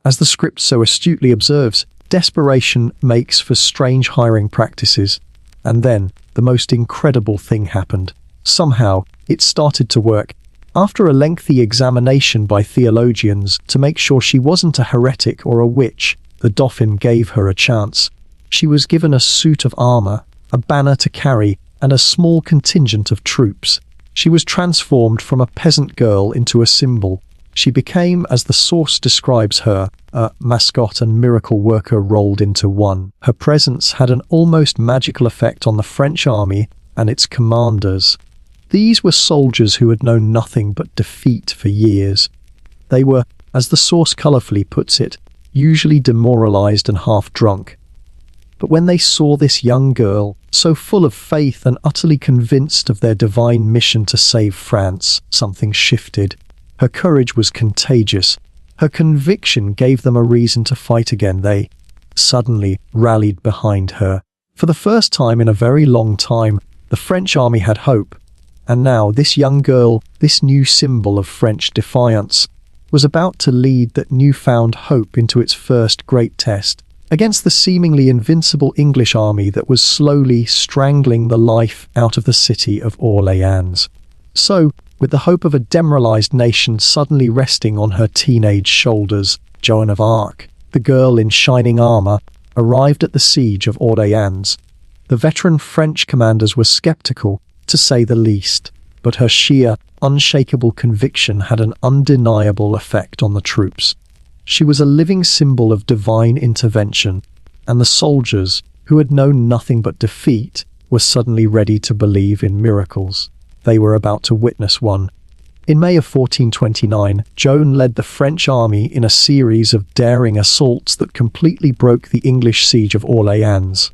As the script so astutely observes, desperation makes for strange hiring practices. And then, the most incredible thing happened. Somehow, it started to work. After a lengthy examination by theologians to make sure she wasn't a heretic or a witch, the Dauphin gave her a chance. She was given a suit of armor, a banner to carry, and a small contingent of troops. She was transformed from a peasant girl into a symbol. She became, as the source describes her, a mascot and miracle worker rolled into one. Her presence had an almost magical effect on the French army and its commanders. These were soldiers who had known nothing but defeat for years. They were, as the source colourfully puts it, usually demoralised and half-drunk. But when they saw this young girl, so full of faith and utterly convinced of their divine mission to save France, something shifted. Her courage was contagious. Her conviction gave them a reason to fight again. They suddenly rallied behind her. For the first time in a very long time, the French army had hope. And now this young girl, this new symbol of French defiance, was about to lead that newfound hope into its first great test, against the seemingly invincible English army that was slowly strangling the life out of the city of Orléans. So, with the hope of a demoralized nation suddenly resting on her teenage shoulders, Joan of Arc, the girl in shining armor, arrived at the siege of Orléans. The veteran French commanders were skeptical, to say the least, but her sheer, unshakable conviction had an undeniable effect on the troops. She was a living symbol of divine intervention, and the soldiers, who had known nothing but defeat, were suddenly ready to believe in miracles. They were about to witness one. In May of 1429, Joan led the French army in a series of daring assaults that completely broke the English siege of Orléans.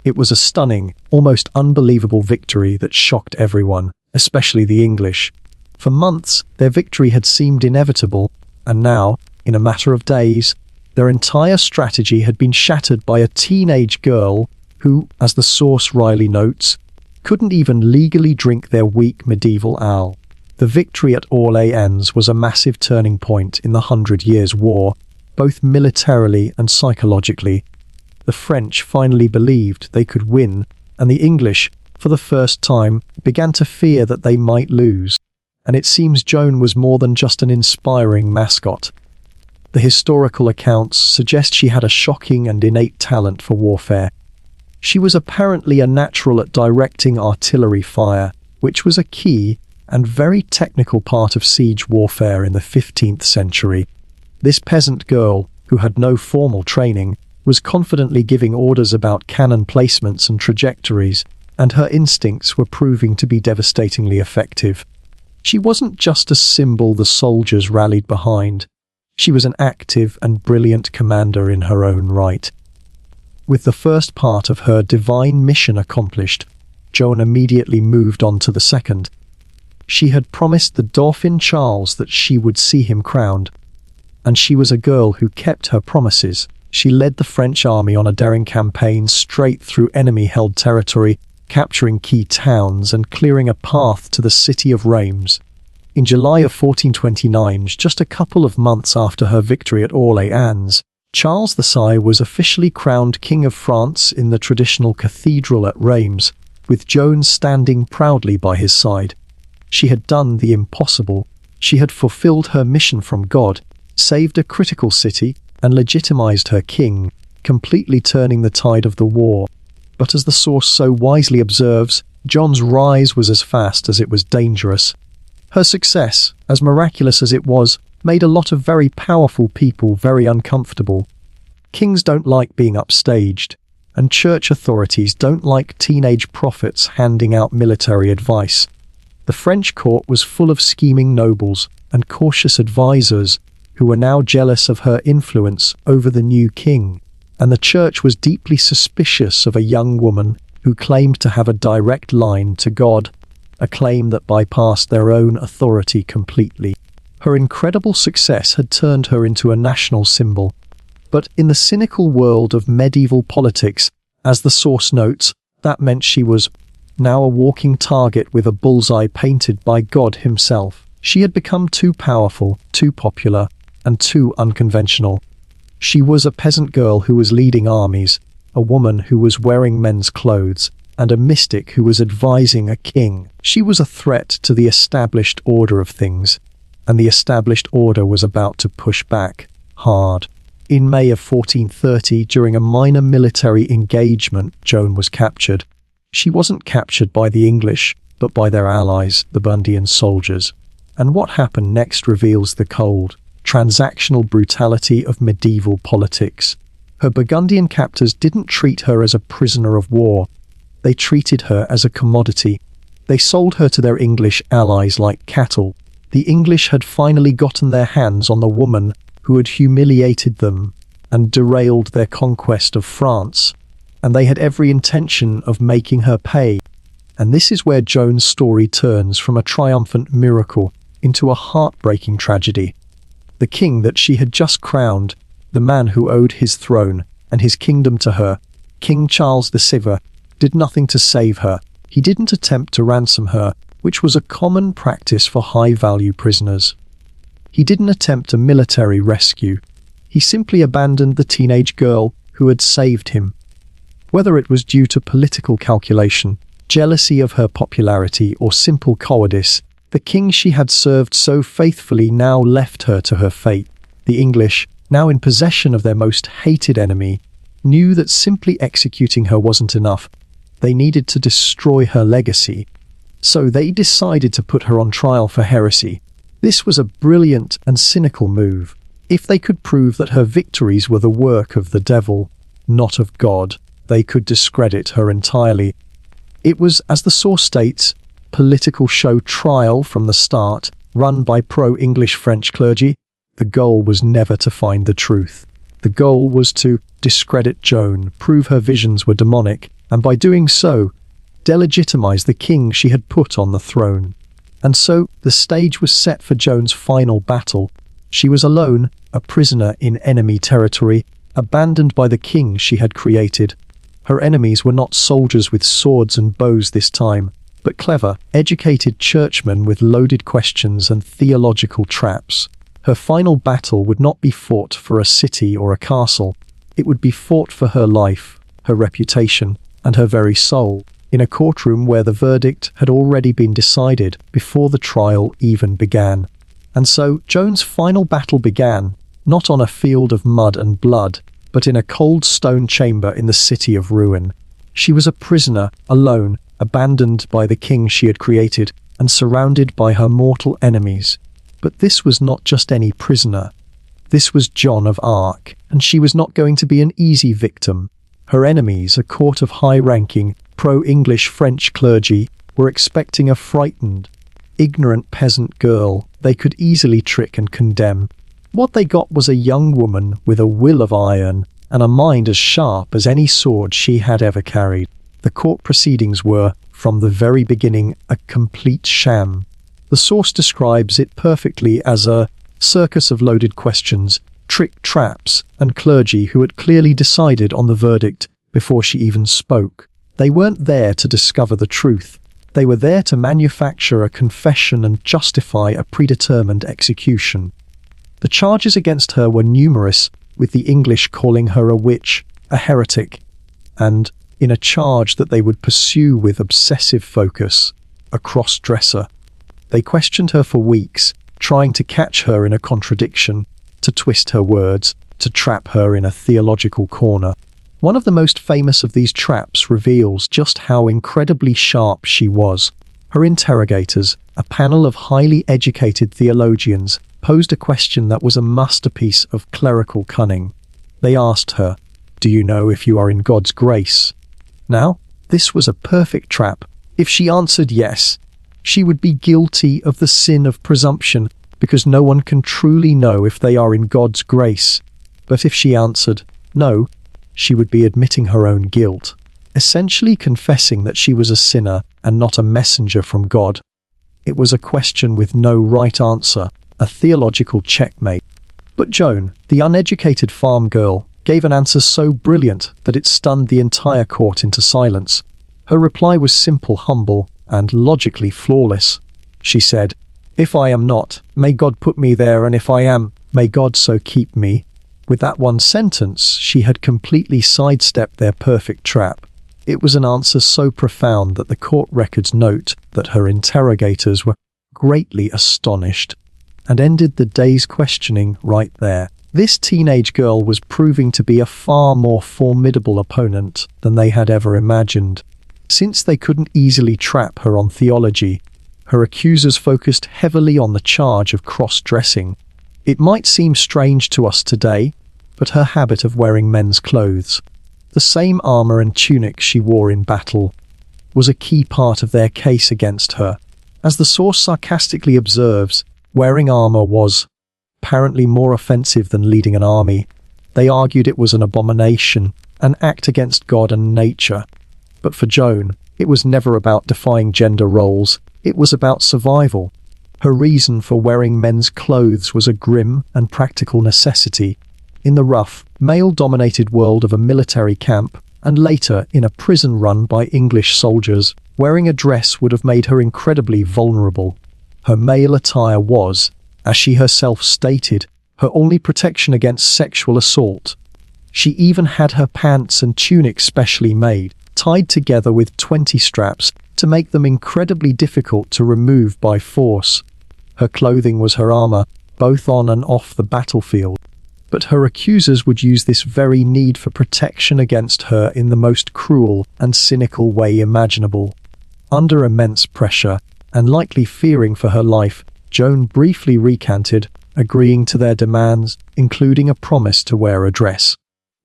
It was a stunning, almost unbelievable victory that shocked everyone, especially the English. For months, their victory had seemed inevitable, and now, in a matter of days, their entire strategy had been shattered by a teenage girl who, as the source wryly notes, couldn't even legally drink their weak medieval ale. The victory at Orléans was a massive turning point in the 100 Years' War, both militarily and psychologically. The French finally believed they could win, and the English, for the first time, began to fear that they might lose. And it seems Joan was more than just an inspiring mascot. The historical accounts suggest she had a shocking and innate talent for warfare. She was apparently a natural at directing artillery fire, which was a key and very technical part of siege warfare in the 15th century. This peasant girl, who had no formal training, was confidently giving orders about cannon placements and trajectories, and her instincts were proving to be devastatingly effective. She wasn't just a symbol the soldiers rallied behind. She was an active and brilliant commander in her own right. With the first part of her divine mission accomplished, Joan immediately moved on to the second. She had promised the Dauphin Charles that she would see him crowned, and she was a girl who kept her promises. She led the French army on a daring campaign straight through enemy-held territory, capturing key towns and clearing a path to the city of Reims. In July of 1429, just a couple of months after her victory at Orléans, Charles the Sire was officially crowned King of France in the traditional cathedral at Reims, with Joan standing proudly by his side. She had done the impossible. She had fulfilled her mission from God, saved a critical city, and legitimized her king, completely turning the tide of the war. But as the source so wisely observes, John's rise was as fast as it was dangerous. Her success, as miraculous as it was, made a lot of very powerful people very uncomfortable. Kings don't like being upstaged, and church authorities don't like teenage prophets handing out military advice. The French court was full of scheming nobles and cautious advisors who were now jealous of her influence over the new king, and the church was deeply suspicious of a young woman who claimed to have a direct line to God, a claim that bypassed their own authority completely. Her incredible success had turned her into a national symbol. But in the cynical world of medieval politics, as the source notes, that meant she was now a walking target with a bullseye painted by God himself. She had become too powerful, too popular, and too unconventional. She was a peasant girl who was leading armies, a woman who was wearing men's clothes, and a mystic who was advising a king. She was a threat to the established order of things, and the established order was about to push back hard. In May of 1430, during a minor military engagement, Joan was captured. She wasn't captured by the English, but by their allies, the Burgundian soldiers. And what happened next reveals the cold, transactional brutality of medieval politics. Her Burgundian captors didn't treat her as a prisoner of war. They treated her as a commodity. They sold her to their English allies like cattle. The English had finally gotten their hands on the woman who had humiliated them and derailed their conquest of France, and they had every intention of making her pay. And this is where Joan's story turns from a triumphant miracle into a heartbreaking tragedy. The king that she had just crowned, the man who owed his throne and his kingdom to her, King Charles VII, did nothing to save her. He didn't attempt to ransom her, which was a common practice for high-value prisoners. He didn't attempt a military rescue. He simply abandoned the teenage girl who had saved him. Whether it was due to political calculation, jealousy of her popularity, or simple cowardice, the king she had served so faithfully now left her to her fate. The English, now in possession of their most hated enemy, knew that simply executing her wasn't enough. They needed to destroy her legacy. So they decided to put her on trial for heresy. This was a brilliant and cynical move. If they could prove that her victories were the work of the devil, not of God, they could discredit her entirely. It was, as the source states, political show trial from the start, run by pro-English French clergy. The goal was never to find the truth. The goal was to discredit Joan, prove her visions were demonic, and by doing so, delegitimize the king she had put on the throne. And so, the stage was set for Joan's final battle. She was alone, a prisoner in enemy territory, abandoned by the king she had created. Her enemies were not soldiers with swords and bows this time, but clever, educated churchmen with loaded questions and theological traps. Her final battle would not be fought for a city or a castle. It would be fought for her life, her reputation, and her very soul, in a courtroom where the verdict had already been decided before the trial even began. And so Joan's final battle began, not on a field of mud and blood, but in a cold stone chamber in the city of ruin. She was a prisoner, alone, abandoned by the king she had created, and surrounded by her mortal enemies. But this was not just any prisoner. This was Joan of Arc, and she was not going to be an easy victim. Her enemies, a court of high-ranking, pro-English French clergy, were expecting a frightened, ignorant peasant girl they could easily trick and condemn. What they got was a young woman with a will of iron and a mind as sharp as any sword she had ever carried. The court proceedings were, from the very beginning, a complete sham. The source describes it perfectly as a circus of loaded questions, trick traps, and clergy who had clearly decided on the verdict before she even spoke. They weren't there to discover the truth. They were there to manufacture a confession and justify a predetermined execution. The charges against her were numerous, with the English calling her a witch, a heretic, and, in a charge that they would pursue with obsessive focus, a cross-dresser. They questioned her for weeks, trying to catch her in a contradiction, to twist her words, to trap her in a theological corner. One of the most famous of these traps reveals just how incredibly sharp she was. Her interrogators, a panel of highly educated theologians, posed a question that was a masterpiece of clerical cunning. They asked her, "Do you know if you are in God's grace?" Now, this was a perfect trap. If she answered yes, she would be guilty of the sin of presumption, because no one can truly know if they are in God's grace. But if she answered no, she would be admitting her own guilt, essentially confessing that she was a sinner and not a messenger from God. It was a question with no right answer, a theological checkmate. But Joan, the uneducated farm girl, gave an answer so brilliant that it stunned the entire court into silence. Her reply was simple, humble, and logically flawless. She said, "If I am not, may God put me there, and if I am, may God so keep me." With that one sentence, she had completely sidestepped their perfect trap. It was an answer so profound that the court records note that her interrogators were greatly astonished, and ended the day's questioning right there. This teenage girl was proving to be a far more formidable opponent than they had ever imagined. Since they couldn't easily trap her on theology, her accusers focused heavily on the charge of cross-dressing. It might seem strange to us today, but her habit of wearing men's clothes, the same armor and tunic she wore in battle, was a key part of their case against her. As the source sarcastically observes, wearing armor was apparently more offensive than leading an army. They argued it was an abomination, an act against God and nature. But for Joan, it was never about defying gender roles, it was about survival. Her reason for wearing men's clothes was a grim and practical necessity. In the rough, male-dominated world of a military camp, and later in a prison run by English soldiers, wearing a dress would have made her incredibly vulnerable. Her male attire was, as she herself stated, her only protection against sexual assault. She even had her pants and tunic specially made, tied together with 20 straps to make them incredibly difficult to remove by force. Her clothing was her armor, both on and off the battlefield. But her accusers would use this very need for protection against her in the most cruel and cynical way imaginable. Under immense pressure, and likely fearing for her life, Joan briefly recanted, agreeing to their demands, including a promise to wear a dress.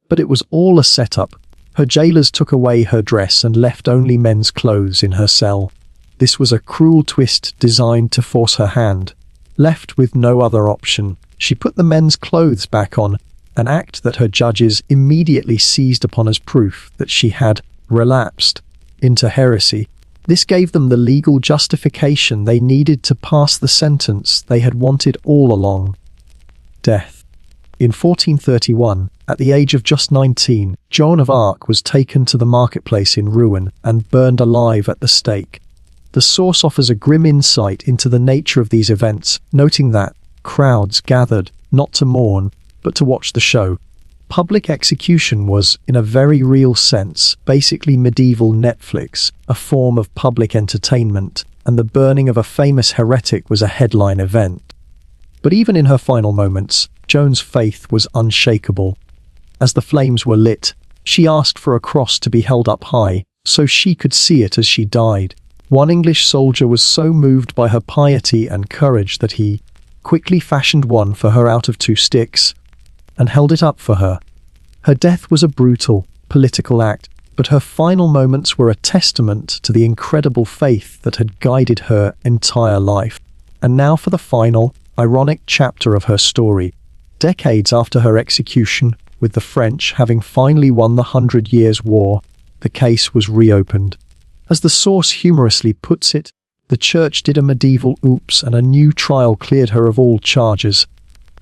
But it was all a setup. Her jailers took away her dress and left only men's clothes in her cell. This was a cruel twist designed to force her hand. Left with no other option, she put the men's clothes back on, an act that her judges immediately seized upon as proof that she had relapsed into heresy. This gave them the legal justification they needed to pass the sentence they had wanted all along: death. In 1431, at the age of just 19, Joan of Arc was taken to the marketplace in Rouen and burned alive at the stake. The source offers a grim insight into the nature of these events, noting that crowds gathered not to mourn, but to watch the show. Public execution was, in a very real sense, basically medieval Netflix, a form of public entertainment, and the burning of a famous heretic was a headline event. But even in her final moments, Joan's faith was unshakable. As the flames were lit, she asked for a cross to be held up high, so she could see it as she died. One English soldier was so moved by her piety and courage that he quickly fashioned one for her out of 2 sticks and held it up for her. Her death was a brutal, political act, but her final moments were a testament to the incredible faith that had guided her entire life. And now for the final, ironic chapter of her story. Decades after her execution, with the French having finally won the 100 Years' War, the case was reopened. As the source humorously puts it, the church did a medieval oops and a new trial cleared her of all charges.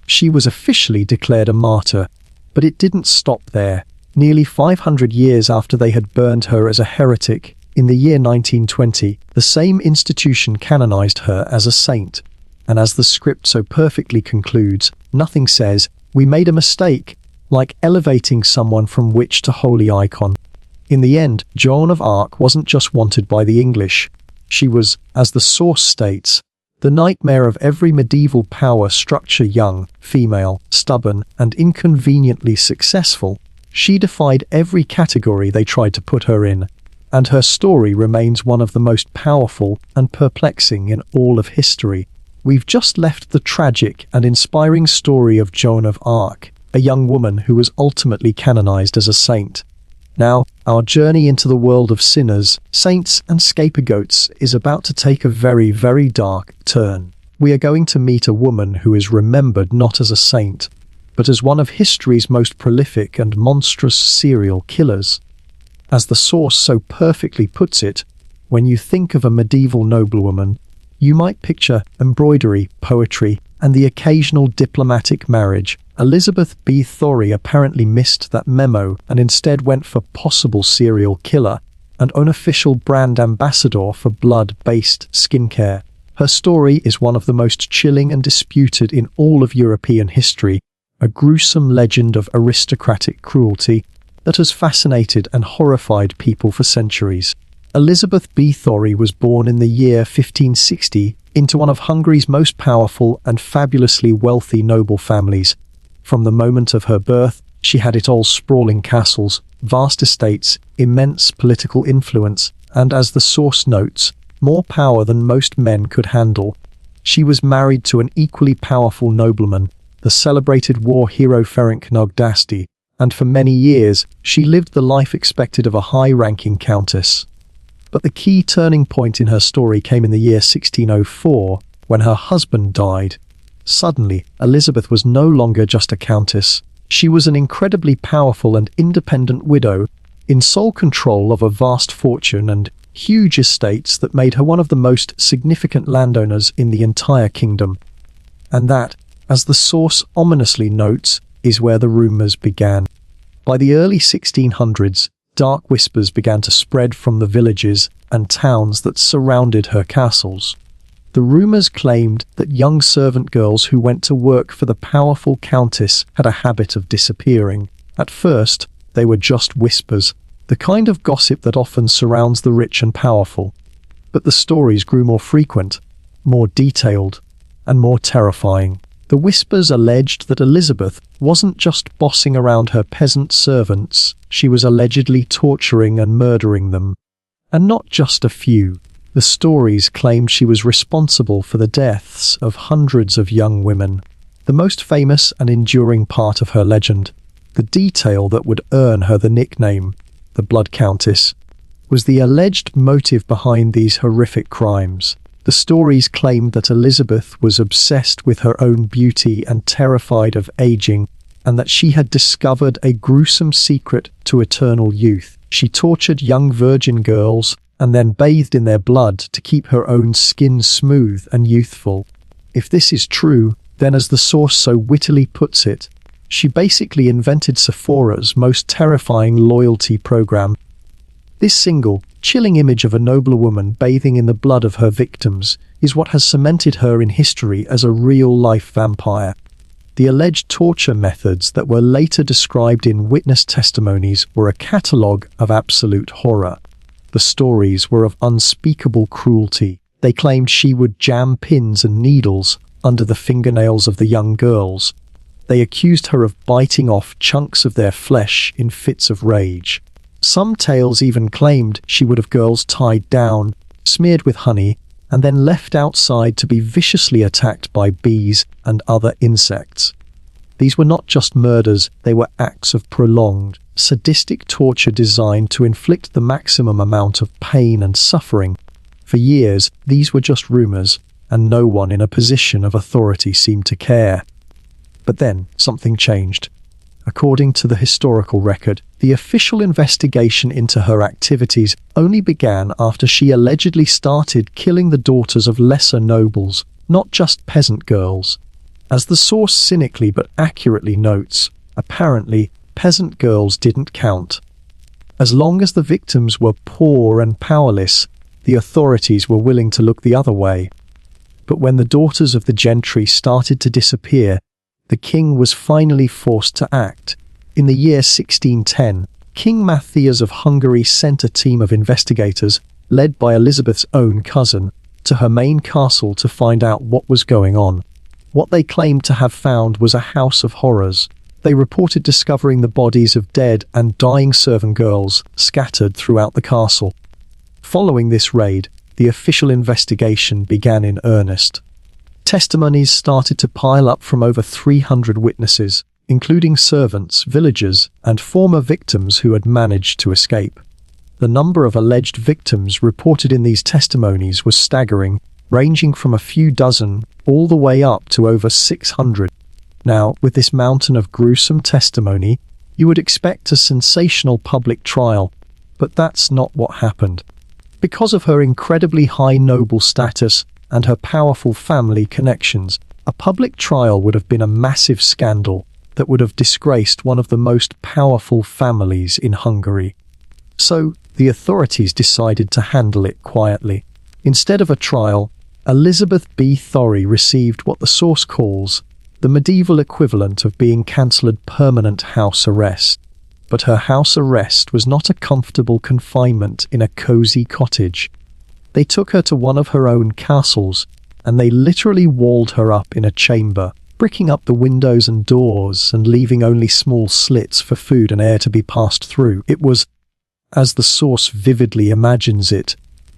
She was officially declared a martyr, but it didn't stop there. Nearly 500 years after they had burned her as a heretic, in the year 1920, the same institution canonized her as a saint. And as the script so perfectly concludes, nothing says, "We made a mistake," like elevating someone from witch to holy icon. In the end, Joan of Arc wasn't just wanted by the English. She was, as the source states, the nightmare of every medieval power structure, young, female, stubborn, and inconveniently successful. She defied every category they tried to put her in, and her story remains one of the most powerful and perplexing in all of history. We've just left the tragic and inspiring story of Joan of Arc, a young woman who was ultimately canonized as a saint. Now, our journey into the world of sinners, saints, and scapegoats is about to take a very, very dark turn. We are going to meet a woman who is remembered not as a saint, but as one of history's most prolific and monstrous serial killers. As the source so perfectly puts it, when you think of a medieval noblewoman, you might picture embroidery, poetry, and the occasional diplomatic marriage. Elizabeth B. Thory apparently missed that memo and instead went for possible serial killer and unofficial brand ambassador for blood-based skincare. Her story is one of the most chilling and disputed in all of European history, a gruesome legend of aristocratic cruelty that has fascinated and horrified people for centuries. Elizabeth B. Thory was born in the year 1560 into one of Hungary's most powerful and fabulously wealthy noble families. From the moment of her birth, she had it all: sprawling castles, vast estates, immense political influence, and, as the source notes, more power than most men could handle. She was married to an equally powerful nobleman, the celebrated war hero Ferenc Nógdásdy, and for many years she lived the life expected of a high-ranking countess. But the key turning point in her story came in the year 1604, when her husband died. Suddenly, Elizabeth was no longer just a countess. She was an incredibly powerful and independent widow, in sole control of a vast fortune and huge estates that made her one of the most significant landowners in the entire kingdom. And that, as the source ominously notes, is where the rumours began. By the early 1600s, dark whispers began to spread from the villages and towns that surrounded her castles. The rumours claimed that young servant girls who went to work for the powerful countess had a habit of disappearing. At first, they were just whispers, the kind of gossip that often surrounds the rich and powerful. But the stories grew more frequent, more detailed, and more terrifying. The whispers alleged that Elizabeth wasn't just bossing around her peasant servants, she was allegedly torturing and murdering them. And not just a few. The stories claimed she was responsible for the deaths of hundreds of young women. The most famous and enduring part of her legend, the detail that would earn her the nickname, the Blood Countess, was the alleged motive behind these horrific crimes. The stories claimed that Elizabeth was obsessed with her own beauty and terrified of aging, and that she had discovered a gruesome secret to eternal youth. She tortured young virgin girls and then bathed in their blood to keep her own skin smooth and youthful. If this is true, then, as the source so wittily puts it, she basically invented Sephora's most terrifying loyalty program. This single, chilling image of a noblewoman bathing in the blood of her victims is what has cemented her in history as a real-life vampire. The alleged torture methods that were later described in witness testimonies were a catalogue of absolute horror. The stories were of unspeakable cruelty. They claimed she would jam pins and needles under the fingernails of the young girls. They accused her of biting off chunks of their flesh in fits of rage. Some tales even claimed she would have girls tied down, smeared with honey, and then left outside to be viciously attacked by bees and other insects. These were not just murders, they were acts of prolonged, sadistic torture designed to inflict the maximum amount of pain and suffering. For years, these were just rumors, and no one in a position of authority seemed to care. But then, something changed. According to the historical record, the official investigation into her activities only began after she allegedly started killing the daughters of lesser nobles, not just peasant girls. As the source cynically but accurately notes, apparently, peasant girls didn't count. As long as the victims were poor and powerless, the authorities were willing to look the other way. But when the daughters of the gentry started to disappear, the king was finally forced to act. In the year 1610, King Matthias of Hungary sent a team of investigators, led by Elizabeth's own cousin, to her main castle to find out what was going on. What they claimed to have found was a house of horrors. They reported discovering the bodies of dead and dying servant girls scattered throughout the castle. Following this raid, the official investigation began in earnest. Testimonies started to pile up from over 300 witnesses, including servants, villagers, and former victims who had managed to escape. The number of alleged victims reported in these testimonies was staggering, ranging from a few dozen all the way up to over 600. Now, with this mountain of gruesome testimony, you would expect a sensational public trial, but that's not what happened. Because of her incredibly high noble status and her powerful family connections, a public trial would have been a massive scandal that would have disgraced one of the most powerful families in Hungary. So, the authorities decided to handle it quietly. Instead of a trial, Elizabeth B. Thorry received what the source calls the medieval equivalent of being cancelled permanent house arrest. But her house arrest was not a comfortable confinement in a cozy cottage. They took her to one of her own castles, and they literally walled her up in a chamber, bricking up the windows and doors and leaving only small slits for food and air to be passed through. It was, as the source vividly imagines it,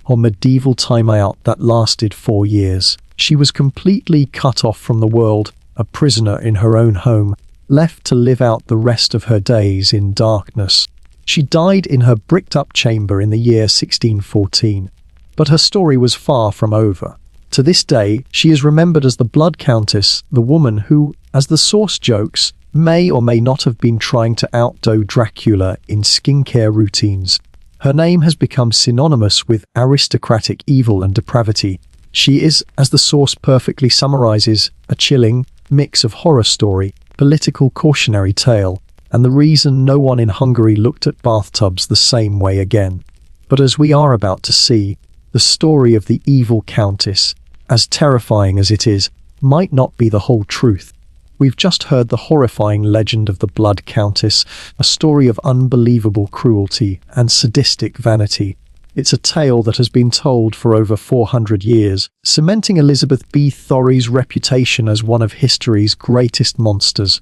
a medieval timeout that lasted 4 years. She was completely cut off from the world, a prisoner in her own home, left to live out the rest of her days in darkness. She died in her bricked-up chamber in the year 1614. But her story was far from over. To this day, she is remembered as the Blood Countess, the woman who, as the source jokes, may or may not have been trying to outdo Dracula in skincare routines. Her name has become synonymous with aristocratic evil and depravity. She is, as the source perfectly summarizes, a chilling mix of horror story, political cautionary tale, and the reason no one in Hungary looked at bathtubs the same way again. But as we are about to see, the story of the evil countess, as terrifying as it is, might not be the whole truth. We've just heard the horrifying legend of the Blood Countess, a story of unbelievable cruelty and sadistic vanity. It's a tale that has been told for over 400 years, cementing Elizabeth B. Thorry's reputation as one of history's greatest monsters.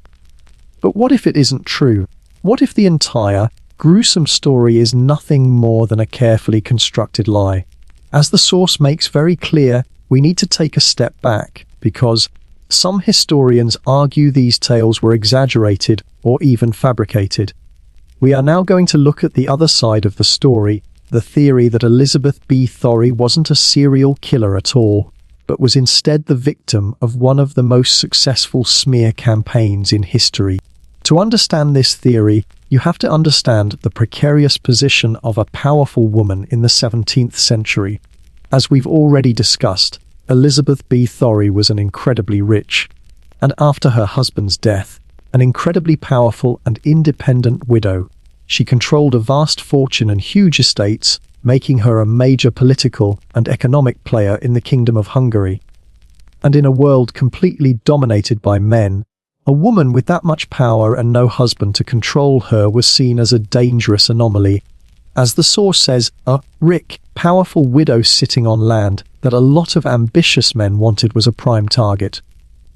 But what if it isn't true? What if the entire, gruesome story is nothing more than a carefully constructed lie? As the source makes very clear, we need to take a step back, because some historians argue these tales were exaggerated or even fabricated. We are now going to look at the other side of the story, the theory that Elizabeth B. Thorry wasn't a serial killer at all, but was instead the victim of one of the most successful smear campaigns in history. To understand this theory, you have to understand the precarious position of a powerful woman in the 17th century. As we've already discussed, Elizabeth B. Thorry was an incredibly rich, and after her husband's death, an incredibly powerful and independent widow. She controlled a vast fortune and huge estates, making her a major political and economic player in the Kingdom of Hungary. And in a world completely dominated by men, a woman with that much power and no husband to control her was seen as a dangerous anomaly. As the source says, a rich, powerful widow sitting on land that a lot of ambitious men wanted was a prime target.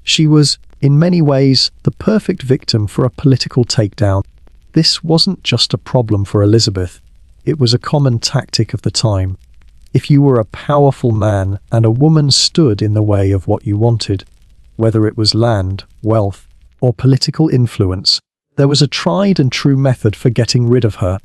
She was, in many ways, the perfect victim for a political takedown. This wasn't just a problem for Elizabeth. It was a common tactic of the time. If you were a powerful man and a woman stood in the way of what you wanted, whether it was land, wealth, or political influence, there was a tried and true method for getting rid of her.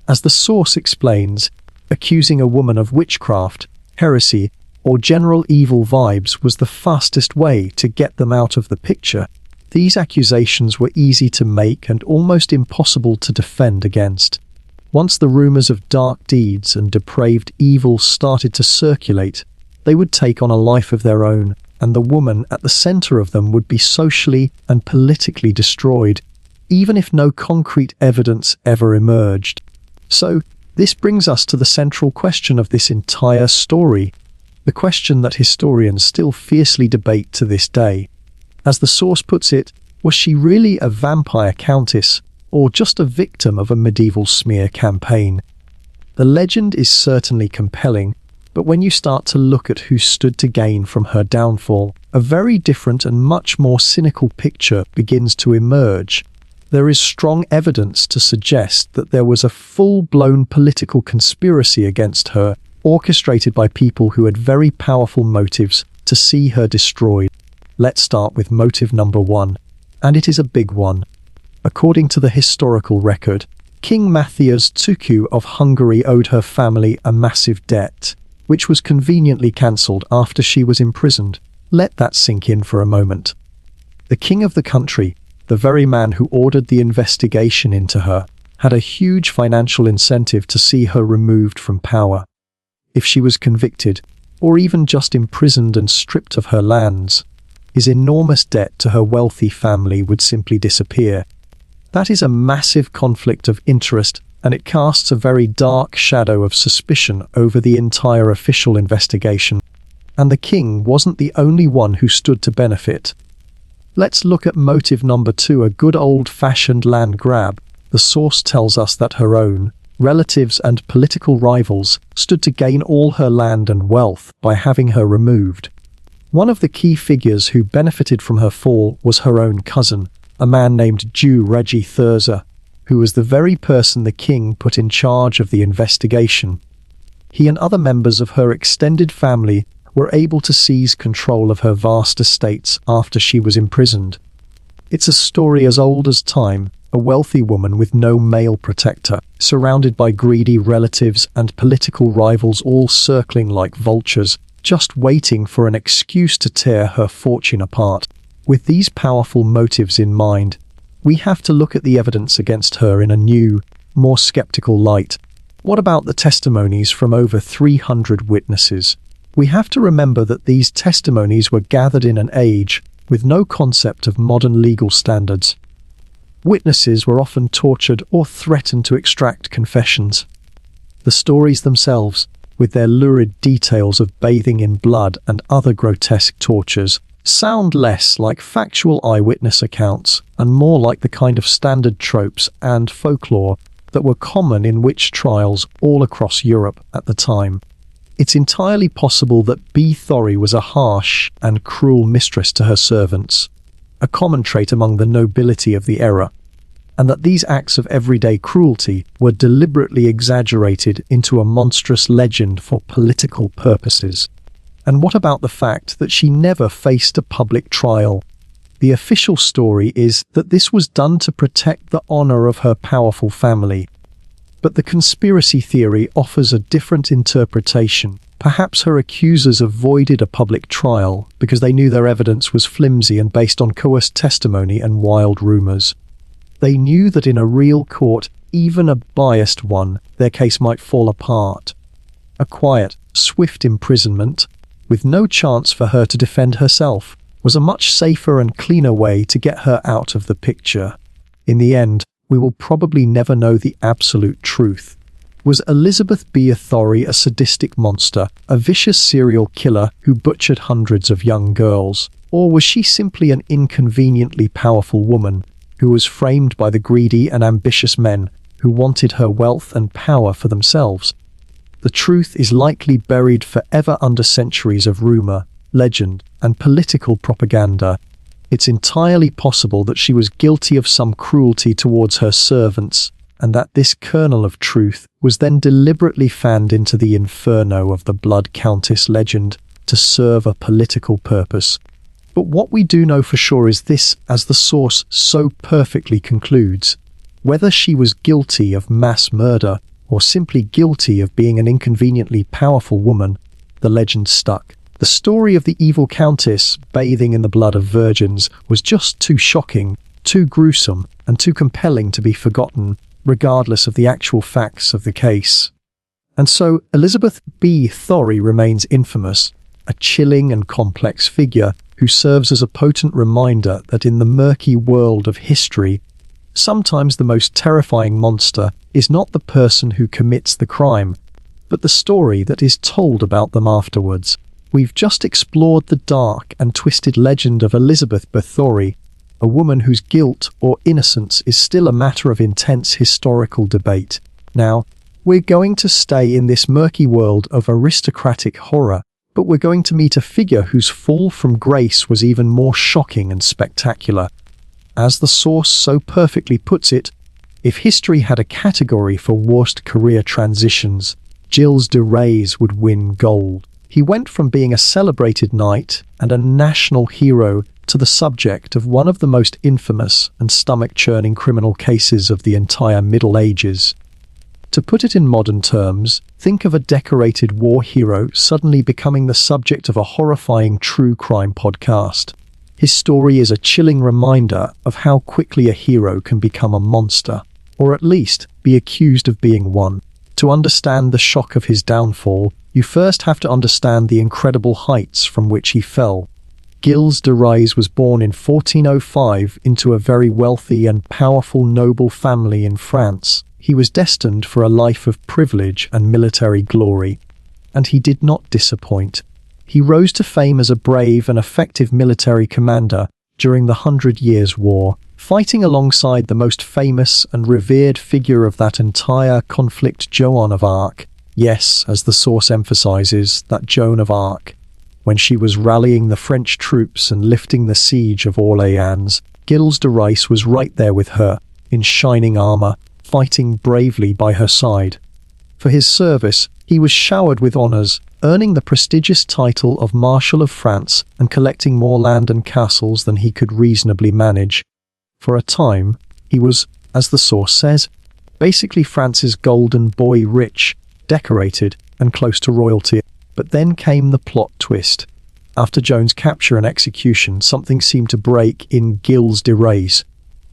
As the source explains, accusing a woman of witchcraft, heresy, or general evil vibes was the fastest way to get them out of the picture. These accusations were easy to make and almost impossible to defend against. Once the rumors of dark deeds and depraved evil started to circulate, they would take on a life of their own, and the woman at the center of them would be socially and politically destroyed, even if no concrete evidence ever emerged. So, this brings us to the central question of this entire story, the question that historians still fiercely debate to this day. As the source puts it, was she really a vampire countess, or just a victim of a medieval smear campaign? The legend is certainly compelling, but when you start to look at who stood to gain from her downfall, a very different and much more cynical picture begins to emerge. There is strong evidence to suggest that there was a full-blown political conspiracy against her, orchestrated by people who had very powerful motives to see her destroyed. Let's start with motive number 1, and it is a big one. According to the historical record, King Matthias II of Hungary owed her family a massive debt, which was conveniently cancelled after she was imprisoned. Let that sink in for a moment. The king of the country, the very man who ordered the investigation into her, had a huge financial incentive to see her removed from power. If she was convicted, or even just imprisoned and stripped of her lands, his enormous debt to her wealthy family would simply disappear. That is a massive conflict of interest, and it casts a very dark shadow of suspicion over the entire official investigation. And the king wasn't the only one who stood to benefit. Let's look at motive number 2, a good old-fashioned land grab. The source tells us that her own relatives and political rivals stood to gain all her land and wealth by having her removed. One of the key figures who benefited from her fall was her own cousin, a man named Jew Reggie Thurza, who was the very person the king put in charge of the investigation. He and other members of her extended family were able to seize control of her vast estates after she was imprisoned. It's a story as old as time, a wealthy woman with no male protector, surrounded by greedy relatives and political rivals all circling like vultures, just waiting for an excuse to tear her fortune apart. With these powerful motives in mind, we have to look at the evidence against her in a new, more skeptical light. What about the testimonies from over 300 witnesses? We have to remember that these testimonies were gathered in an age with no concept of modern legal standards. Witnesses were often tortured or threatened to extract confessions. The stories themselves, with their lurid details of bathing in blood and other grotesque tortures, sound less like factual eyewitness accounts and more like the kind of standard tropes and folklore that were common in witch trials all across Europe at the time. It's entirely possible that B. Thorry was a harsh and cruel mistress to her servants, a common trait among the nobility of the era, and that these acts of everyday cruelty were deliberately exaggerated into a monstrous legend for political purposes. And what about the fact that she never faced a public trial? The official story is that this was done to protect the honor of her powerful family. But the conspiracy theory offers a different interpretation. Perhaps her accusers avoided a public trial because they knew their evidence was flimsy and based on coerced testimony and wild rumors. They knew that in a real court, even a biased one, their case might fall apart. A quiet, swift imprisonment, with no chance for her to defend herself, was a much safer and cleaner way to get her out of the picture. In the end, we will probably never know the absolute truth. Was Elizabeth B. Thorry a sadistic monster, a vicious serial killer who butchered hundreds of young girls? Or was she simply an inconveniently powerful woman who was framed by the greedy and ambitious men who wanted her wealth and power for themselves? The truth is likely buried forever under centuries of rumor, legend, and political propaganda. It's entirely possible that she was guilty of some cruelty towards her servants, and that this kernel of truth was then deliberately fanned into the inferno of the Blood Countess legend to serve a political purpose. But what we do know for sure is this, as the source so perfectly concludes: whether she was guilty of mass murder or simply guilty of being an inconveniently powerful woman, the legend stuck. The story of the evil countess bathing in the blood of virgins was just too shocking, too gruesome, and too compelling to be forgotten, regardless of the actual facts of the case. And so Elizabeth B. Thorey remains infamous, a chilling and complex figure who serves as a potent reminder that in the murky world of history, sometimes the most terrifying monster is not the person who commits the crime, but the story that is told about them afterwards. We've just explored the dark and twisted legend of Elizabeth Bathory, a woman whose guilt or innocence is still a matter of intense historical debate. Now, we're going to stay in this murky world of aristocratic horror, but we're going to meet a figure whose fall from grace was even more shocking and spectacular. As the source so perfectly puts it, if history had a category for worst career transitions, Gilles de Rais would win gold. He went from being a celebrated knight and a national hero to the subject of one of the most infamous and stomach-churning criminal cases of the entire Middle Ages. To put it in modern terms, think of a decorated war hero suddenly becoming the subject of a horrifying true crime podcast. His story is a chilling reminder of how quickly a hero can become a monster, or at least be accused of being one. To understand the shock of his downfall, you first have to understand the incredible heights from which he fell. Gilles de Rais was born in 1405 into a very wealthy and powerful noble family in France. He was destined for a life of privilege and military glory, and he did not disappoint. He rose to fame as a brave and effective military commander during the 100 Years' War, fighting alongside the most famous and revered figure of that entire conflict, Joan of Arc. Yes, as the source emphasizes, that Joan of Arc. When she was rallying the French troops and lifting the siege of Orléans, Gilles de Rais was right there with her, in shining armor, fighting bravely by her side. For his service, he was showered with honors, earning the prestigious title of Marshal of France and collecting more land and castles than he could reasonably manage. For a time, he was, as the source says, basically France's golden boy, rich, decorated, and close to royalty. But then came the plot twist. After Joan's capture and execution, something seemed to break in Gilles de Rais.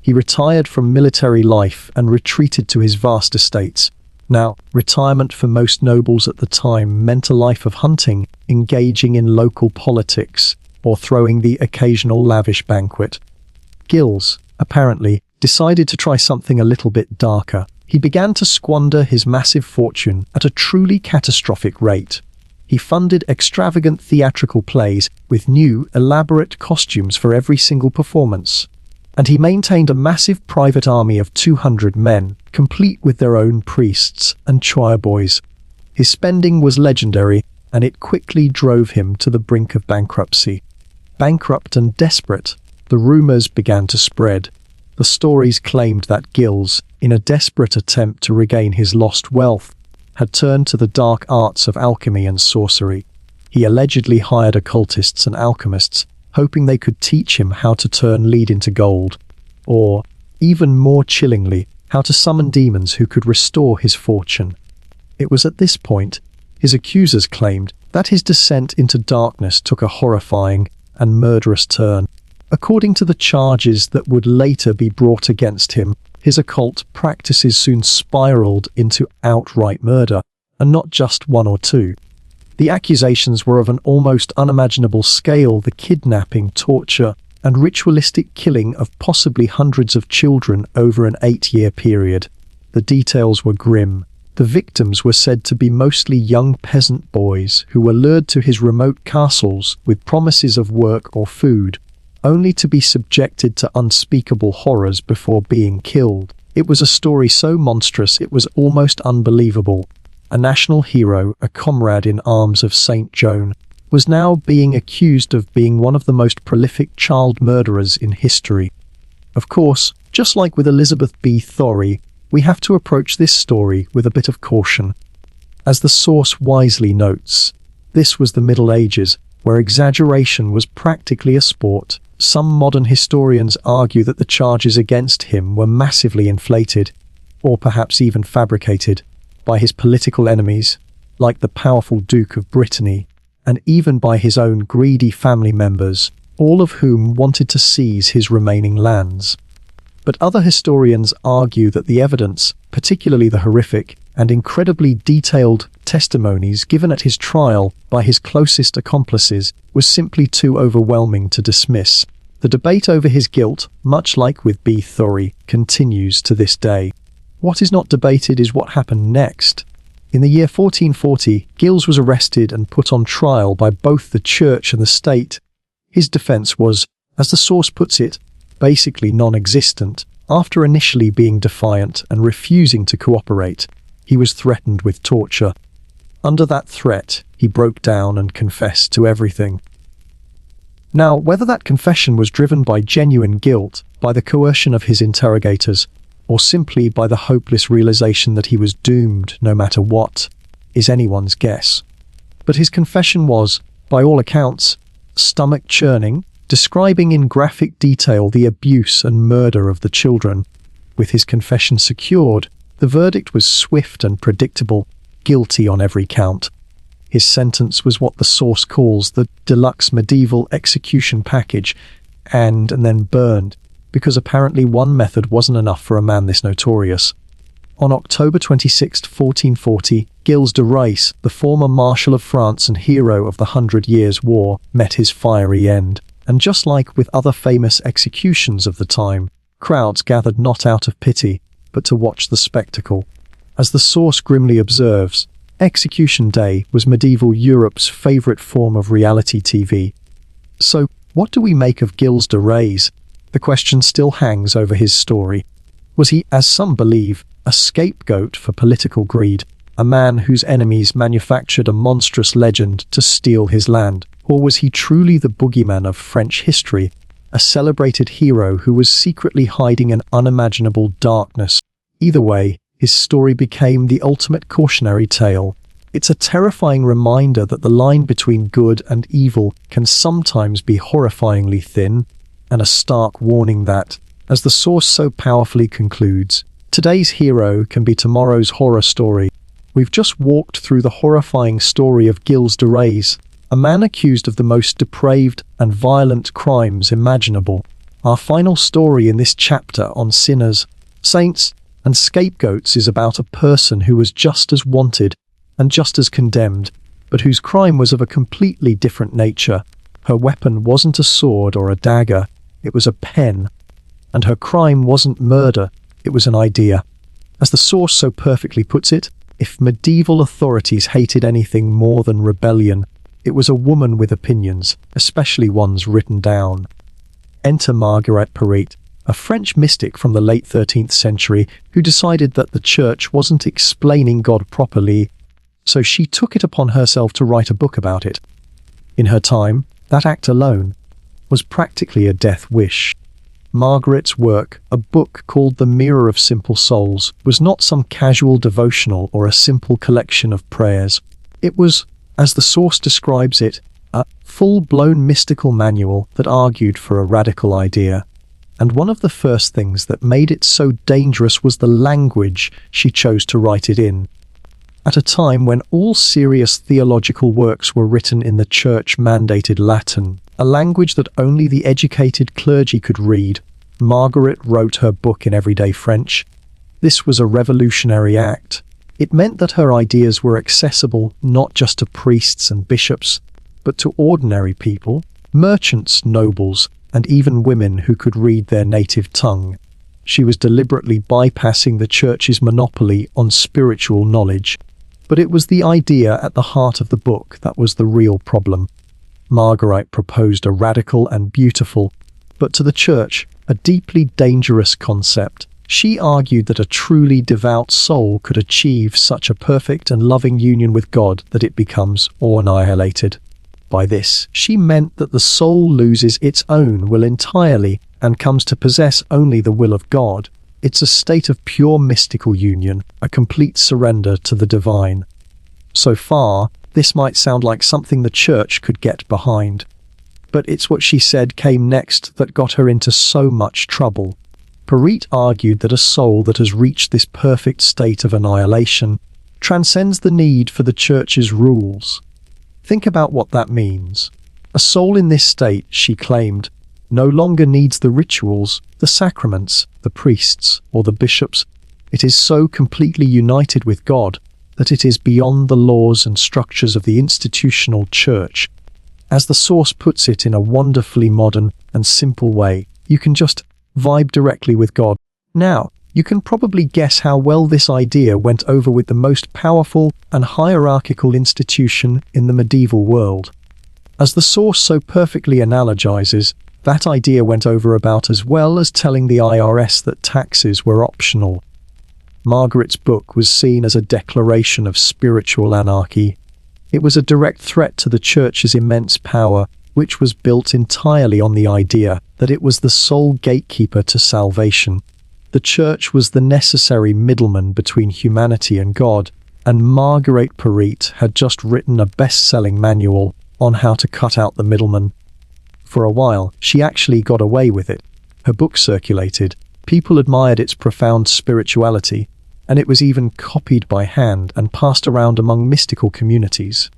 He retired from military life and retreated to his vast estates. Now, retirement for most nobles at the time meant a life of hunting, engaging in local politics, or throwing the occasional lavish banquet. Gilles, apparently, decided to try something a little bit darker. He began to squander his massive fortune at a truly catastrophic rate. He funded extravagant theatrical plays with new, elaborate costumes for every single performance. And he maintained a massive private army of 200 men, complete with their own priests and choir boys. His spending was legendary, and it quickly drove him to the brink of bankruptcy. Bankrupt and desperate, the rumors began to spread. The stories claimed that Gilles, in a desperate attempt to regain his lost wealth, had turned to the dark arts of alchemy and sorcery. He allegedly hired occultists and alchemists, hoping they could teach him how to turn lead into gold, or, even more chillingly, how to summon demons who could restore his fortune. It was at this point, his accusers claimed, that his descent into darkness took a horrifying and murderous turn. According to the charges that would later be brought against him, his occult practices soon spiraled into outright murder, and not just one or two. The accusations were of an almost unimaginable scale: the kidnapping, torture, and ritualistic killing of possibly hundreds of children over an 8-year period. The details were grim. The victims were said to be mostly young peasant boys who were lured to his remote castles with promises of work or food, only to be subjected to unspeakable horrors before being killed. It was a story so monstrous it was almost unbelievable. A national hero, a comrade in arms of Saint Joan, was now being accused of being one of the most prolific child murderers in history. Of course, just like with Elizabeth B. Thorey, we have to approach this story with a bit of caution. As the source wisely notes, this was the Middle Ages, where exaggeration was practically a sport. Some modern historians argue that the charges against him were massively inflated, or perhaps even fabricated, by his political enemies, like the powerful Duke of Brittany, and even by his own greedy family members, all of whom wanted to seize his remaining lands. But other historians argue that the evidence, particularly the horrific and incredibly detailed testimonies given at his trial by his closest accomplices, was simply too overwhelming to dismiss. The debate over his guilt, much like with B. Thury, continues to this day. What is not debated is what happened next. In the year 1440, Giles was arrested and put on trial by both the church and the state. His defense was, as the source puts it, basically non-existent. After initially being defiant and refusing to cooperate, he was threatened with torture. Under that threat, he broke down and confessed to everything. Now, whether that confession was driven by genuine guilt, by the coercion of his interrogators, or simply by the hopeless realization that he was doomed no matter what, is anyone's guess. But his confession was, by all accounts, stomach-churning, describing in graphic detail the abuse and murder of the children. With his confession secured, the verdict was swift and predictable, guilty on every count. His sentence was what the source calls the deluxe medieval execution package, and then burned, because apparently one method wasn't enough for a man this notorious. On October 26, 1440, Giles de Rais, the former Marshal of France and hero of the 100 Years' War, met his fiery end. And just like with other famous executions of the time, crowds gathered not out of pity, but to watch the spectacle. As the source grimly observes, Execution Day was medieval Europe's favourite form of reality TV. So, what do we make of Giles de Rais? The question still hangs over his story. Was he, as some believe, a scapegoat for political greed, a man whose enemies manufactured a monstrous legend to steal his land? Or was he truly the boogeyman of French history, a celebrated hero who was secretly hiding an unimaginable darkness? Either way, his story became the ultimate cautionary tale. It's a terrifying reminder that the line between good and evil can sometimes be horrifyingly thin, and a stark warning that, as the source so powerfully concludes, today's hero can be tomorrow's horror story. We've just walked through the horrifying story of Giles de Rais, a man accused of the most depraved and violent crimes imaginable. Our final story in this chapter on sinners, saints, and scapegoats is about a person who was just as wanted and just as condemned, but whose crime was of a completely different nature. Her weapon wasn't a sword or a dagger, it was a pen. And her crime wasn't murder, it was an idea. As the source so perfectly puts it, if medieval authorities hated anything more than rebellion, it was a woman with opinions, especially ones written down. Enter Marguerite Porete, a French mystic from the late 13th century who decided that the church wasn't explaining God properly, so she took it upon herself to write a book about it. In her time, that act alone was practically a death wish. Margaret's work, a book called The Mirror of Simple Souls, was not some casual devotional or a simple collection of prayers. It was, as the source describes it, a full-blown mystical manual that argued for a radical idea. And one of the first things that made it so dangerous was the language she chose to write it in. At a time when all serious theological works were written in the church-mandated Latin, a language that only the educated clergy could read, Margaret wrote her book in everyday French. This was a revolutionary act. It meant that her ideas were accessible not just to priests and bishops, but to ordinary people, merchants, nobles, and even women who could read their native tongue. She was deliberately bypassing the church's monopoly on spiritual knowledge. But it was the idea at the heart of the book that was the real problem. Marguerite proposed a radical and beautiful, but to the church, a deeply dangerous concept. She argued that a truly devout soul could achieve such a perfect and loving union with God that it becomes or annihilated. By this, she meant that the soul loses its own will entirely and comes to possess only the will of God. It's a state of pure mystical union, a complete surrender to the divine. So far, this might sound like something the church could get behind. But it's what she said came next that got her into so much trouble. Parit argued that a soul that has reached this perfect state of annihilation transcends the need for the church's rules. Think about what that means. A soul in this state, she claimed, no longer needs the rituals, the sacraments, the priests, or the bishops. It is so completely united with God that it is beyond the laws and structures of the institutional church. As the source puts it in a wonderfully modern and simple way, you can just vibe directly with God. Now, you can probably guess how well this idea went over with the most powerful and hierarchical institution in the medieval world. As the source so perfectly analogizes, that idea went over about as well as telling the IRS that taxes were optional. Margaret's book was seen as a declaration of spiritual anarchy. It was a direct threat to the church's immense power, which was built entirely on the idea that it was the sole gatekeeper to salvation. The church was the necessary middleman between humanity and God, and Marguerite Parit had just written a best-selling manual on how to cut out the middleman. For a while, she actually got away with it. Her book circulated, people admired its profound spirituality, and it was even copied by hand and passed around among mystical communities.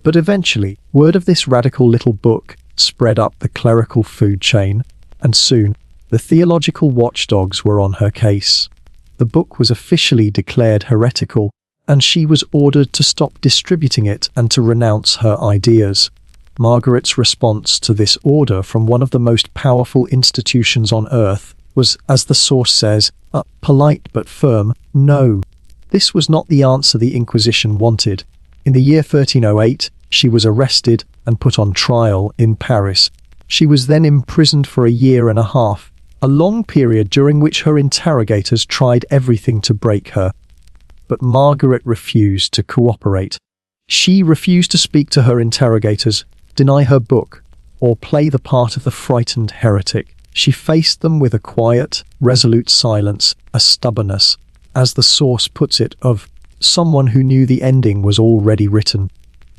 But eventually, word of this radical little book spread up the clerical food chain, and soon, the theological watchdogs were on her case. The book was officially declared heretical, and she was ordered to stop distributing it and to renounce her ideas. Margaret's response to this order from one of the most powerful institutions on earth was, as the source says, a polite but firm no. This was not the answer the Inquisition wanted. In the year 1308, she was arrested and put on trial in Paris. She was then imprisoned for a year and a half, a long period during which her interrogators tried everything to break her. But Margaret refused to cooperate. She refused to speak to her interrogators, deny her book, or play the part of the frightened heretic. She faced them with a quiet, resolute silence, a stubbornness, as the source puts it, of someone who knew the ending was already written.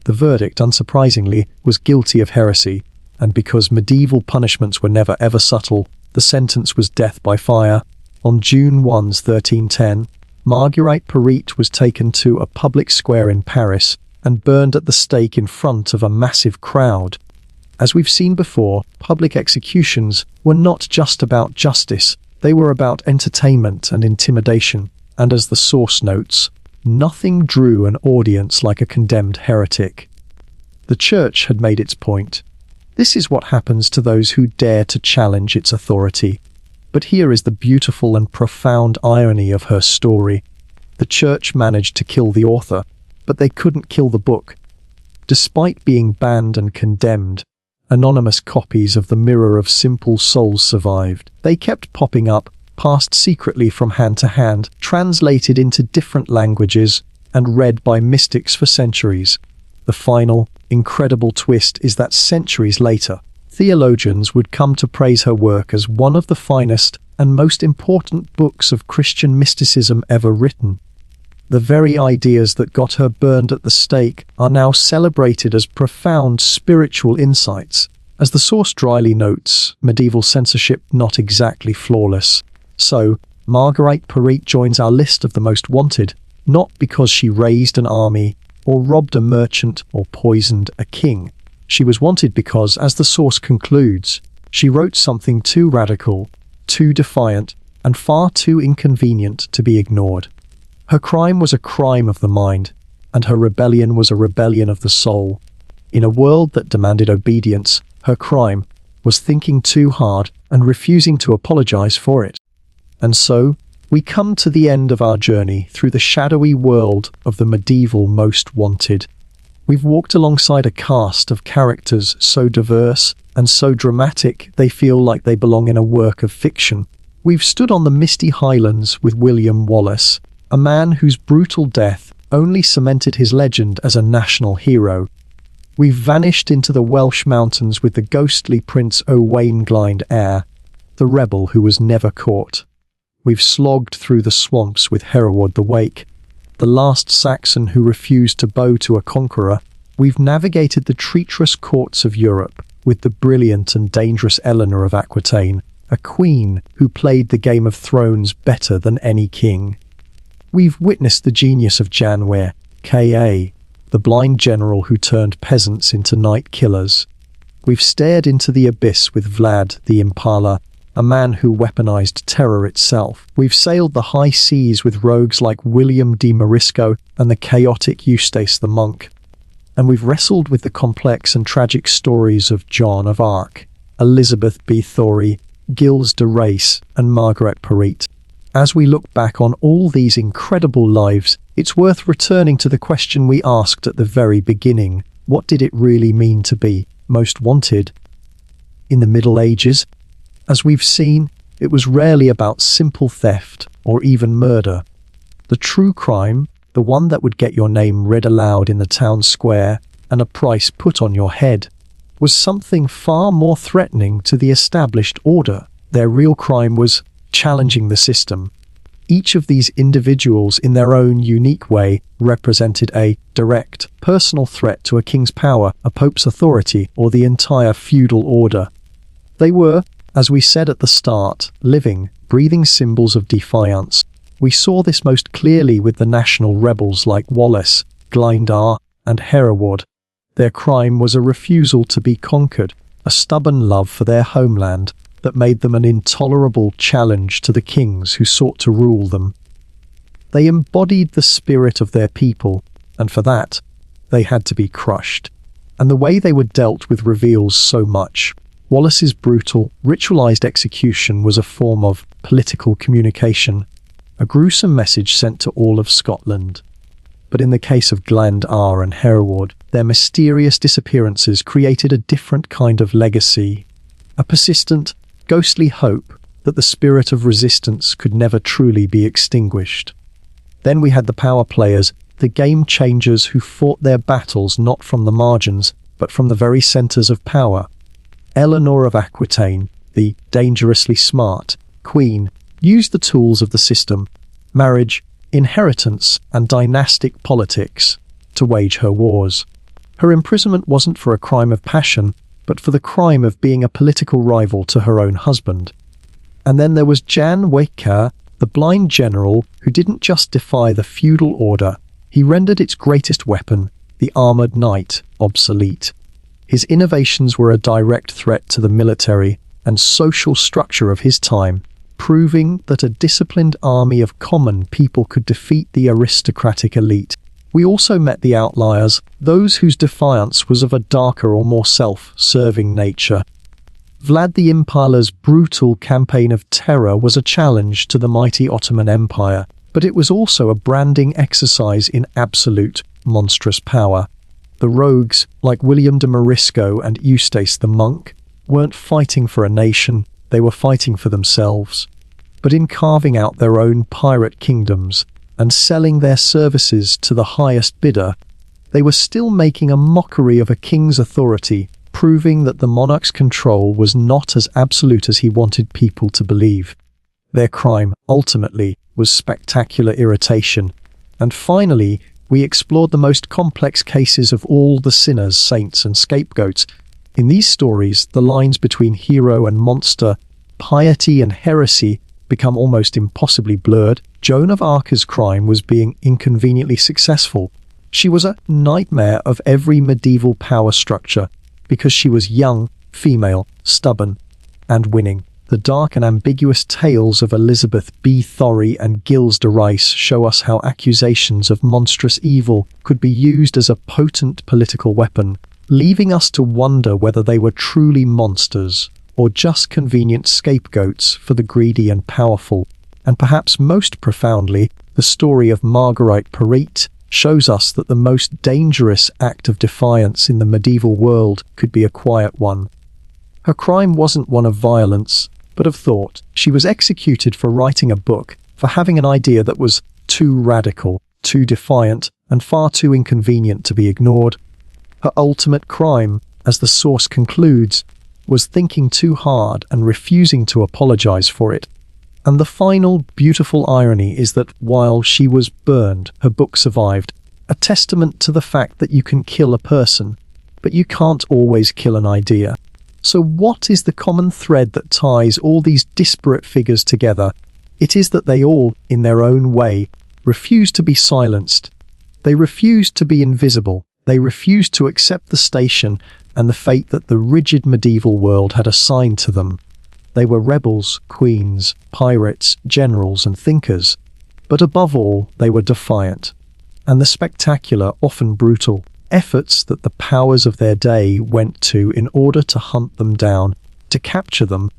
The verdict, unsurprisingly, was guilty of heresy, and because medieval punishments were never ever subtle, the sentence was death by fire. On June 1, 1310, Marguerite Parit was taken to a public square in Paris and burned at the stake in front of a massive crowd. As we've seen before, public executions were not just about justice, they were about entertainment and intimidation, and as the source notes, nothing drew an audience like a condemned heretic. The church had made its point. This is what happens to those who dare to challenge its authority. But here is the beautiful and profound irony of her story. The church managed to kill the author, but they couldn't kill the book. Despite being banned and condemned, anonymous copies of the Mirror of Simple Souls survived. They kept popping up, passed secretly from hand to hand, translated into different languages, and read by mystics for centuries. The final, incredible twist is that centuries later, theologians would come to praise her work as one of the finest and most important books of Christian mysticism ever written. The very ideas that got her burned at the stake are now celebrated as profound spiritual insights. As the source dryly notes, medieval censorship not exactly flawless. So, Marguerite Parit joins our list of the most wanted, not because she raised an army, or robbed a merchant, or poisoned a king. She was wanted because, as the source concludes, she wrote something too radical, too defiant, and far too inconvenient to be ignored. Her crime was a crime of the mind, and her rebellion was a rebellion of the soul. In a world that demanded obedience, her crime was thinking too hard and refusing to apologize for it. And so, we come to the end of our journey through the shadowy world of the medieval most wanted. We've walked alongside a cast of characters so diverse and so dramatic they feel like they belong in a work of fiction. We've stood on the misty highlands with William Wallace, a man whose brutal death only cemented his legend as a national hero. We've vanished into the Welsh mountains with the ghostly Prince Owain Glyndŵr, the rebel who was never caught. We've slogged through the swamps with Hereward the Wake, the last Saxon who refused to bow to a conqueror. We've navigated the treacherous courts of Europe with the brilliant and dangerous Eleanor of Aquitaine, a queen who played the Game of Thrones better than any king. We've witnessed the genius of Janware, K.A., the blind general who turned peasants into night killers. We've stared into the abyss with Vlad the Impaler, a man who weaponized terror itself. We've sailed the high seas with rogues like William de Morisco and the chaotic Eustace the Monk. And we've wrestled with the complex and tragic stories of Joan of Arc, Elizabeth B. Thory, Gilles de Rais, and Margaret Perit. As we look back on all these incredible lives, it's worth returning to the question we asked at the very beginning. What did it really mean to be most wanted? In the Middle Ages, as we've seen, it was rarely about simple theft or even murder. The true crime, the one that would get your name read aloud in the town square and a price put on your head, was something far more threatening to the established order. Their real crime was challenging the system. Each of these individuals, in their own unique way, represented a direct, personal threat to a king's power, a pope's authority, or the entire feudal order. They were, as we said at the start, living, breathing symbols of defiance. We saw this most clearly with the national rebels like Wallace, Glyndar, and Hereward. Their crime was a refusal to be conquered, a stubborn love for their homeland that made them an intolerable challenge to the kings who sought to rule them. They embodied the spirit of their people, and for that, they had to be crushed. And the way they were dealt with reveals so much. Wallace's brutal, ritualized execution was a form of political communication, a gruesome message sent to all of Scotland. But in the case of Glyndar and Hereward, their mysterious disappearances created a different kind of legacy, a persistent, ghostly hope that the spirit of resistance could never truly be extinguished. Then we had the power players, the game changers who fought their battles not from the margins, but from the very centers of power. Eleanor of Aquitaine, the dangerously smart queen, used the tools of the system, marriage, inheritance, and dynastic politics, to wage her wars. Her imprisonment wasn't for a crime of passion, but for the crime of being a political rival to her own husband. And then there was Jan Waker, the blind general who didn't just defy the feudal order, he rendered its greatest weapon, the armored knight, obsolete. His innovations were a direct threat to the military and social structure of his time, proving that a disciplined army of common people could defeat the aristocratic elite. We also met the outliers, those whose defiance was of a darker or more self-serving nature. Vlad the Impaler's brutal campaign of terror was a challenge to the mighty Ottoman Empire, but it was also a branding exercise in absolute, monstrous power. The rogues, like William de Morisco and Eustace the Monk, weren't fighting for a nation, they were fighting for themselves. But in carving out their own pirate kingdoms and selling their services to the highest bidder, they were still making a mockery of a king's authority, proving that the monarch's control was not as absolute as he wanted people to believe. Their crime, ultimately, was spectacular irritation. And finally, we explored the most complex cases of all the sinners, saints, and scapegoats. In these stories, the lines between hero and monster, piety and heresy, become almost impossibly blurred. Joan of Arc's crime was being inconveniently successful. She was a nightmare of every medieval power structure because she was young, female, stubborn, and winning. The dark and ambiguous tales of Elizabeth B. Thory and Gilles de Rais show us how accusations of monstrous evil could be used as a potent political weapon, leaving us to wonder whether they were truly monsters or just convenient scapegoats for the greedy and powerful. And perhaps most profoundly, the story of Margaret Perit shows us that the most dangerous act of defiance in the medieval world could be a quiet one. Her crime wasn't one of violence, but of thought. She was executed for writing a book, for having an idea that was too radical, too defiant, and far too inconvenient to be ignored. Her ultimate crime, as the source concludes, was thinking too hard and refusing to apologize for it. And the final beautiful irony is that while she was burned, her book survived, a testament to the fact that you can kill a person, but you can't always kill an idea. So what is the common thread that ties all these disparate figures together? It is that they all, in their own way, refuse to be silenced. They refuse to be invisible. They refuse to accept the station and the fate that the rigid medieval world had assigned to them. They were rebels, queens, pirates, generals, and thinkers. But above all, they were defiant. And the spectacular, often brutal, efforts that the powers of their day went to in order to hunt them down, to capture them,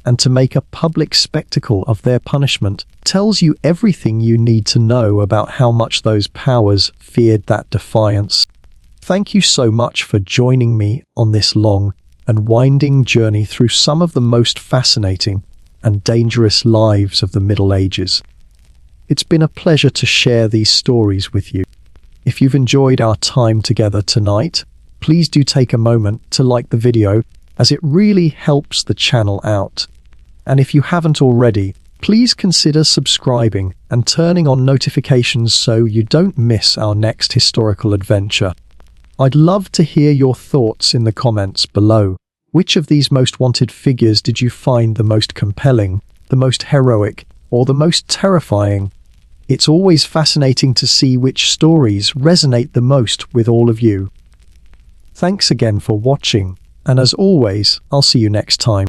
and to make a public spectacle of their punishment tells you everything you need to know about how much those powers feared that defiance. Thank you so much for joining me on this long and winding journey through some of the most fascinating and dangerous lives of the Middle Ages. It's been a pleasure to share these stories with you. If you've enjoyed our time together tonight, please do take a moment to like the video, as it really helps the channel out. And if you haven't already, please consider subscribing and turning on notifications so you don't miss our next historical adventure. I'd love to hear your thoughts in the comments below. Which of these most wanted figures did you find the most compelling, the most heroic, or the most terrifying? It's always fascinating to see which stories resonate the most with all of you. Thanks again for watching, and as always, I'll see you next time.